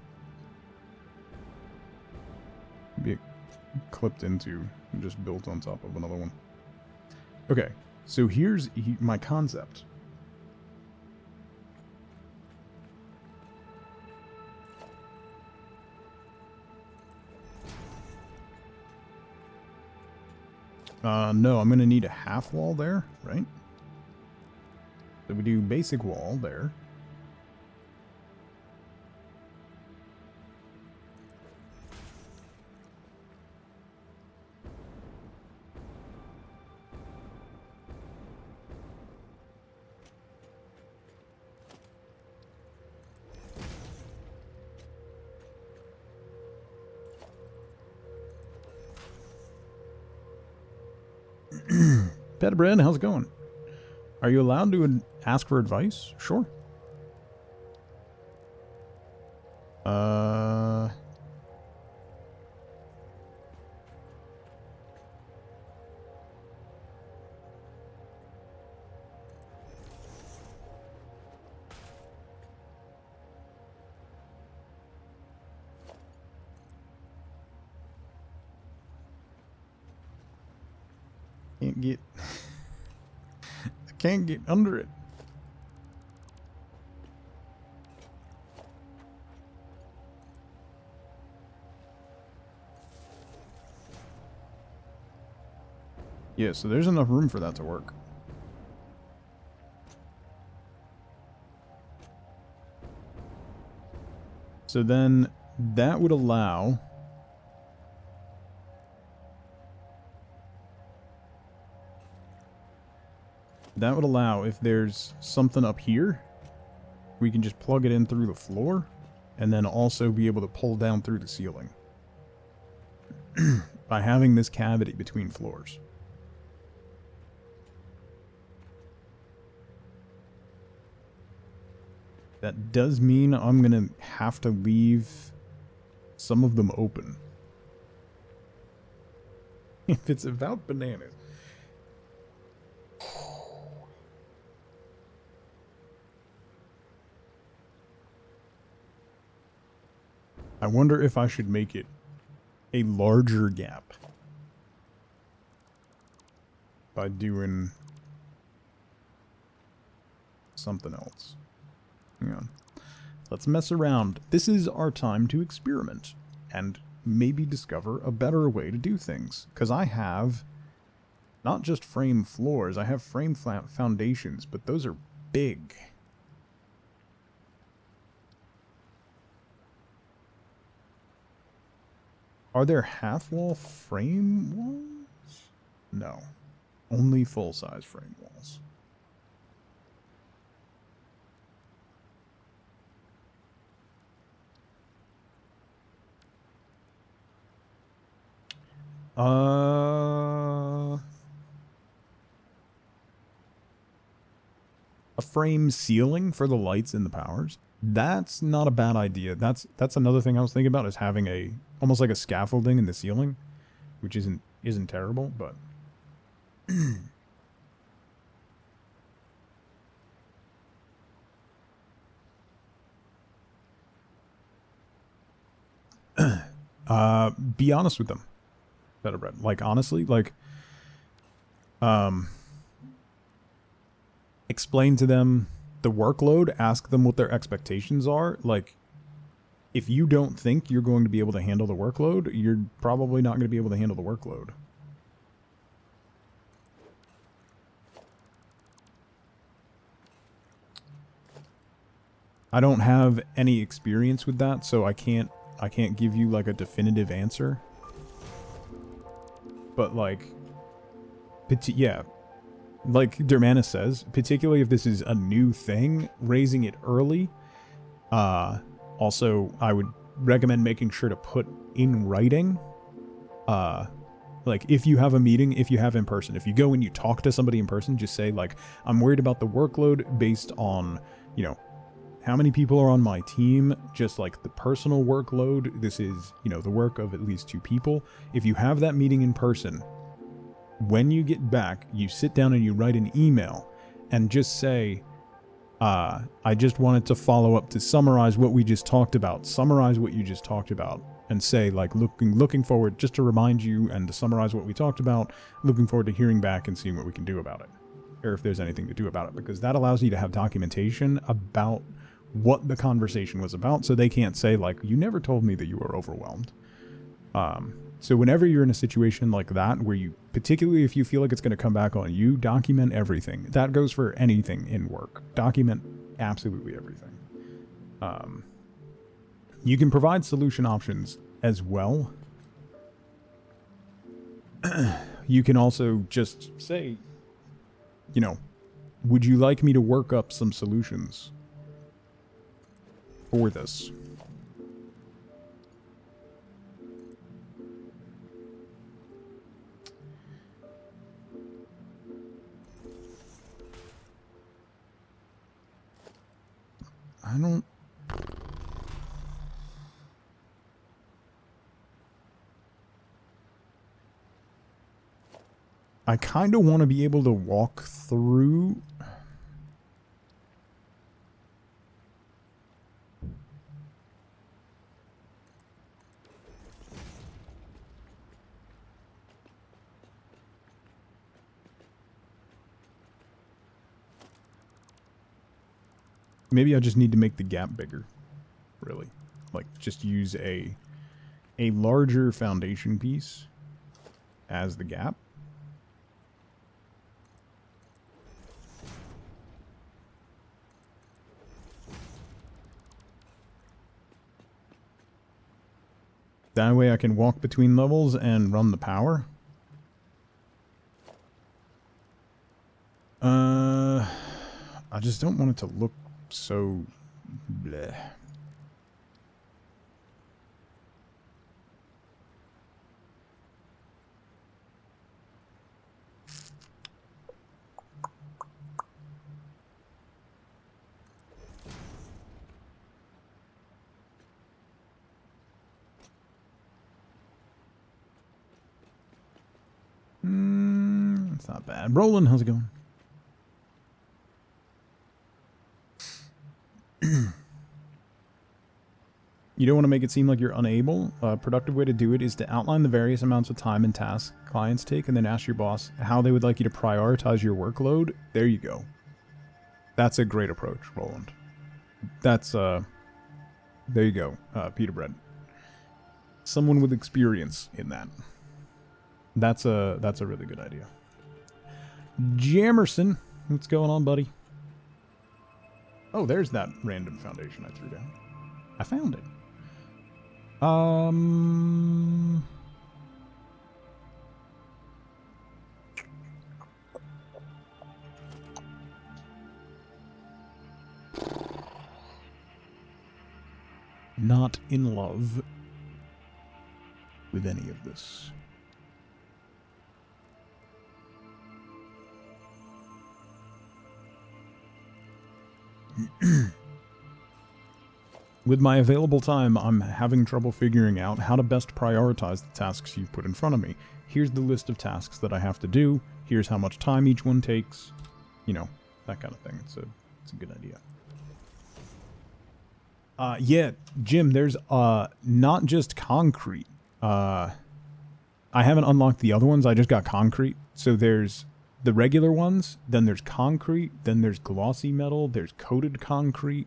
Speaker 1: Be clipped into and just built on top of another one. Okay, so here's my concept. No, I'm gonna need a half wall there, right? So we do basic wall there. Petbread, how's it going? Are you allowed to ask for advice? Sure. Can't get... I can't get under it. Yeah, so there's enough room for that to work. So then that would allow... That would allow, if there's something up here, we can just plug it in through the floor, and then also be able to pull down through the ceiling. By having this cavity between floors. That does mean I'm gonna have to leave some of them open. If it's about bananas. I wonder if I should make it a larger gap by doing something else. Hang on. Let's mess around. This is our time to experiment and maybe discover a better way to do things. Because I have not just frame floors, I have frame foundations, but those are big. Are there half-wall frame walls? No. Only full-size frame walls. A frame ceiling for the lights and the powers? That's not a bad idea. That's another thing I was thinking about, is having a almost like a scaffolding in the ceiling, which isn't terrible, but Be honest with them. Better bread. Like, honestly, like, explain to them the workload, ask them what their expectations are. Like, if you don't think you're going to be able to handle the workload, you're probably not going to be able to handle the workload. I don't have any experience with that, so I can't give you like a definitive answer. But like, yeah, like Dermanis says, particularly if this is a new thing, raising it early. Also, I would recommend making sure to put in writing, like if you have a meeting, if you have in person, if you go and you talk to somebody in person, just say like, I'm worried about the workload based on, you know, how many people are on my team, just like the personal workload. This is, you know, the work of at least 2 people. If you have that meeting in person, when you get back, you sit down and you write an email and just say, I just wanted to follow up to summarize what we just talked about. Summarize what you just talked about and say like, looking forward, just to remind you and to summarize what we talked about, looking forward to hearing back and seeing what we can do about it. Or if there's anything to do about it, because that allows you to have documentation about what the conversation was about, so they can't say like, you never told me that you were overwhelmed. So whenever you're in a situation like that, where you, particularly if you feel like it's going to come back on you, document everything. That goes for anything in work. Document absolutely everything. You can provide solution options as well. You can also just say, you know, would you like me to work up some solutions for this? I kind of want to be able to walk through. Maybe I just need to make the gap bigger, really. Like, just use a larger foundation piece as the gap. That way I can walk between levels and run the power. I just don't want it to look so bleh. It's not bad. Roland, how's it going? You don't want to make it seem like you're unable. A productive way to do it is to outline the various amounts of time and tasks clients take and then ask your boss how they would like you to prioritize your workload. There you go. That's a great approach, Roland. That's, there you go, Peter Bread. Someone with experience in that. That's a really good idea. Jamerson, what's going on, buddy? Oh, there's that random foundation I threw down. I found it. Not in love with any of this. With my available time, I'm having trouble figuring out how to best prioritize the tasks you've put in front of me. Here's the list of tasks that I have to do. Here's how much time each one takes. You know, that kind of thing. It's a good idea. Yeah, Jim, there's not just concrete I haven't unlocked the other ones. I just got concrete. So there's the regular ones, then there's concrete, then there's glossy metal, there's coated concrete.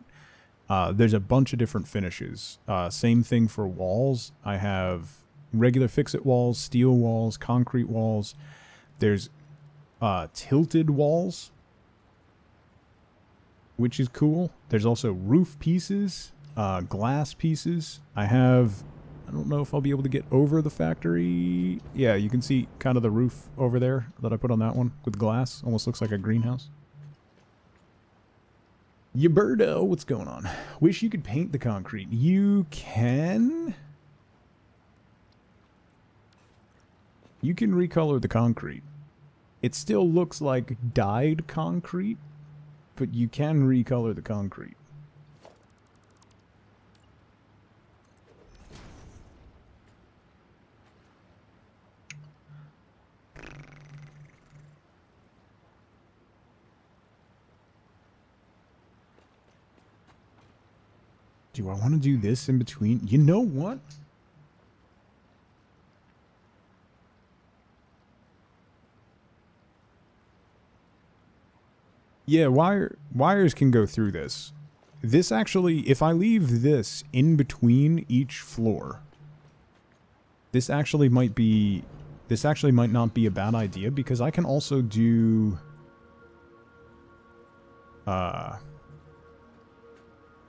Speaker 1: There's a bunch of different finishes. Same thing for walls. I have regular fix-it walls, steel walls, concrete walls. There's tilted walls, which is cool. There's also roof pieces, glass pieces. I don't know if I'll be able to get over the factory. Yeah, you can see kind of the roof over there that I put on that one with glass. Almost looks like a greenhouse. Yaberto, what's going on? Wish you could paint the concrete. You can? You can recolor the concrete. It still looks like dyed concrete, but you can recolor the concrete. Do I want to do this in between? You know what? Yeah, wires can go through this. This actually, if I leave this in between each floor, this actually might not be a bad idea, because I can also do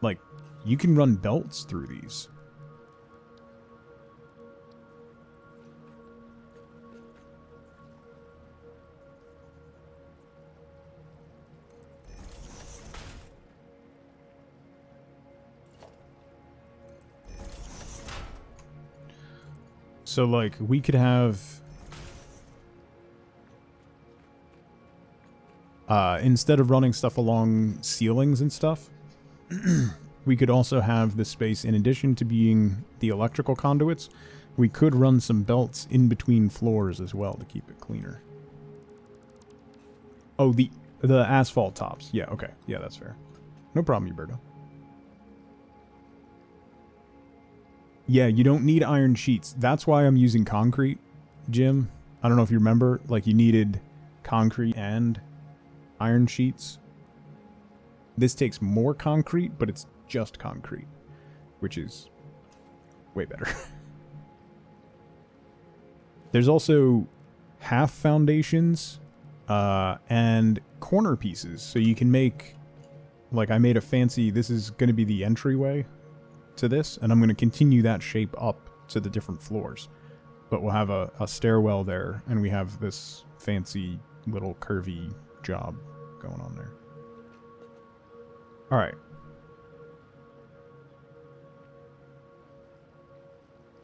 Speaker 1: like, you can run belts through these. So, like, we could have instead of running stuff along ceilings and stuff, we could also have the space, in addition to being the electrical conduits, we could run some belts in between floors as well to keep it cleaner. Oh, the asphalt tops. Yeah, okay. Yeah, that's fair. No problem, Huberto. Yeah, you don't need iron sheets. That's why I'm using concrete, Jim. I don't know if you remember, like, you needed concrete and iron sheets. This takes more concrete, but it's just concrete, which is way better. There's also half foundations and corner pieces, so you can make, like, I made a fancy, this is going to be the entryway to this, and I'm going to continue that shape up to the different floors, but we'll have a stairwell there, and we have this fancy little curvy job going on there. All right.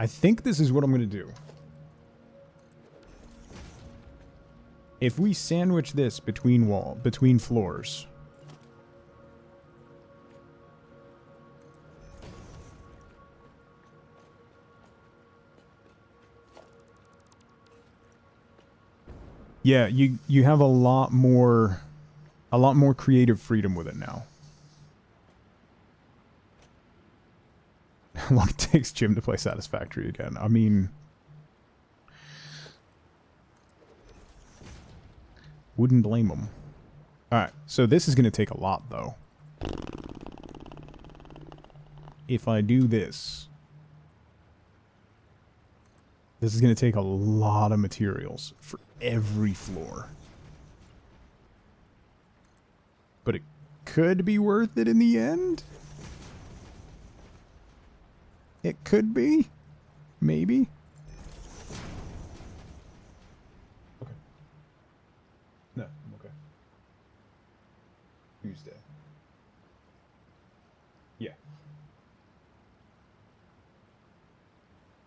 Speaker 1: I think this is what I'm going to do. If we sandwich this between floors, yeah, you have a lot more creative freedom with it now. How long it takes Jim to play Satisfactory again? I mean, wouldn't blame him. Alright, so this is going to take a lot, though. If I do this, this is going to take a lot of materials for every floor. But it could be worth it in the end. It could be. Maybe. Okay. No, I'm okay. Tuesday. Yeah.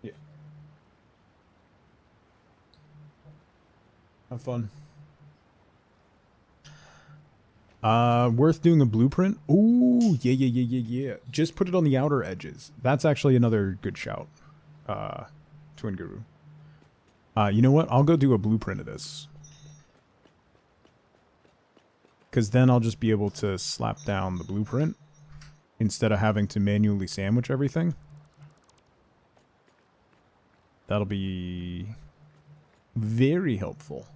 Speaker 1: Yeah. Have fun. Worth doing a blueprint? Ooh, yeah. Just put it on the outer edges. That's actually another good shout. Twin Guru. You know what? I'll go do a blueprint of this. Because then I'll just be able to slap down the blueprint instead of having to manually sandwich everything. That'll be very helpful.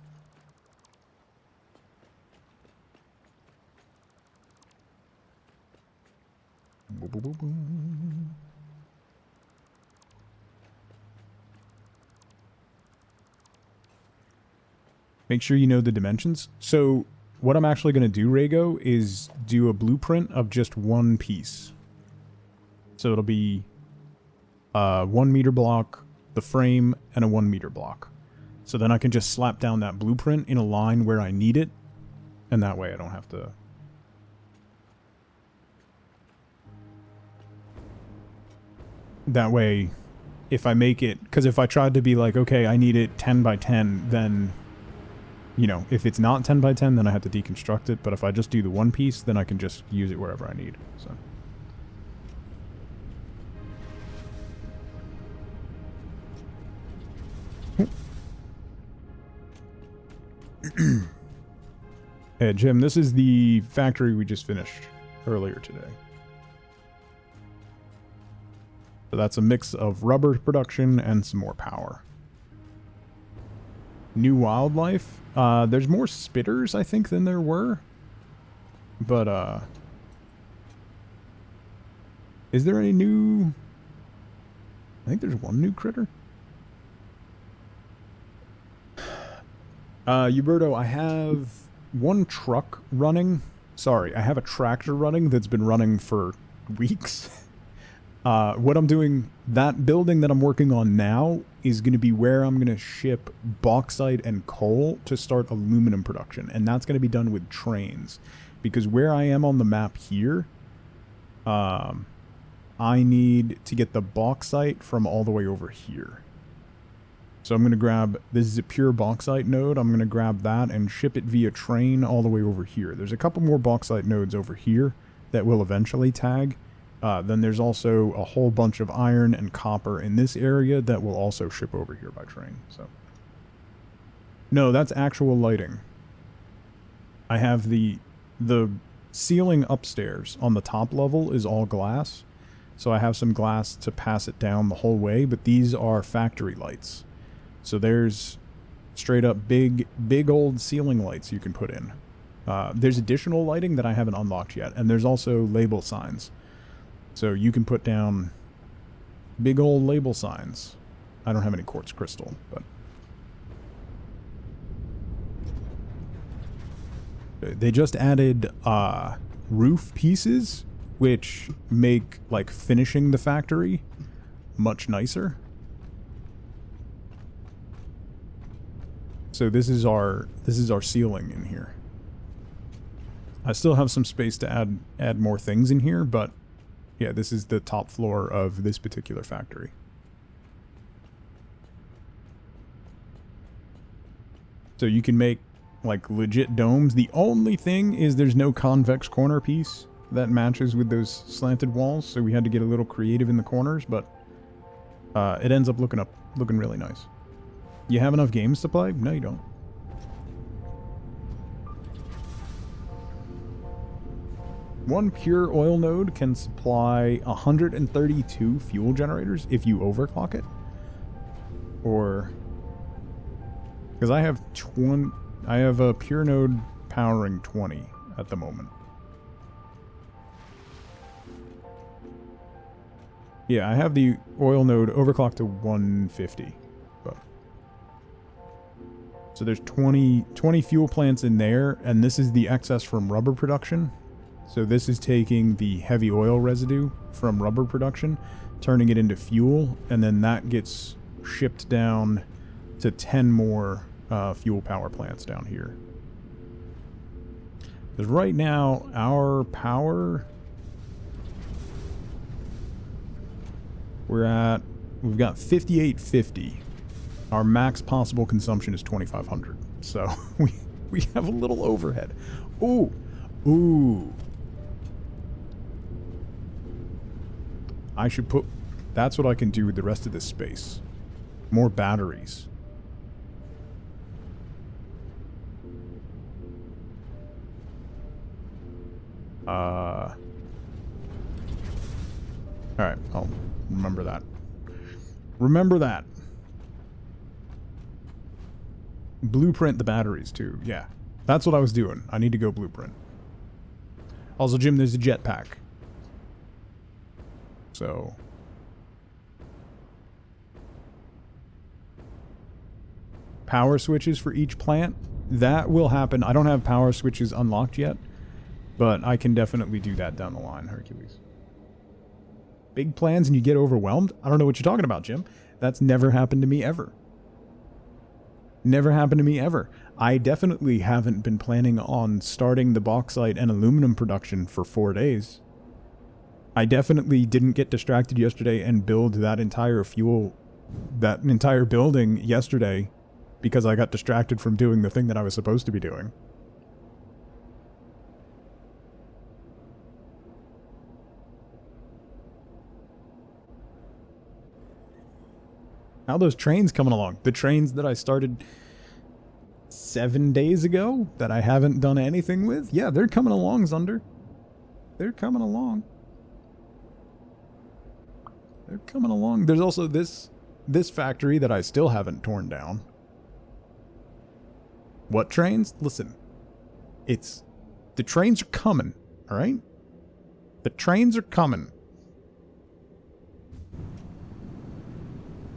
Speaker 1: Make sure you know the dimensions. So what I'm actually going to do, Rego, is do a blueprint of just one piece. So it'll be a 1 meter block, the frame, and a 1 meter block. So then I can just slap down that blueprint in a line where I need it. And that way I don't have to... That way, if I make it... Because if I tried to be like, okay, I need it 10 by 10, then... You know, if it's not 10 by 10, then I have to deconstruct it. But if I just do the one piece, then I can just use it wherever I need. So. Hey, Jim, this is the factory we just finished earlier today. So that's a mix of rubber production and some more power. New wildlife. There's more spitters, I think, than there were. But, is there any new... I think there's one new critter. Huberto, I have one truck running. Sorry, I have a tractor running that's been running for weeks. What I'm doing, that building that I'm working on now is going to be where I'm going to ship bauxite and coal to start aluminum production. And that's going to be done with trains. Because where I am on the map here, I need to get the bauxite from all the way over here. So I'm going to grab, this is a pure bauxite node. I'm going to grab that and ship it via train all the way over here. There's a couple more bauxite nodes over here that will eventually tag. Then there's also a whole bunch of iron and copper in this area that will also ship over here by train. So, no, that's actual lighting. I have the ceiling upstairs on the top level is all glass. So I have some glass to pass it down the whole way, but these are factory lights. So there's straight up big old ceiling lights you can put in. There's additional lighting that I haven't unlocked yet, and there's also label signs. So you can put down big old label signs. I don't have any quartz crystal, but... They just added roof pieces, which make, like, finishing the factory much nicer. So this is our ceiling in here. I still have some space to add more things in here, but yeah, this is the top floor of this particular factory. So you can make like legit domes. The only thing is there's no convex corner piece that matches with those slanted walls, so we had to get a little creative in the corners, but it ends up looking really nice. You have enough games to play? No, you don't. One pure oil node can supply 132 fuel generators if you overclock it. Or... Because I have a pure node powering 20 at the moment. Yeah, I have the oil node overclocked to 150. But so there's 20 fuel plants in there, and this is the excess from rubber production. So this is taking the heavy oil residue from rubber production, turning it into fuel, and then that gets shipped down to 10 more fuel power plants down here. Because right now, our power... We've got 5850. Our max possible consumption is 2500. So we have a little overhead. Ooh. Ooh. I should put... That's what I can do with the rest of this space. More batteries. Alright, I'll remember that. Remember that. blueprint the batteries too. Yeah, that's what I was doing. I need to go blueprint. Also, Jim, there's a jetpack. So... power switches for each plant. That will happen. I don't have power switches unlocked yet, but I can definitely do that down the line, Hercules. Big plans and you get overwhelmed? I don't know what you're talking about, Jim. That's never happened to me ever. Never happened to me ever. I definitely haven't been planning on starting the bauxite and aluminum production for 4 days. I definitely didn't get distracted yesterday and build that entire building yesterday because I got distracted from doing the thing that I was supposed to be doing. How are those trains coming along? The trains that I started 7 days ago that I haven't done anything with? Yeah, they're coming along, Zunder. They're coming along. They're coming along. There's also this factory that I still haven't torn down. What trains? Listen. The trains are coming, alright? The trains are coming.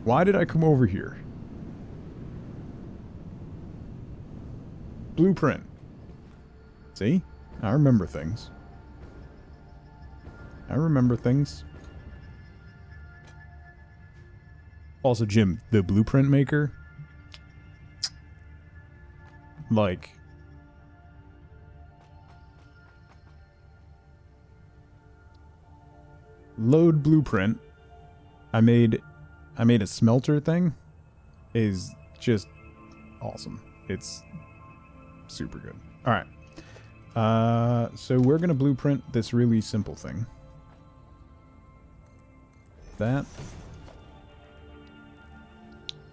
Speaker 1: Why did I come over here? Blueprint. See? I remember things. I remember things. Also, Jim, the blueprint maker, like, load blueprint. I made a smelter thing. Is just awesome. It's super good. All right. So we're gonna blueprint this really simple thing. That.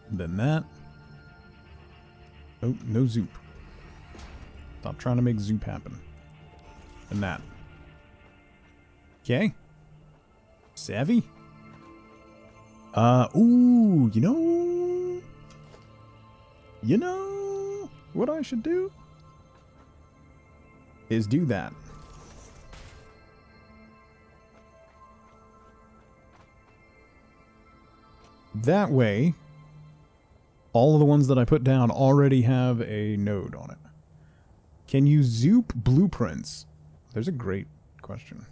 Speaker 1: Then that. Oh, no zoop. Stop trying to make zoop happen. And that. Okay. Savvy? Ooh, you know what I should do? Is do that. That way, all of the ones that I put down already have a node on it. Can you zoop blueprints? There's a great question.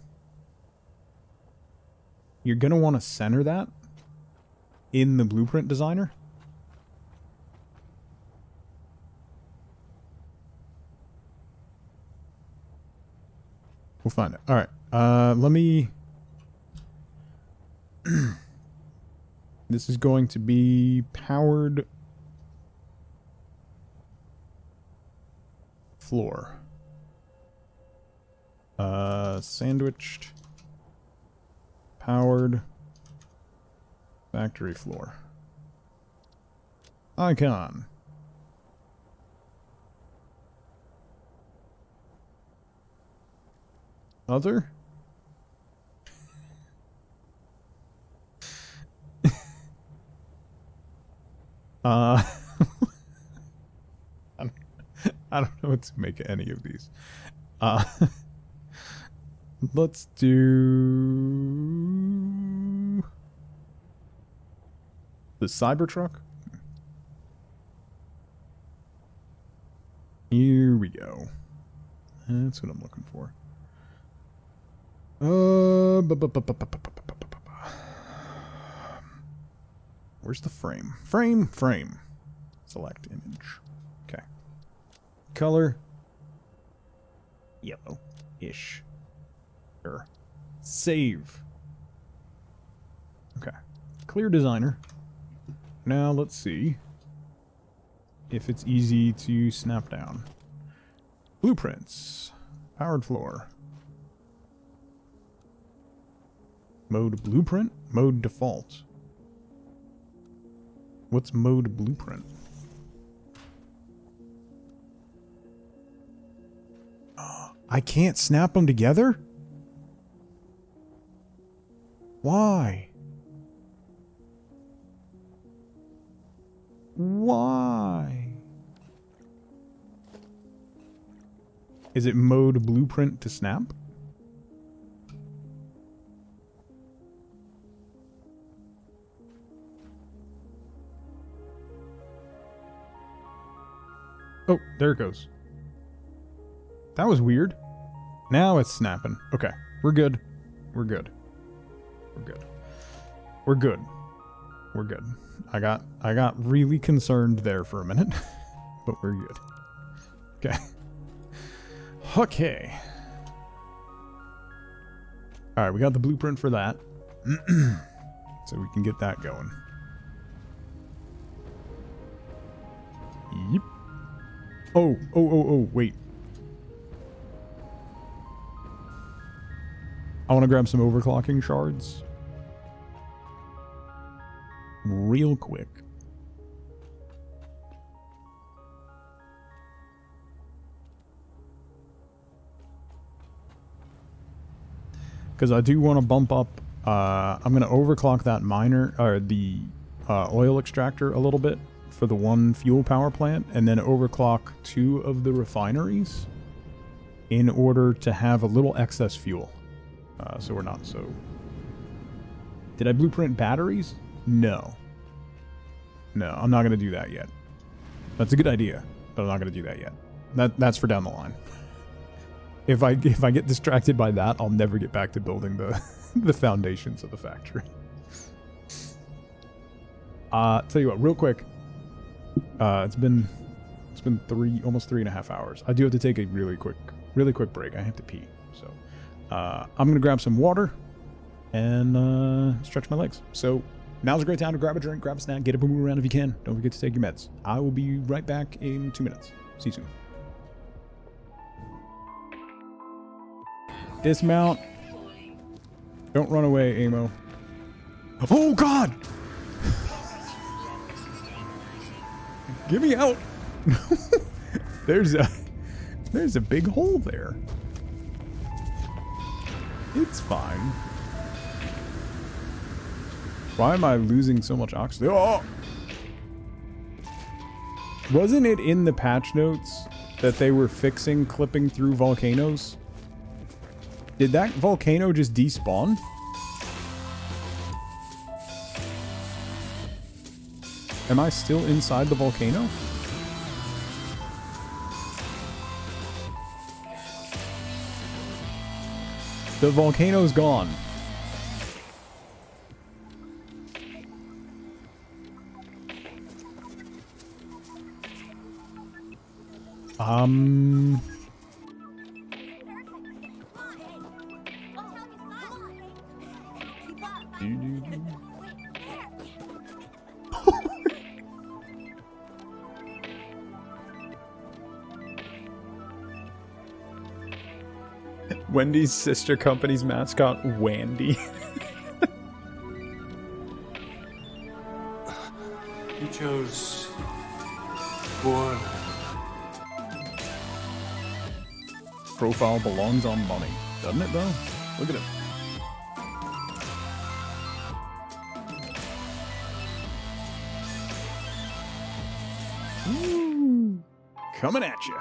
Speaker 1: You're going to want to center that in the blueprint designer. We'll find it. All right. Let me... This is going to be powered floor. Sandwiched powered factory floor. Icon. Other? I don't know what to make of any of these. Let's do the Cybertruck. Here we go. That's what I'm looking for. Where's the frame? Frame. Select image. Okay. Color. Yellow-ish. Save. Okay. Clear designer. Now let's see if it's easy to snap down. Blueprints. Powered floor. Mode blueprint? Mode default. What's mode blueprint? I can't snap them together? Why? Why? Is it mode blueprint to snap? Oh, there it goes. That was weird. Now it's snapping. Okay, we're good. We're good. We're good. We're good. We're good. I got really concerned there for a minute, but we're good. Okay. Okay. All right, we got the blueprint for that, so we can get that going. Yep. Oh, wait. I want to grab some overclocking shards. Real quick. Because I do want to bump up, I'm going to overclock that miner, or the oil extractor a little bit for the one fuel power plant, and then overclock 2 of the refineries in order to have a little excess fuel. So we're not so... Did I blueprint batteries? No. No, I'm not going to do that yet. That's a good idea, but I'm not going to do that yet. That's for down the line. If I get distracted by that, I'll never get back to building the the foundations of the factory. Tell you what, real quick. It's been almost 3.5 hours. I do have to take a really quick break. I have to pee. So I'm gonna grab some water and stretch my legs. So now's a great time to grab a drink, grab a snack, get up and move around if you can. Don't forget to take your meds. I will be right back in 2 minutes. See you soon. Dismount. Don't run away, Amo. Oh God! Get me out! There's a big hole there. It's fine. Why am I losing so much oxygen? Oh! Wasn't it in the patch notes that they were fixing clipping through volcanoes? Did that volcano just despawn? Am I still inside the volcano? The volcano's gone. Wendy's sister company's mascot, Wandy.
Speaker 5: You chose one.
Speaker 1: Profile belongs on money. Doesn't it, though? Look at it. Ooh, coming at you.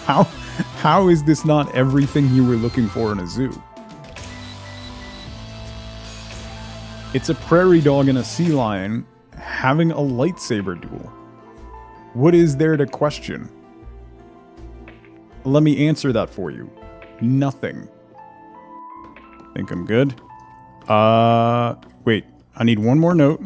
Speaker 1: How is this not everything you were looking for in a zoo? It's a prairie dog and a sea lion having a lightsaber duel. What is there to question? Let me answer that for you. Nothing. Think I'm good. Wait. I need one more note.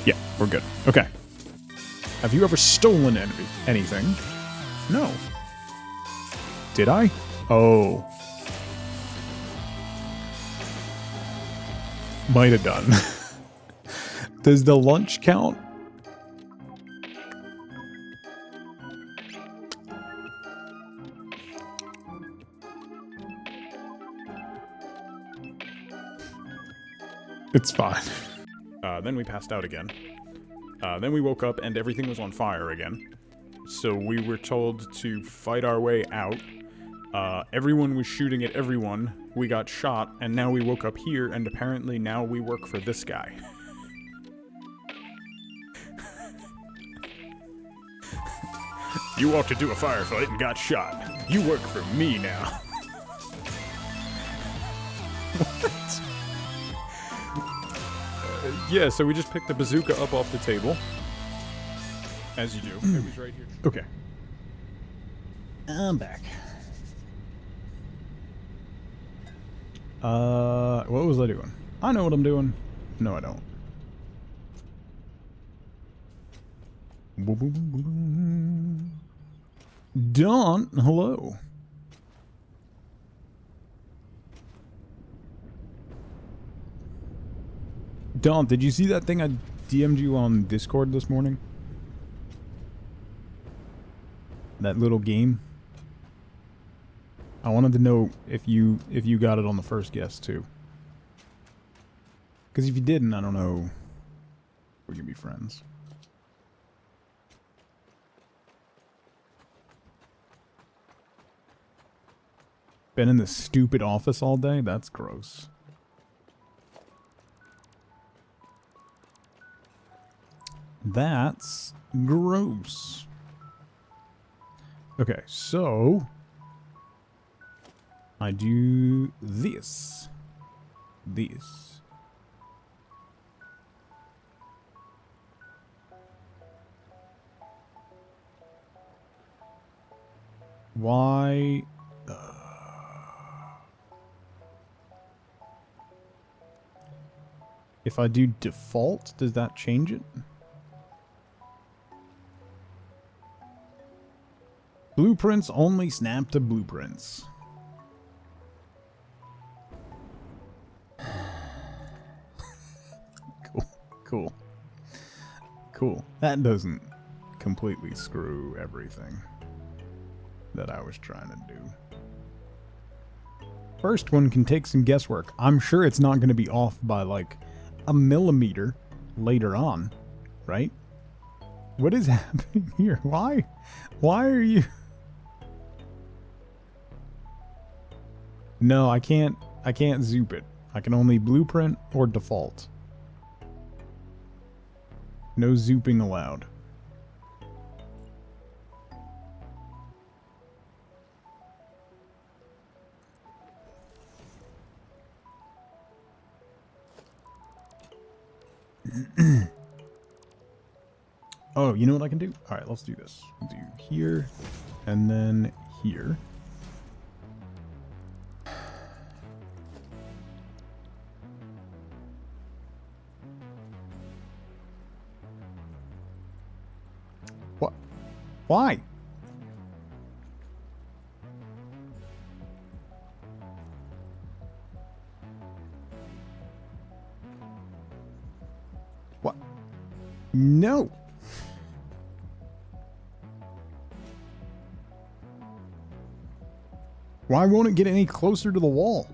Speaker 1: Yeah, we're good. Okay. Have you ever stolen anything? No. Did I? Oh. Might have done. Does the lunch count? It's fine. Then we passed out again. Then we woke up and everything was on fire again. So we were told to fight our way out. Everyone was shooting at everyone. We got shot, and now we woke up here, and apparently now we work for this guy. You walked into a firefight and got shot. You work for me now. What? Yeah, so we just picked the bazooka up off the table. As you do. It was right here. Okay. I'm back. What was I doing? I know what I'm doing. No, I don't. Dawn, hello. Dawn, did you see that thing I DM'd you on Discord this morning? That little game? I wanted to know if you got it on the first guess too. Because if you didn't, I don't know. We're gonna be friends. Been in this stupid office all day? That's gross. That's gross. Okay, so I do this. This. Why? If I do default, does that change it? Blueprints only snap to blueprints. Cool. Cool. That doesn't completely screw everything that I was trying to do. First one can take some guesswork. I'm sure it's not going to be off by like a millimeter later on, right? What is happening here? Why are you... No, I can't zoop it. I can only blueprint or default. No zooping allowed. Oh, you know what I can do? Alright, let's do this. We'll do here, and then here. What? Why? What? No! Why won't it get any closer to the wall?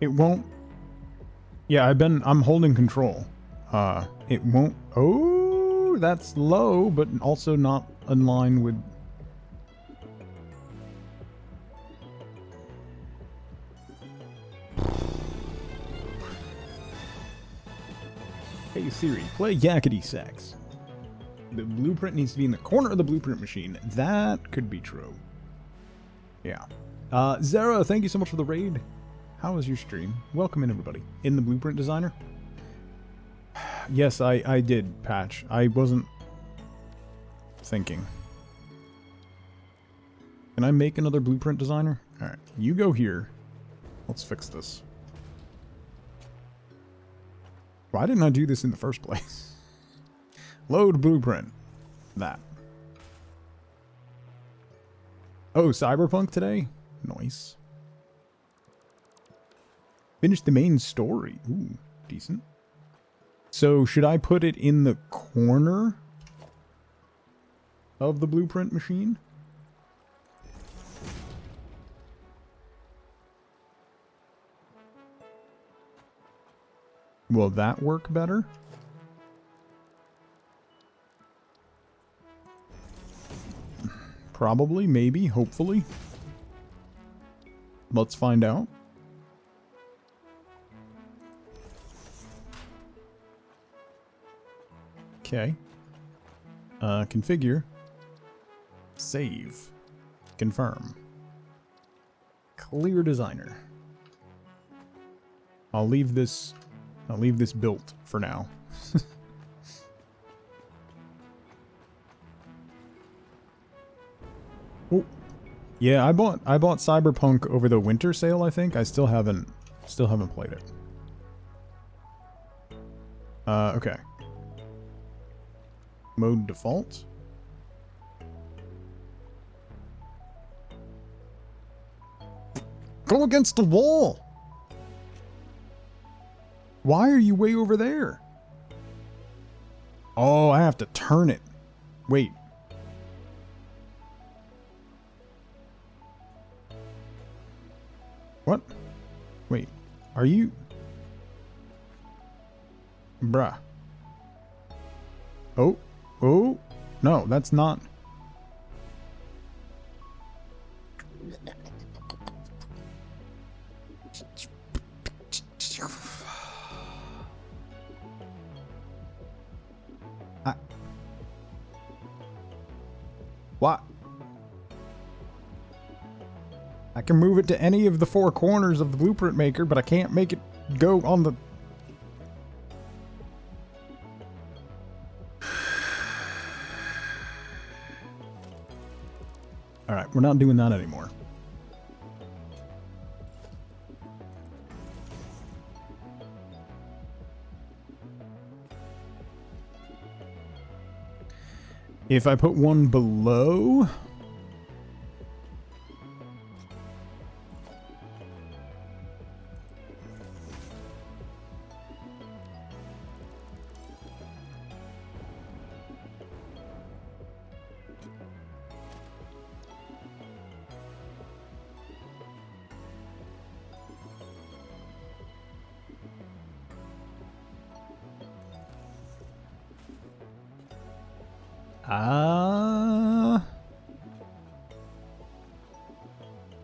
Speaker 1: It won't. Yeah, I'm holding control. It won't. Oh, that's low, but also not in line with. Hey Siri, play Yakety Sax. The blueprint needs to be in the corner of the blueprint machine. That could be true. Yeah. Zara, thank you so much for the raid. How was your stream? Welcome in, everybody. In the blueprint designer? Yes, I did, Patch. I wasn't thinking. Can I make another blueprint designer? Alright, you go here. Let's fix this. Why didn't I do this in the first place? Load blueprint. That. Oh, Cyberpunk today? Nice. Finished the main story. Ooh, decent. So, should I put it in the corner of the blueprint machine? Will that work better? Probably, maybe, hopefully. Let's find out. Okay. Configure. Save. Confirm. Clear designer. I'll leave this built for now. Oh. Yeah, I bought Cyberpunk over the winter sale, I think. I still haven't played it. Okay. Mode default. Go against the wall. Why are you way over there? Oh, I have to turn it. Wait. What? Wait. Are you... Bruh. Oh. Oh. No, that's not... What? I can move it to any of the four corners of the blueprint maker, but I can't make it go on the... Alright, we're not doing that anymore. If I put one below...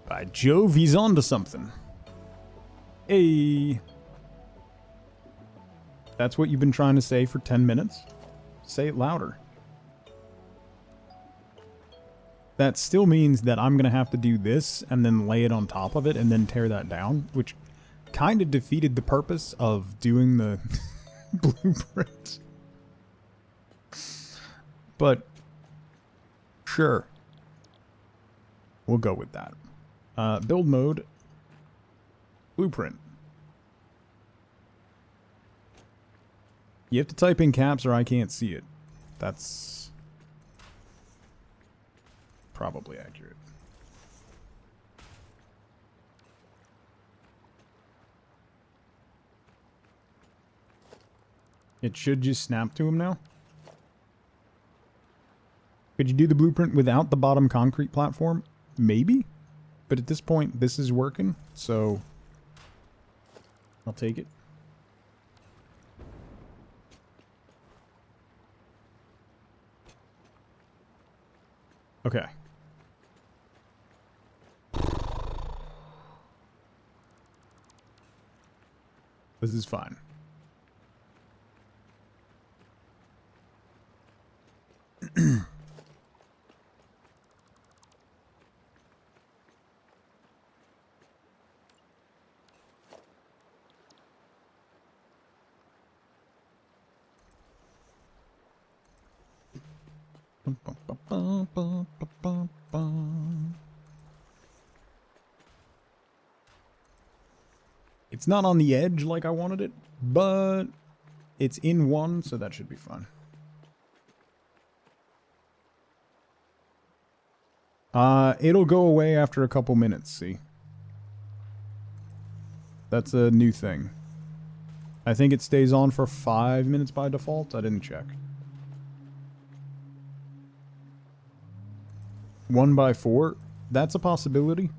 Speaker 1: By Jove, he's onto something. Hey. That's what you've been trying to say for 10 minutes? Say it louder. That still means that I'm going to have to do this and then lay it on top of it and then tear that down, which kind of defeated the purpose of doing the blueprint. But sure. We'll go with that. Build mode. Blueprint. You have to type in caps or I can't see it. That's probably accurate. It should just snap to him now. Could you do the blueprint without the bottom concrete platform? Maybe. But at this point, this is working, so I'll take it. Okay. This is fine. It's not on the edge like I wanted it, but it's in one, so that should be fun. It'll go away after a couple minutes, see? That's a new thing. I think it stays on for 5 minutes by default. I didn't check. 1x4? That's a possibility.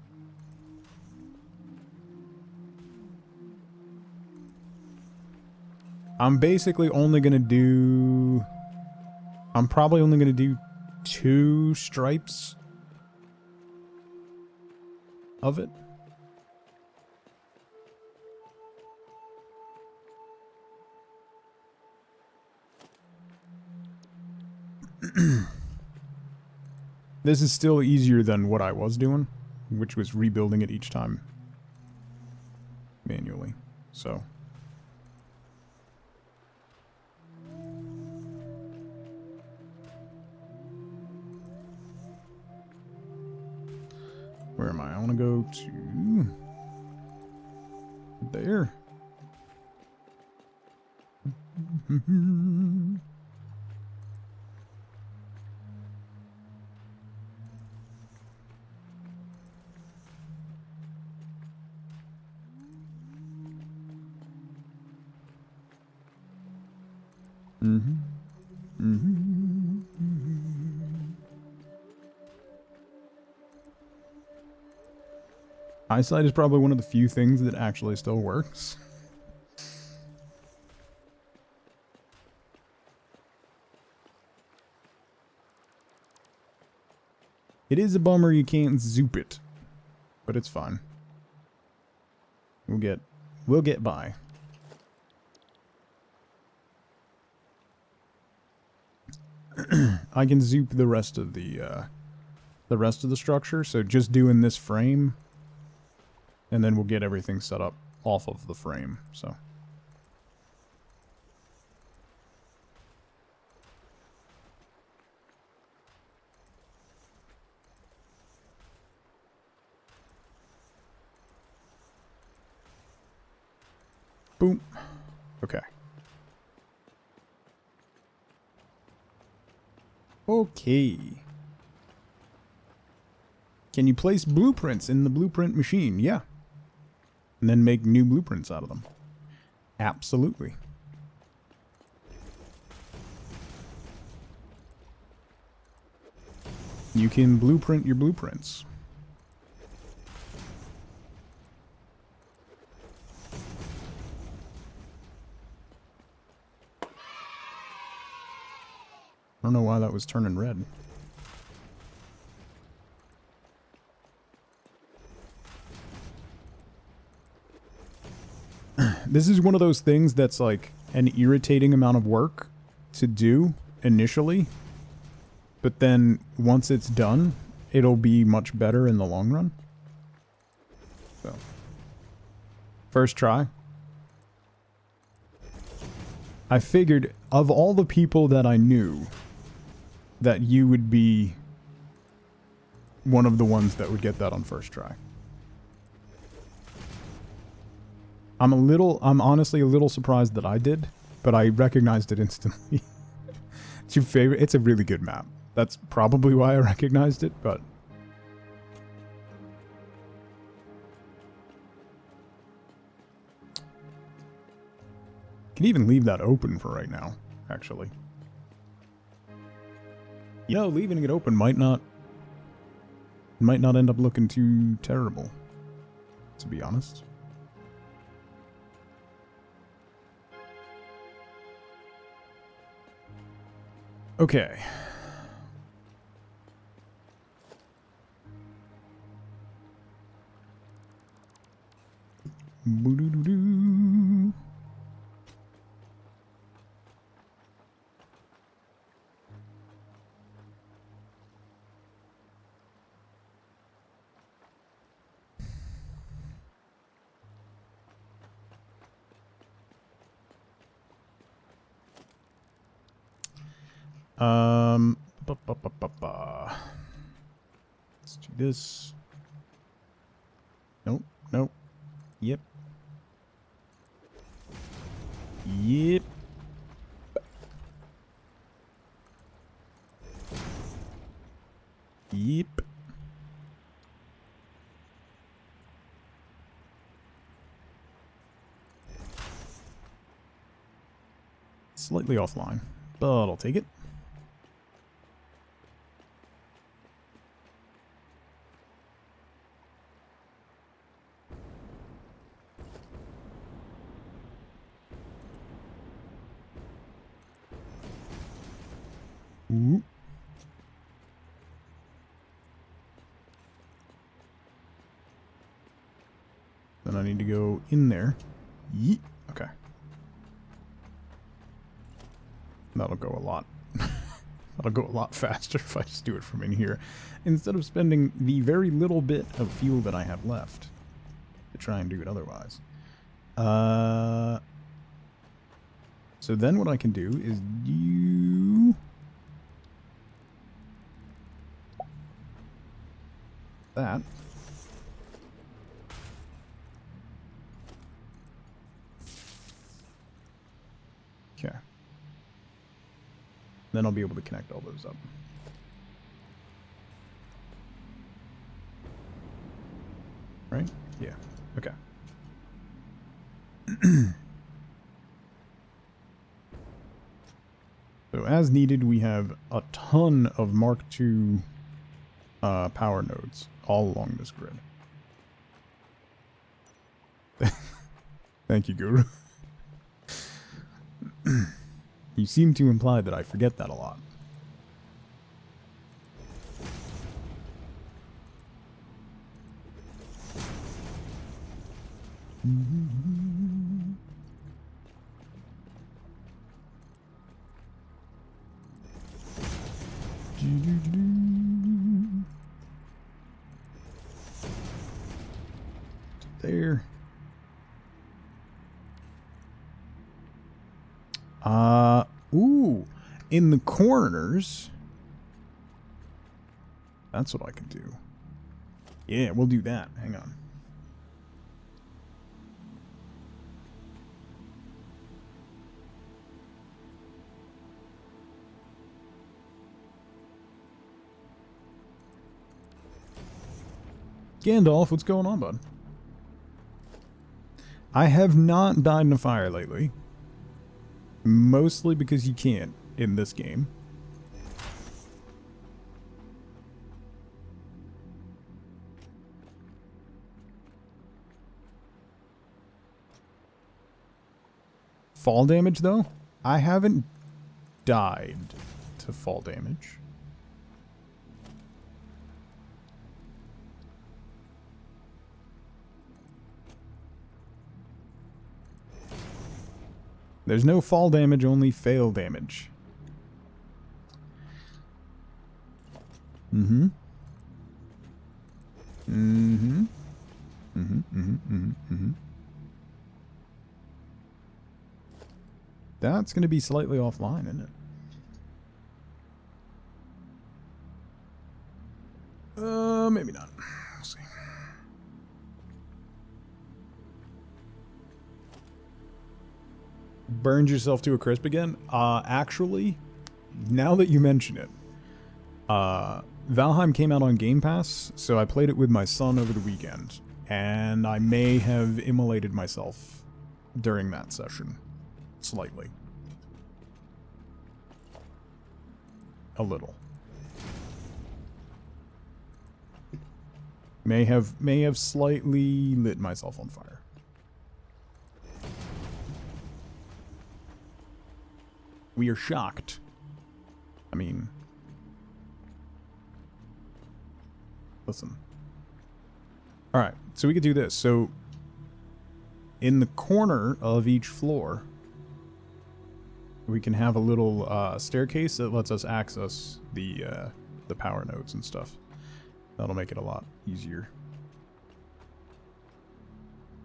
Speaker 1: I'm basically only gonna do... I'm probably only gonna do 2 stripes of it. This is still easier than what I was doing, which was rebuilding it each time manually. So where am I? I want to go to there. Eyesight is probably one of the few things that actually still works. It is a bummer you can't zoop it, but it's fine. We'll get by. I can zoop the rest of the structure, so just doing this frame, and then we'll get everything set up off of the frame, so. Boom. Okay. Okay. Can you place blueprints in the blueprint machine? Yeah. And then make new blueprints out of them. Absolutely. You can blueprint your blueprints. I don't know why that was turning red. This is one of those things that's like an irritating amount of work to do initially, but then once it's done, it'll be much better in the long run. So, first try. I figured of all the people that I knew, that you would be one of the ones that would get that on first try. I'm honestly a little surprised that I did, but I recognized it instantly. It's your favorite? It's a really good map. That's probably why I recognized it, but... Can even leave that open for right now, actually. You know, leaving it open might not end up looking too terrible, to be honest. Okay. Boo-doo-doo-doo. Let's do this. Nope, nope. Yep. Yep. Yep. Slightly offline, but I'll take it. Ooh. Then I need to go in there. Yeet. Okay. That'll go a lot. That'll go a lot faster if I just do it from in here, instead of spending the very little bit of fuel that I have left to try and do it otherwise. So then what I can do is do that. Okay. Then I'll be able to connect all those up. Right? Yeah. Okay. So as needed, we have a ton of Mark II power nodes all along this grid. Thank you, Guru. You seem to imply that I forget that a lot. There. Ooh, in the corners. That's what I can do. Yeah, we'll do that. Hang on. Gandalf, what's going on, bud? I have not died in a fire lately. Mostly because you can't in this game. Fall damage, though? I haven't died to fall damage. There's no fall damage, only fail damage. Mm-hmm. Mm-hmm. Mm-hmm. Mm-hmm. Mm-hmm. Mm-hmm. That's going to be slightly offline, isn't it? Maybe not. We'll see. Burned yourself to a crisp again? Actually, now that you mention it, Valheim came out on Game Pass, so I played it with my son over the weekend, and I may have immolated myself during that session. Slightly. A little. May have slightly lit myself on fire. We are shocked. I mean, listen. All right, so we could do this. So, in the corner of each floor, we can have a little staircase that lets us access the power nodes and stuff. That'll make it a lot easier.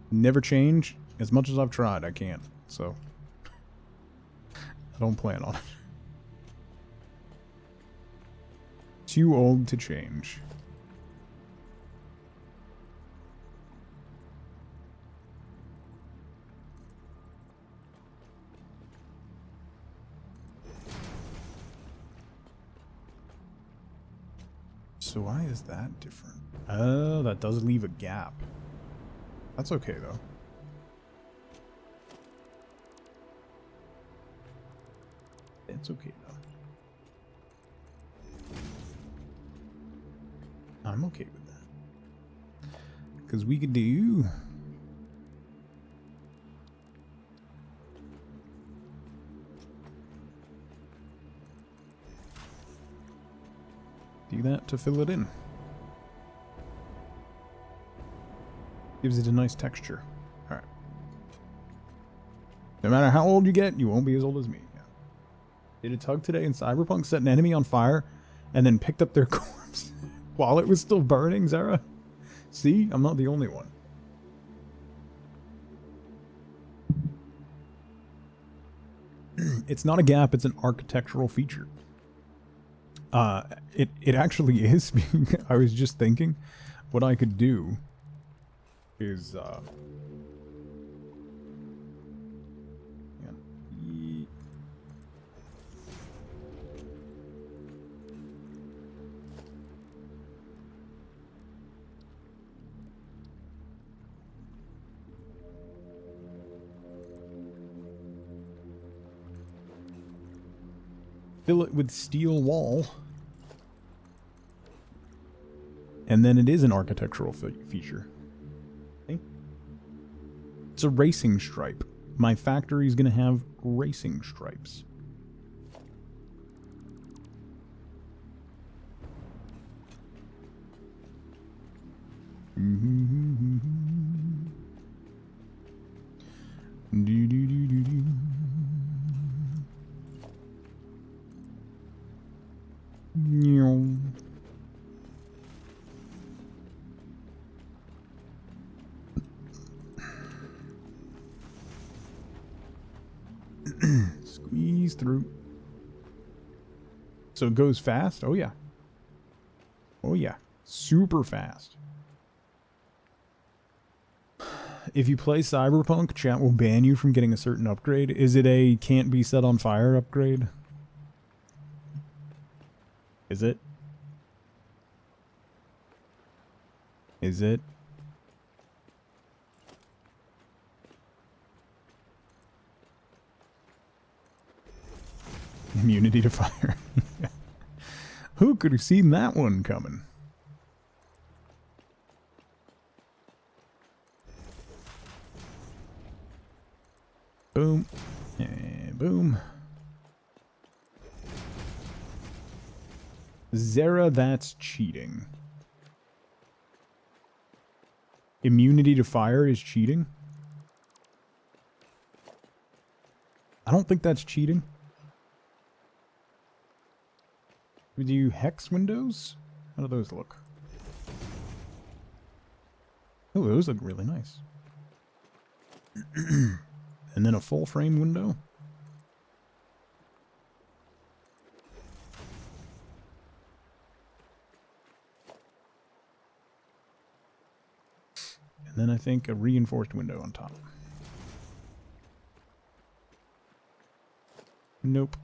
Speaker 1: Never change. As much as I've tried, I can't. So, I don't plan on it. Too old to change. So why is that different? Oh, that does leave a gap. That's okay, though. It's okay, though. I'm okay with that. Because we could do... do that to fill it in. Gives it a nice texture. Alright. No matter how old you get, you won't be as old as me. Yeah. Did a tug today in Cyberpunk set an enemy on fire and then picked up their corpse while it was still burning, Zara? See? I'm not the only one. It's not a gap, it's an architectural feature. It actually is. I was just thinking what I could do is fill it with steel wall. And then it is an architectural feature. Okay. It's a racing stripe. My factory is going to have racing stripes. Squeeze through. So it goes fast? Oh yeah. Oh yeah. Super fast. If you play Cyberpunk, chat will ban you from getting a certain upgrade. Is it a can't be set on fire upgrade? Is it? Is it? Immunity to fire. Who could have seen that one coming? Boom. And boom. Zara, that's cheating. Immunity to fire is cheating? I don't think that's cheating. We do hex windows? How do those look? Oh, those look really nice. And then a full frame window. And then I think a reinforced window on top. Nope.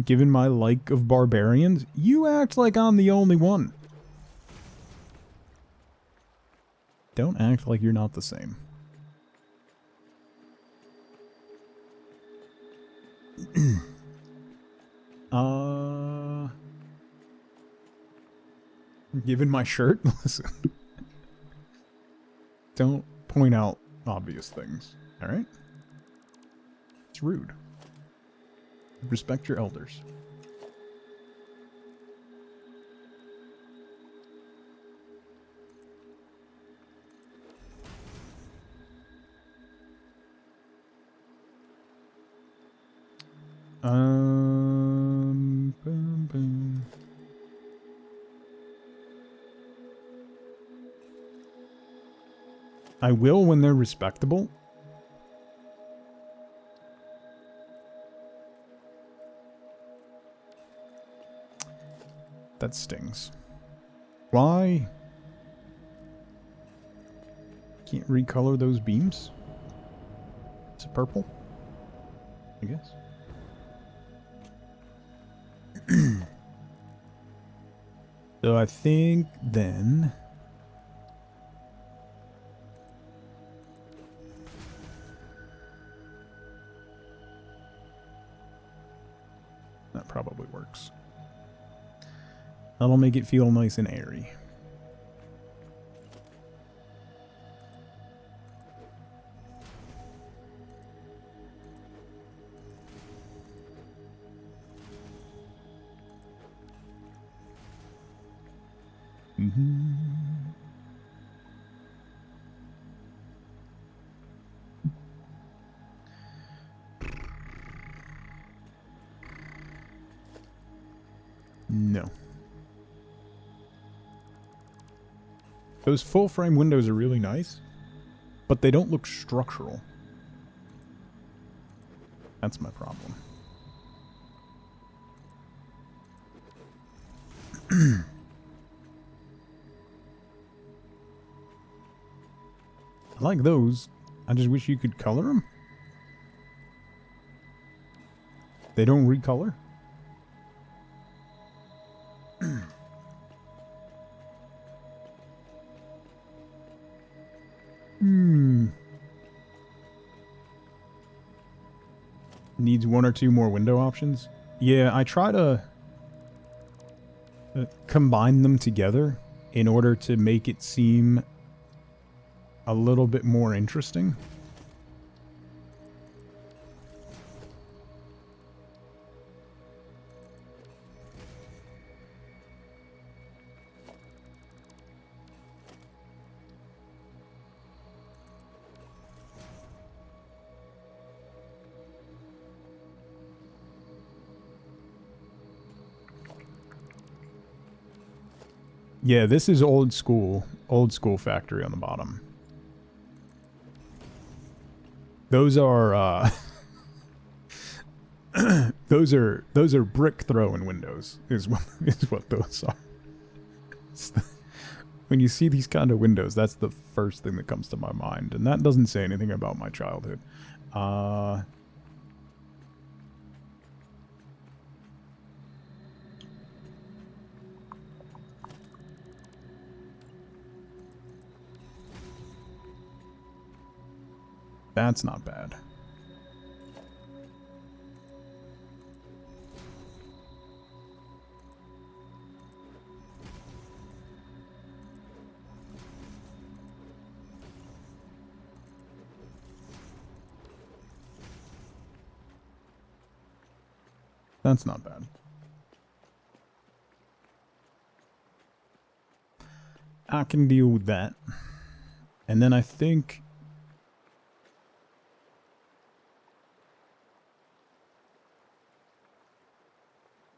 Speaker 1: Given my like of barbarians, you act like I'm the only one. Don't act like you're not the same. Given my shirt? Listen. Don't point out obvious things, alright? It's rude. Respect your elders. Boom, boom. I will when they're respectable. That stings. Why? Can't recolor those beams? Is it purple? I guess. So I think then... probably works. That'll make it feel nice and airy. No. Those full frame windows are really nice, but they don't look structural. That's my problem. I like those. I just wish you could color them. They don't recolor. Needs one or two more window options. Yeah, I try to combine them together in order to make it seem a little bit more interesting. Yeah, this is old school factory on the bottom. Those are those are brick throwing windows is what those are. When you see these kind of windows, that's the first thing that comes to my mind, and that doesn't say anything about my childhood. That's not bad. That's not bad. I can deal with that. And then I think...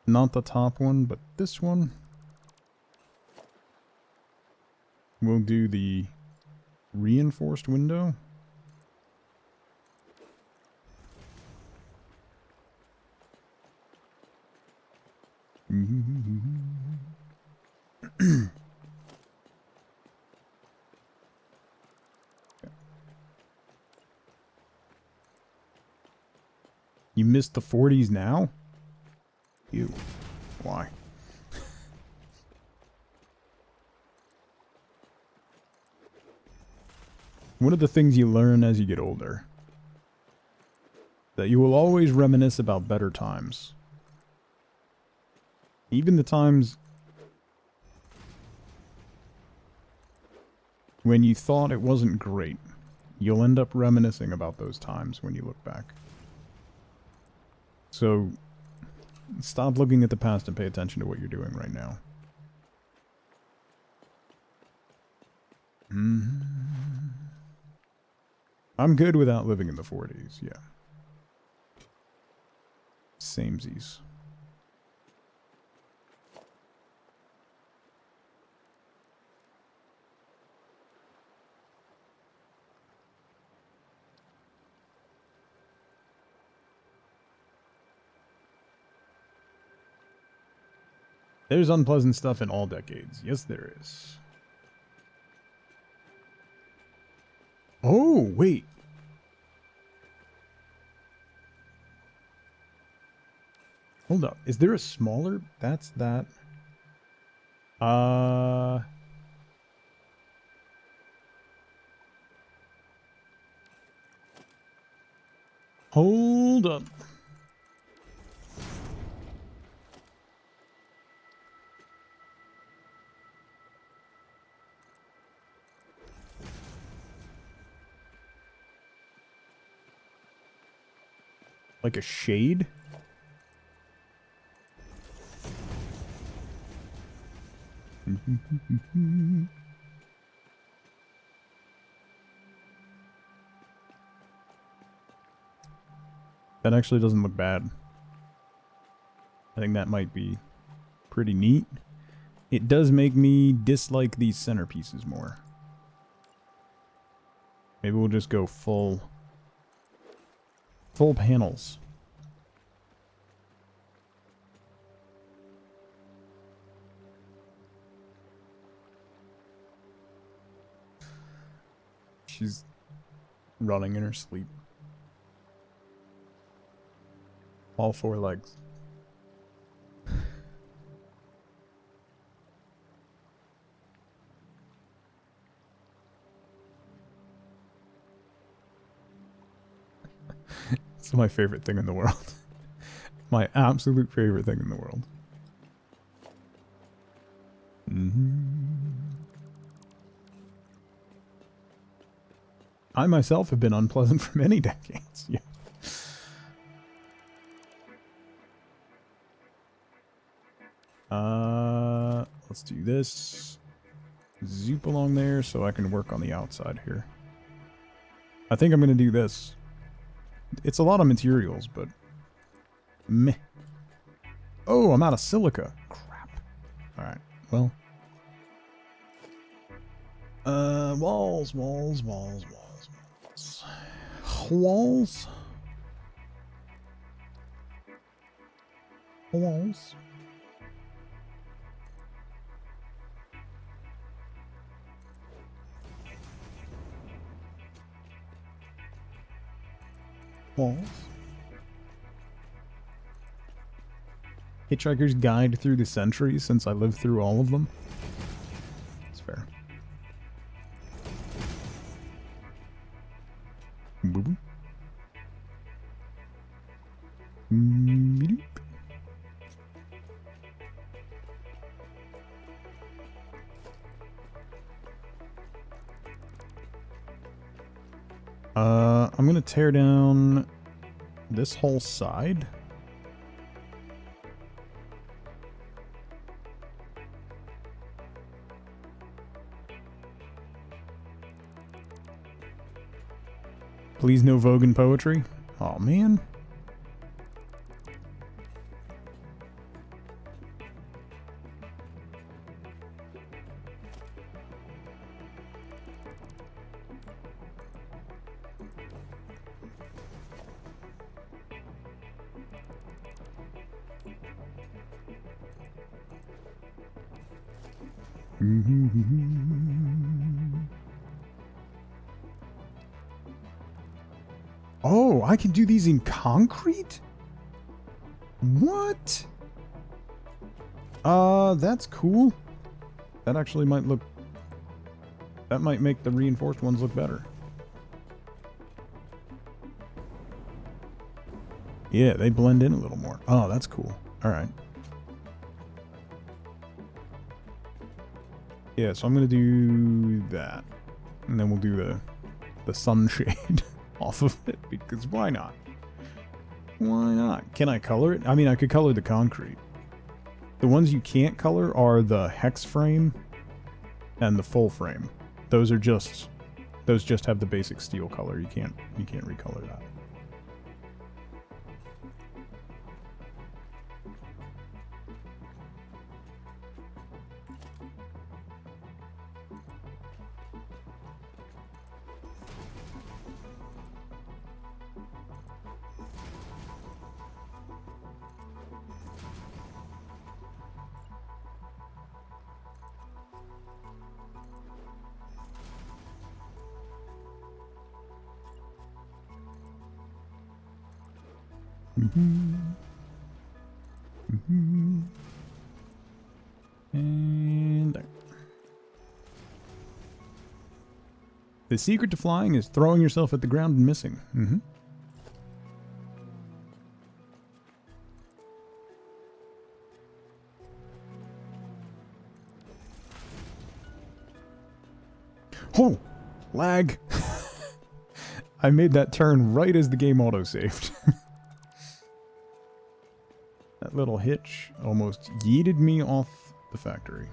Speaker 1: not the top one, but this one. We'll do the reinforced window. You missed the 40s now? Ew. Why? One of the things you learn as you get older, that you will always reminisce about better times. Even the times when you thought it wasn't great, you'll end up reminiscing about those times when you look back. So, stop looking at the past and pay attention to what you're doing right now. I'm good without living in the 40s, yeah. Samesies. There's unpleasant stuff in all decades. Yes, there is. Oh, wait. Hold up. Is there a smaller? That's that. Hold up. Like a shade? That actually doesn't look bad. I think that might be pretty neat. It does make me dislike these centerpieces more. Maybe we'll just go full panels. She's running in her sleep. All 4 legs. It's my favorite thing in the world. My absolute favorite thing in the world. I myself have been unpleasant for many decades. Yeah. Let's do this. Zoop along there so I can work on the outside here. I think I'm going to do this. It's a lot of materials, but meh. Oh, I'm out of silica. Crap. Alright, well. Walls. Hitchhiker's Guide Through the Centuries, since I lived through all of them. It's fair. Boo-boo. I'm gonna tear down this whole side. Please no Vogan poetry. Oh man. Oh, I can do these in concrete? What? That's cool. That actually might look... That might make the reinforced ones look better. Yeah, they blend in a little more. Oh, that's cool. Alright. Yeah, so I'm gonna do that. And then we'll do the sunshade off of it, because why not? Why not? Can I color it? I mean, I could color the concrete. The ones you can't color are the hex frame and the full frame. Those just have the basic steel color. You can't recolor that. And there. The secret to flying is throwing yourself at the ground and missing. Oh! Lag! I made that turn right as the game auto-saved. That little hitch almost yeeted me off the factory.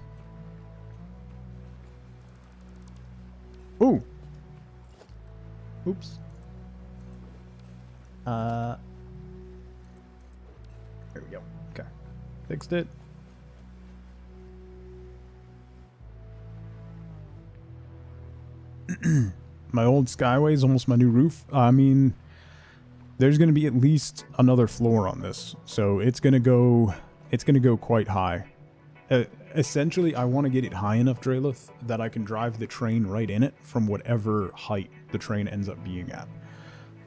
Speaker 1: Ooh! Oops. There we go. Okay. Fixed it. My old Skyway is almost my new roof. I mean, there's going to be at least another floor on this, so it's going to go quite high. Essentially, I want to get it high enough, Drelith, that I can drive the train right in it from whatever height the train ends up being at.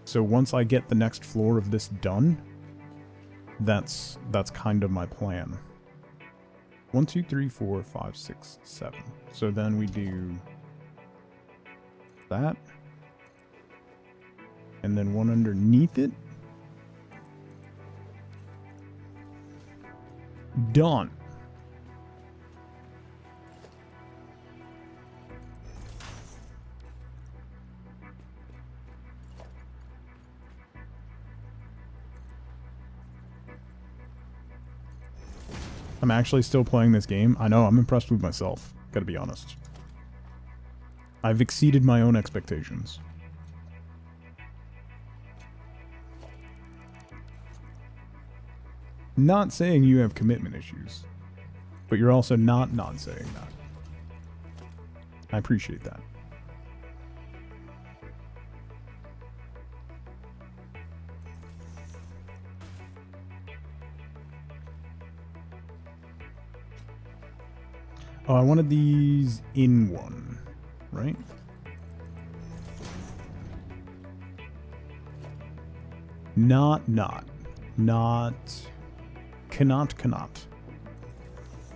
Speaker 1: So once I get the next floor of this done, that's kind of my plan. 1, 2, 3, 4, 5, 6, 7. So then we do that, and then one underneath it. Done. I'm actually still playing this game. I know, I'm impressed with myself, gotta be honest. I've exceeded my own expectations. Not saying you have commitment issues, but you're also not saying that. I appreciate that. Oh, I wanted these in one, right? Cannot,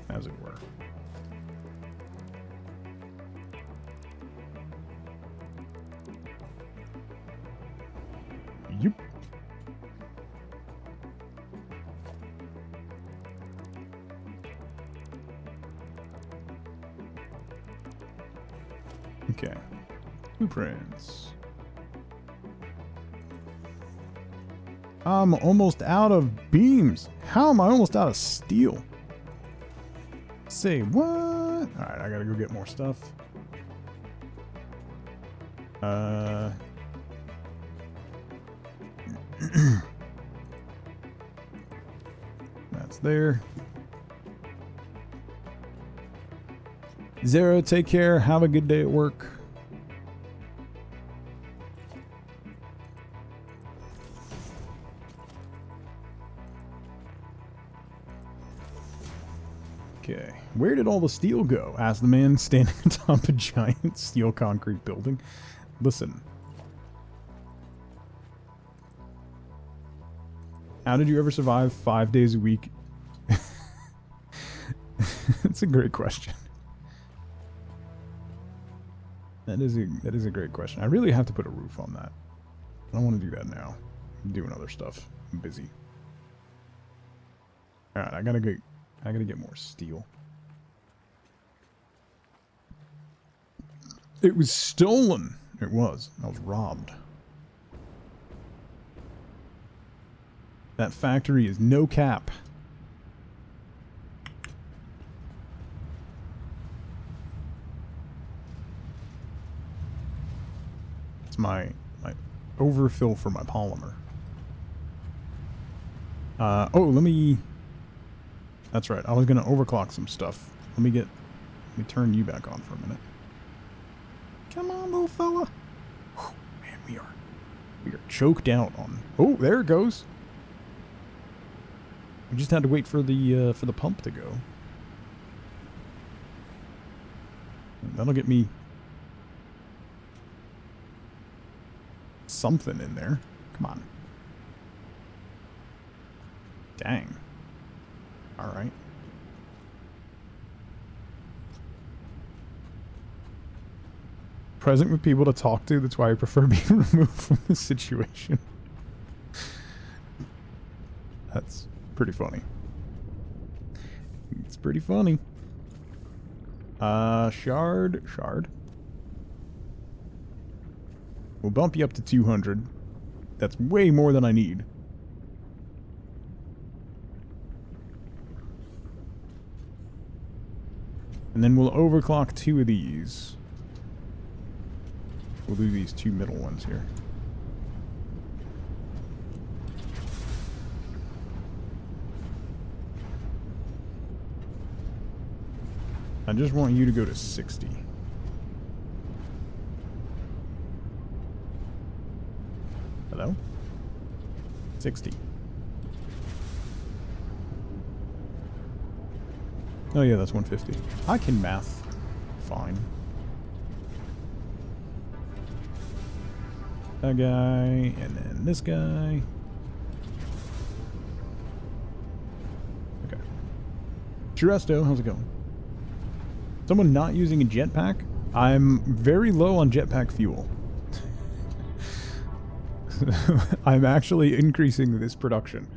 Speaker 1: as it were. Yup. Okay. Blueprints. I'm almost out of beams. How am I almost out of steel? Say what? Alright, I gotta go get more stuff. That's there. Zero, take care. Have a good day at work. Okay, where did all the steel go? Asked the man standing atop a giant steel concrete building. Listen. How did you ever survive 5 days a week? That's a great question. That is a great question. I really have to put a roof on that. I don't want to do that now. I'm doing other stuff. I'm busy. Alright, I gotta get more steel. It was stolen. It was. I was robbed. That factory is no cap. It's my overfill for my polymer. Oh, let me... That's right. I was going to overclock some stuff. Let me turn you back on for a minute. Come on, little fella. Whew, man, we are choked out on... Oh, there it goes. We just had to wait for the pump to go. That'll get me something in there. Come on. Dang. All right. Present with people to talk to. That's why I prefer being removed from the situation. That's pretty funny. It's pretty funny. Shard. We'll bump you up to 200. That's way more than I need. And then we'll overclock 2 of these. We'll do these 2 middle ones here. I just want you to go to 60. Hello? 60. Oh yeah, that's 150. I can math fine. That guy, and then this guy. Okay. Chiresto, how's it going? Someone not using a jetpack? I'm very low on jetpack fuel. I'm actually increasing this production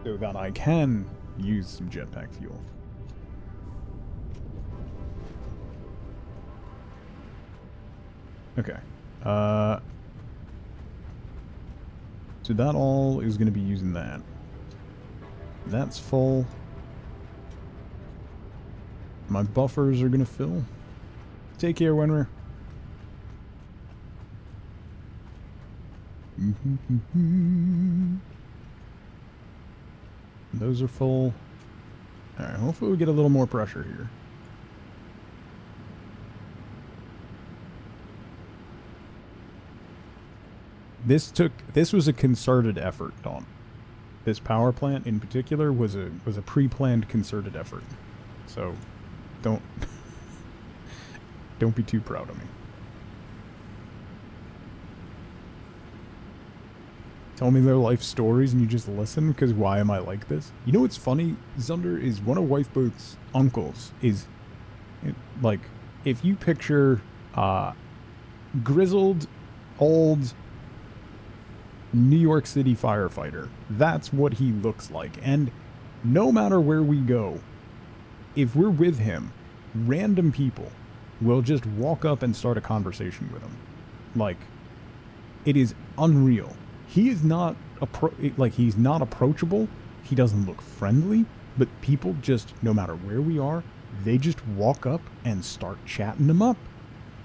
Speaker 1: so that I can use some jetpack fuel. Okay. So that all is going to be using that. That's full. My buffers are going to fill. Take care, Wenrer. Those are full. Alright, hopefully we get a little more pressure here. This was a concerted effort, Dawn. This power plant in particular was a pre-planned concerted effort. So don't be too proud of me. Tell me their life stories and you just listen, because why am I like this? You know what's funny, Zunder, is one of Wifeboat's uncles is, like, if you picture grizzled, old New York City firefighter, that's what he looks like. And no matter where we go, if we're with him, random people will just walk up and start a conversation with him. Like, it is unreal. He is not he's not approachable. He doesn't look friendly, but people just, no matter where we are, they just walk up and start chatting him up.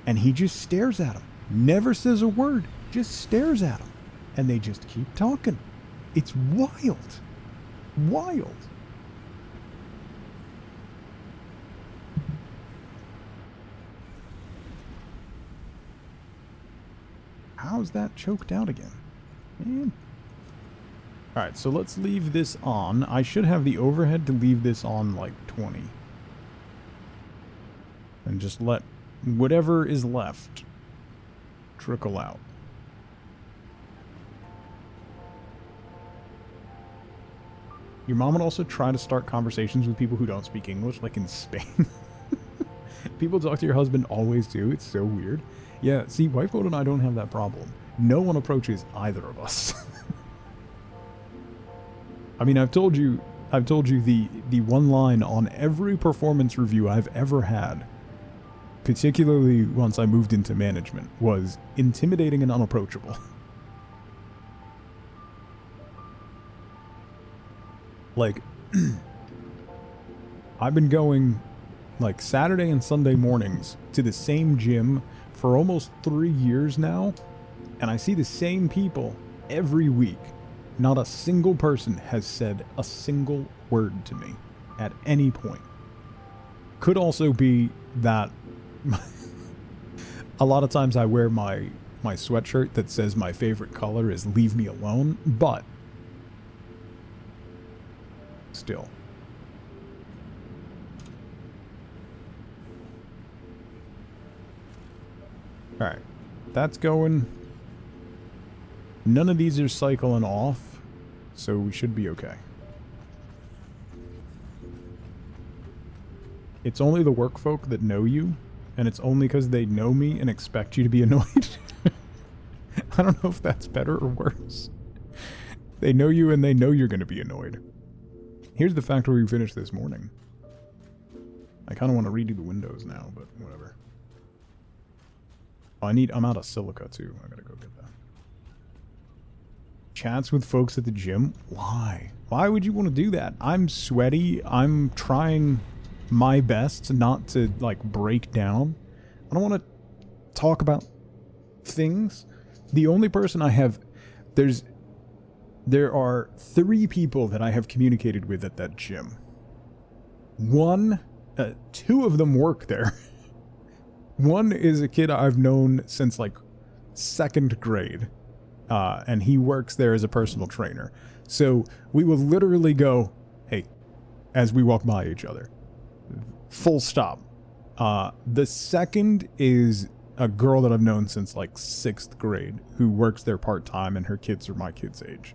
Speaker 1: And he just stares at him. Never says a word, just stares at him. And they just keep talking. It's wild. Wild. How's that choked out again? Man. Alright, so let's leave this on. I should have the overhead to leave this on like 20. And just let whatever is left trickle out. Your mom would also try to start conversations with people who don't speak English, like in Spain. People talk to your husband always too. It's so weird. Yeah, see, Wifeboat and I don't have that problem. No one approaches either of us. I mean, I've told you the one line on every performance review I've ever had, particularly once I moved into management, was intimidating and unapproachable. Like, I've been going like Saturday and Sunday mornings to the same gym for almost 3 years now, and I see the same people every week. Not a single person has said a single word to me at any point. Could also be that a lot of times I wear my sweatshirt that says my favorite color is leave me alone, but still. Alright, that's going. None of these are cycling off, so we should be okay. It's only the work folk that know you, and it's only because they know me and expect you to be annoyed. I don't know if that's better or worse. They know you and they know you're going to be annoyed. Here's the factory we finished this morning. I kind of want to redo the windows now, but whatever. Oh, I'm out of silica too. I gotta go get that. Chats with folks at the gym? Why? Why would you want to do that? I'm sweaty. I'm trying my best not to, like, break down. I don't want to talk about things. The only person I have... There are 3 people that I have communicated with at that gym. 2 of them work there. One is a kid I've known since, like, 2nd grade. And he works there as a personal trainer. So we will literally go, hey, as we walk by each other. Full stop. The second is a girl that I've known since, like, 6th grade who works there part-time, and her kids are my kids' age.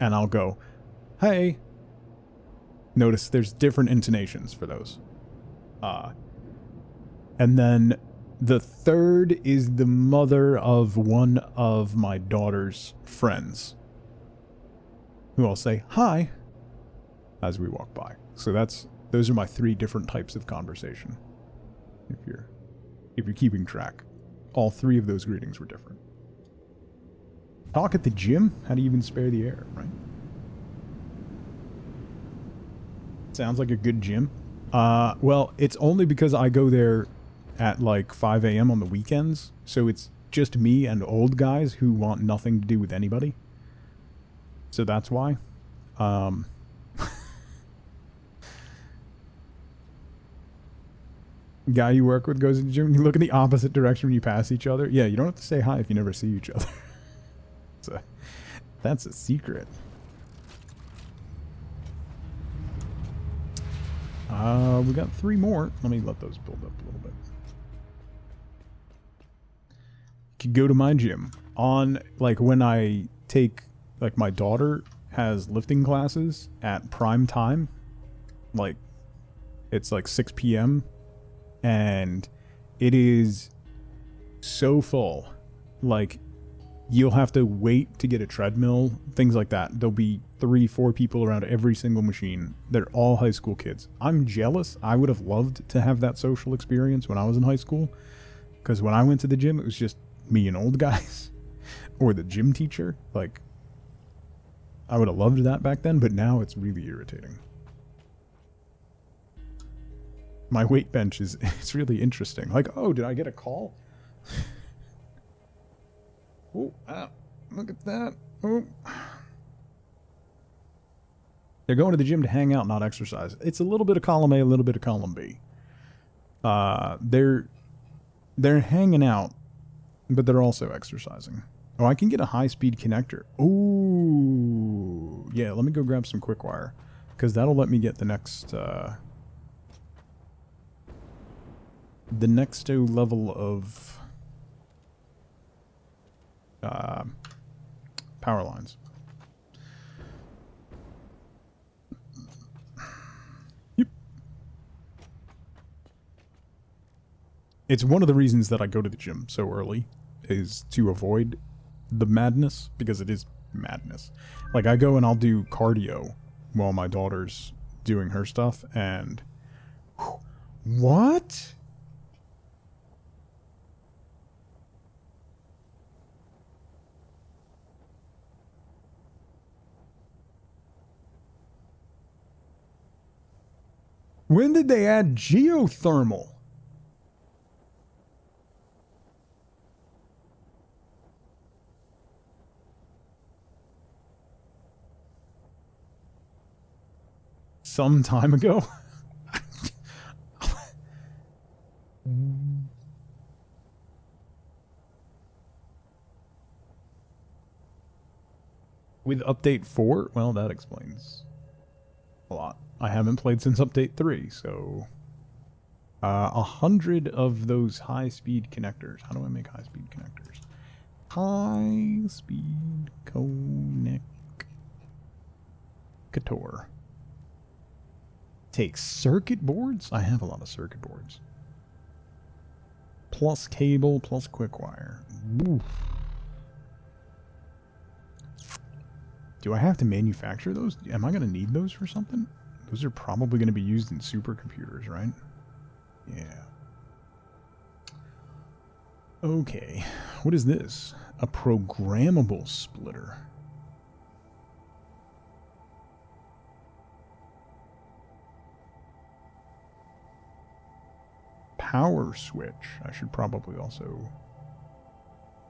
Speaker 1: And I'll go, hey. Notice there's different intonations for those. And then the third is the mother of one of my daughter's friends, who I'll say hi as we walk by. So those are my 3 different types of conversation. If you're keeping track, all 3 of those greetings were different. Talk at the gym? How do you even spare the air, right? Sounds like a good gym. Well, it's only because I go there at like 5 a.m. on the weekends, so it's just me and old guys who want nothing to do with anybody. So that's why. Guy you work with goes to the gym, you look in the opposite direction when you pass each other. Yeah, you don't have to say hi if you never see each other. So, that's a secret. We got 3 more. Let me let those build up a little bit. You could go to my gym on, like, when I take, like, my daughter has lifting classes at prime time. Like, it's like 6 p.m. and it is so full. Like, you'll have to wait to get a treadmill, things like that. There'll be 3-4 people around every single machine. They're all high school kids. I'm jealous. I would have loved to have that social experience when I was in high school, because when I went to the gym, it was just me and old guys or the gym teacher. Like, I would have loved that back then, but now it's really irritating. My weight bench is it's really interesting. Like, oh, did I get a call? Oh, look at that. Oh. They're going to the gym to hang out, not exercise. It's a little bit of column A, a little bit of column B. They're hanging out, but they're also exercising. Oh, I can get a high-speed connector. Ooh. Yeah, let me go grab some quick wire, because that'll let me get the next level of power lines. Yep. It's one of the reasons that I go to the gym so early, is to avoid the madness, because it is madness. Like, I go and I'll do cardio while my daughter's doing her stuff, and what? When did they add geothermal? Some time ago? With update 4? Well, that explains a lot. I haven't played since update 3, so 100 of those high-speed connectors. How do I make high-speed connectors? High-speed connector. Take circuit boards? I have a lot of circuit boards. Plus cable, plus quick wire. Oof. Do I have to manufacture those? Am I going to need those for something? Those are probably going to be used in supercomputers, right? Yeah. Okay. What is this? A programmable splitter. power switch. I should probably also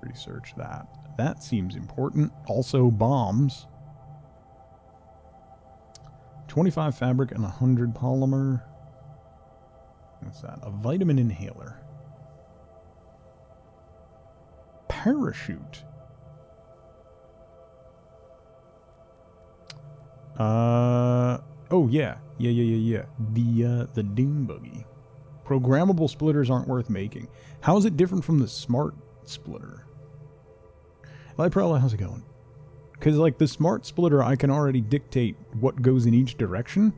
Speaker 1: research that. That seems important. Also bombs. 25 fabric and 100 polymer. What's that? A vitamin inhaler. Parachute. Oh yeah. Yeah. The dune buggy. Programmable splitters aren't worth making. How is it different from the smart splitter? Liprella, how's it going? Because, like, the smart splitter, I can already dictate what goes in each direction.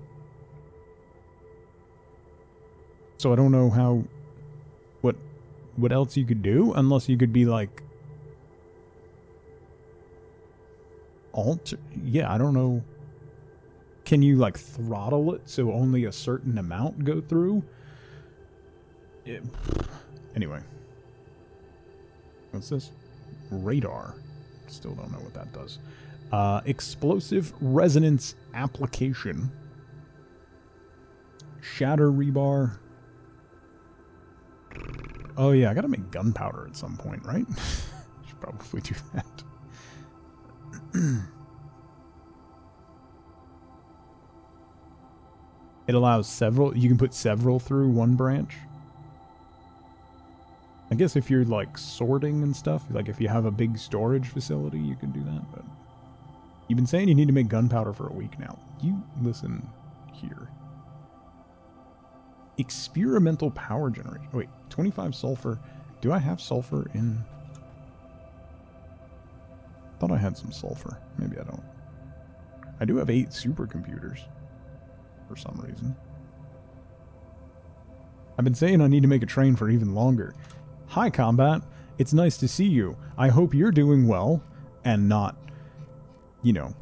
Speaker 1: So I don't know how... What else you could do? Unless you could be, like... Yeah, I don't know. Can you, like, throttle it so only a certain amount go through? Yeah. Anyway. What's this? Radar. Still don't know what that does. Explosive resonance application. Shatter rebar. Oh yeah, I gotta make gunpowder at some point, right? Should probably do that. It allows several. You can put several through one branch. I guess if you're, like, sorting and stuff, like if you have a big storage facility, you can do that, but... You've been saying you need to make gunpowder for a week now. You listen here. Experimental power generation. Oh, wait, 25 sulfur. Do I have sulfur in... I thought I had some sulfur. Maybe I don't. I do have 8 supercomputers. For some reason. I've been saying I need to make a train for even longer. Hi, Combat. It's nice to see you. I hope you're doing well and not, you know,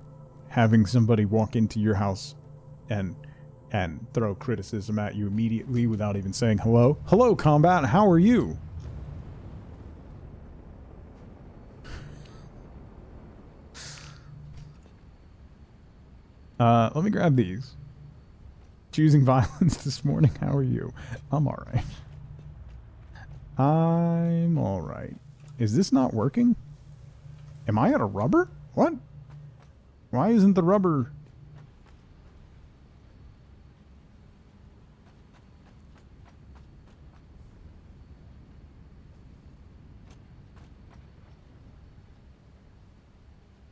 Speaker 1: having somebody walk into your house and throw criticism at you immediately without even saying hello. Hello, Combat. How are you? Let me grab these. Choosing violence this morning. How are you? I'm alright. I'm alright. Is this not working? Am I out of rubber? What? Why isn't the rubber...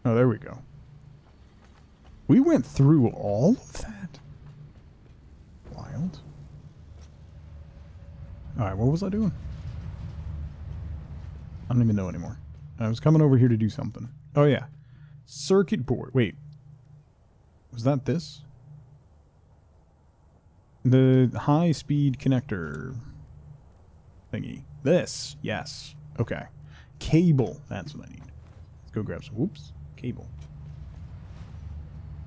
Speaker 1: Oh, there we go. We went through all of that? Wild. Alright, what was I doing? I don't even know anymore. I was coming over here to do something. Oh, yeah. Circuit board. Wait. Was that this? The high-speed connector thingy. This. Yes. Okay. Cable. That's what I need. Let's go grab some. Whoops. Cable.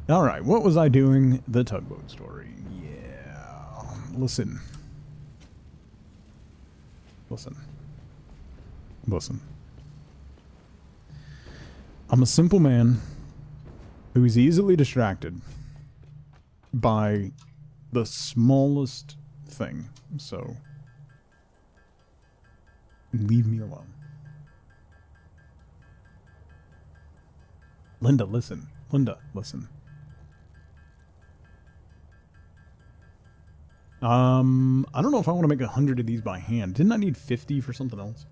Speaker 1: Alright, what was I doing? The tugboat story. Yeah. Listen. I'm a simple man who is easily distracted by the smallest thing. So, leave me alone. Linda, listen. Linda, listen. I don't know if I want to make 100 of these by hand. Didn't I need 50 for something else?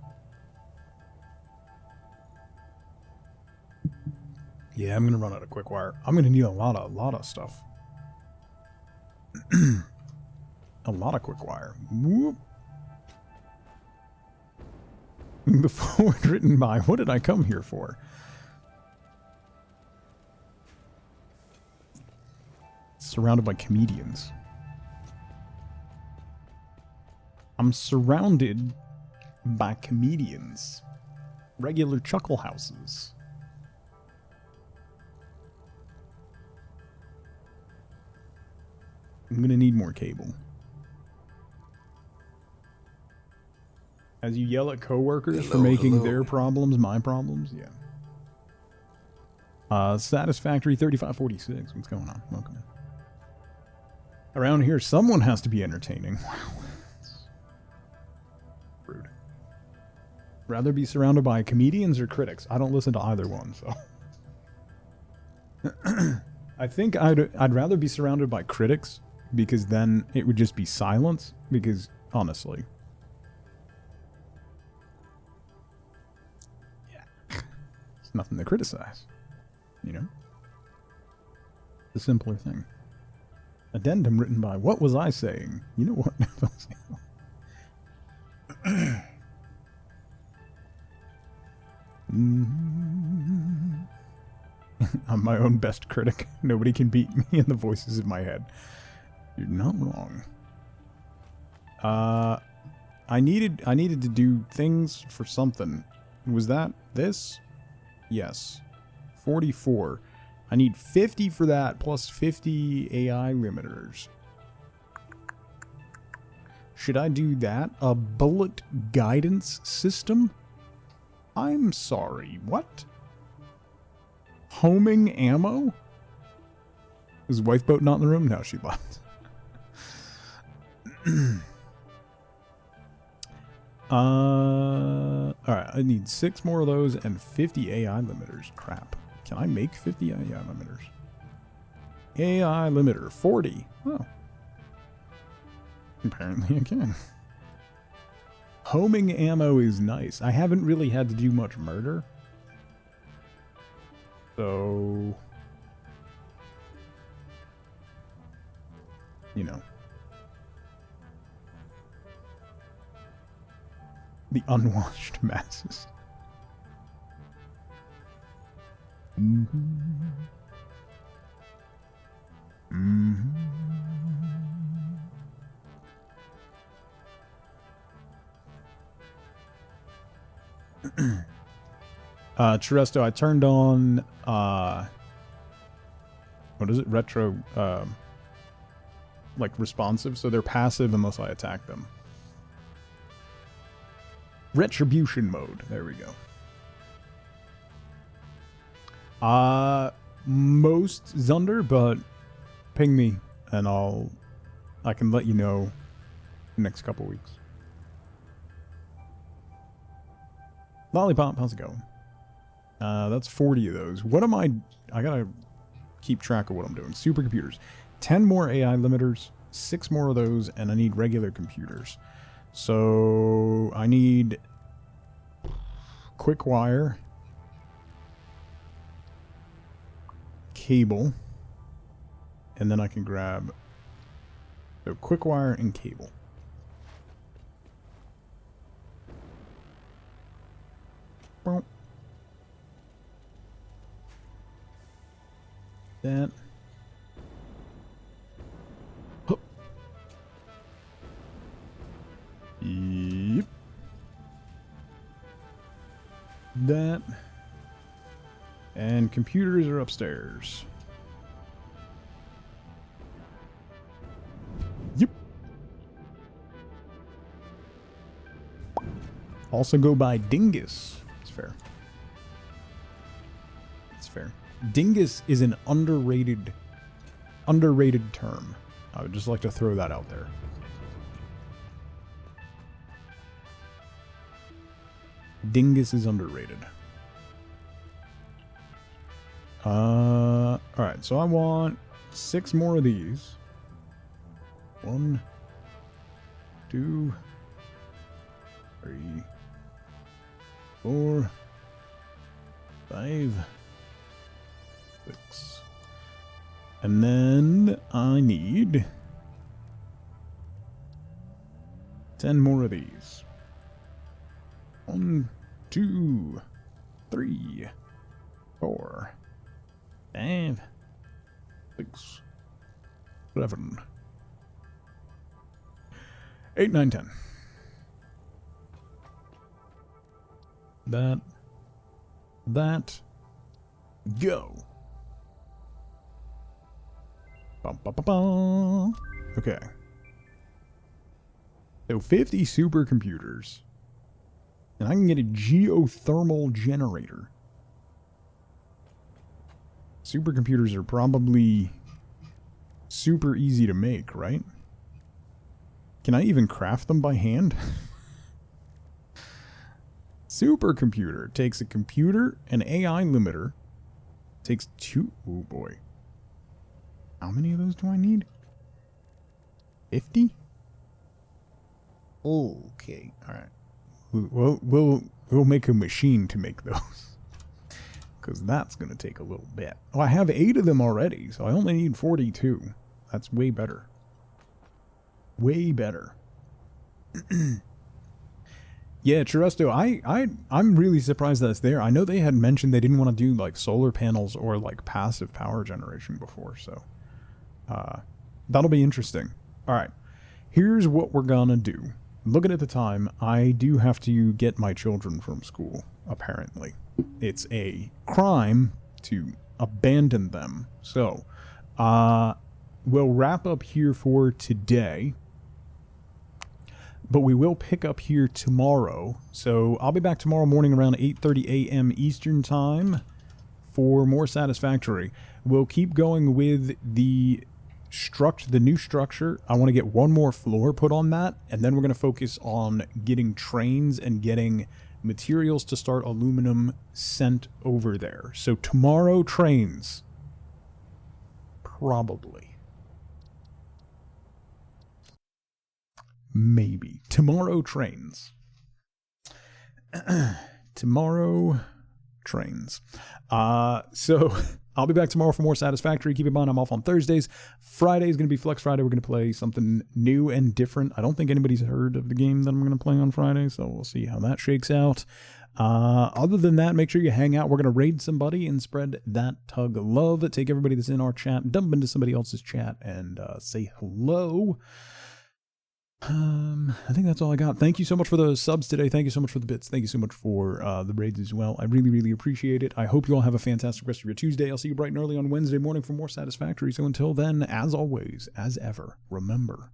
Speaker 1: Yeah, I'm gonna run out of quick wire. I'm gonna need a lot of stuff. A lot of quick wire. Whoop. The forward written by. What did I come here for? Surrounded by comedians. I'm surrounded by comedians. Regular chuckle houses. I'm gonna need more cable. As you yell at coworkers for making their problems my problems, yeah. Satisfactory 3546. What's going on? Welcome in. Around here, someone has to be entertaining. Wow. Rather be surrounded by comedians or critics? I don't listen to either one, so. I think I'd rather be surrounded by critics, because then it would just be silence, because, honestly. Yeah. There's nothing to criticize. You know? The simpler thing. Addendum written by What Was I Saying? You know what? I'm my own best critic. Nobody can beat me in the voices in my head. You're not wrong. I needed to do things for something. Was that this? Yes. 44. I need 50 for that, plus 50 AI limiters. Should I do that? A bullet guidance system? I'm sorry, what? Homing ammo? Is Wifeboat not in the room? No, she left. Alright, I need 6 more of those and 50 AI limiters. Crap. Can I make 50 AI limiters? AI limiter, 40. Oh. Apparently I can. Homing ammo is nice. I haven't really had to do much murder. So... you know. The unwashed masses. Cheresto, I turned on what is it? Retro like responsive, so they're passive unless I attack them. Retribution mode. There we go. Most Zunder, but ping me and I can let you know next couple weeks. Lollipop, how's it going? That's 40 of those. What am I gotta keep track of what I'm doing. Supercomputers. 10 more AI limiters, 6 more of those, and I need regular computers. So I need quick wire, cable, and then I can grab so quick wire and cable. That. Yep. That. And computers are upstairs. Yep. Also go by Dingus. It's fair. It's fair. Dingus is an underrated term. I would just like to throw that out there. Dingus is underrated. Alright, so I want 6 more of these. 1, 2, 3, 4, 5, 6. And then I need 10 more of these. 1, 2, 3, 4, 5, 6, 7, 8, 9, 10. That, go. Bum, bum, bum, bum. Okay. So 50 supercomputers. And I can get a geothermal generator. Supercomputers are probably super easy to make, right? Can I even craft them by hand? Supercomputer takes a computer, an AI limiter, takes 2. Oh boy. How many of those do I need? 50? Okay, alright. We'll make a machine to make those. Because that's going to take a little bit. Oh, I have 8 of them already, so I only need 42. That's way better. Way better. Yeah, Churesto, I'm really surprised that's there. I know they had mentioned they didn't want to do like solar panels or like passive power generation before, so that'll be interesting. All right, here's what we're gonna do. Looking at the time, I do have to get my children from school, apparently. It's a crime to abandon them. So, we'll wrap up here for today. But we will pick up here tomorrow. So I'll be back tomorrow morning around 8:30 a.m. Eastern Time for more Satisfactory. We'll keep going with the new structure. I want to get one more floor put on that, and then we're going to focus on getting trains and getting materials to start aluminum sent over there. So tomorrow, trains. Probably. Maybe. Tomorrow, trains. Tomorrow, trains. So I'll be back tomorrow for more Satisfactory. Keep in mind, I'm off on Thursdays. Friday is going to be Flex Friday. We're going to play something new and different. I don't think anybody's heard of the game that I'm going to play on Friday, so we'll see how that shakes out. Other than that, make sure you hang out. We're going to raid somebody and spread that tug of love. Take everybody that's in our chat, dump into somebody else's chat, and say hello. I think that's all I got. Thank you so much for the subs today. Thank you so much for the bits. Thank you so much for the raids as well. I really, really appreciate it. I hope you all have a fantastic rest of your Tuesday. I'll see you bright and early on Wednesday morning for more Satisfactory. So until then, as always, as ever, remember,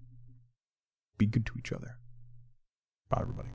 Speaker 1: be good to each other. Bye, everybody.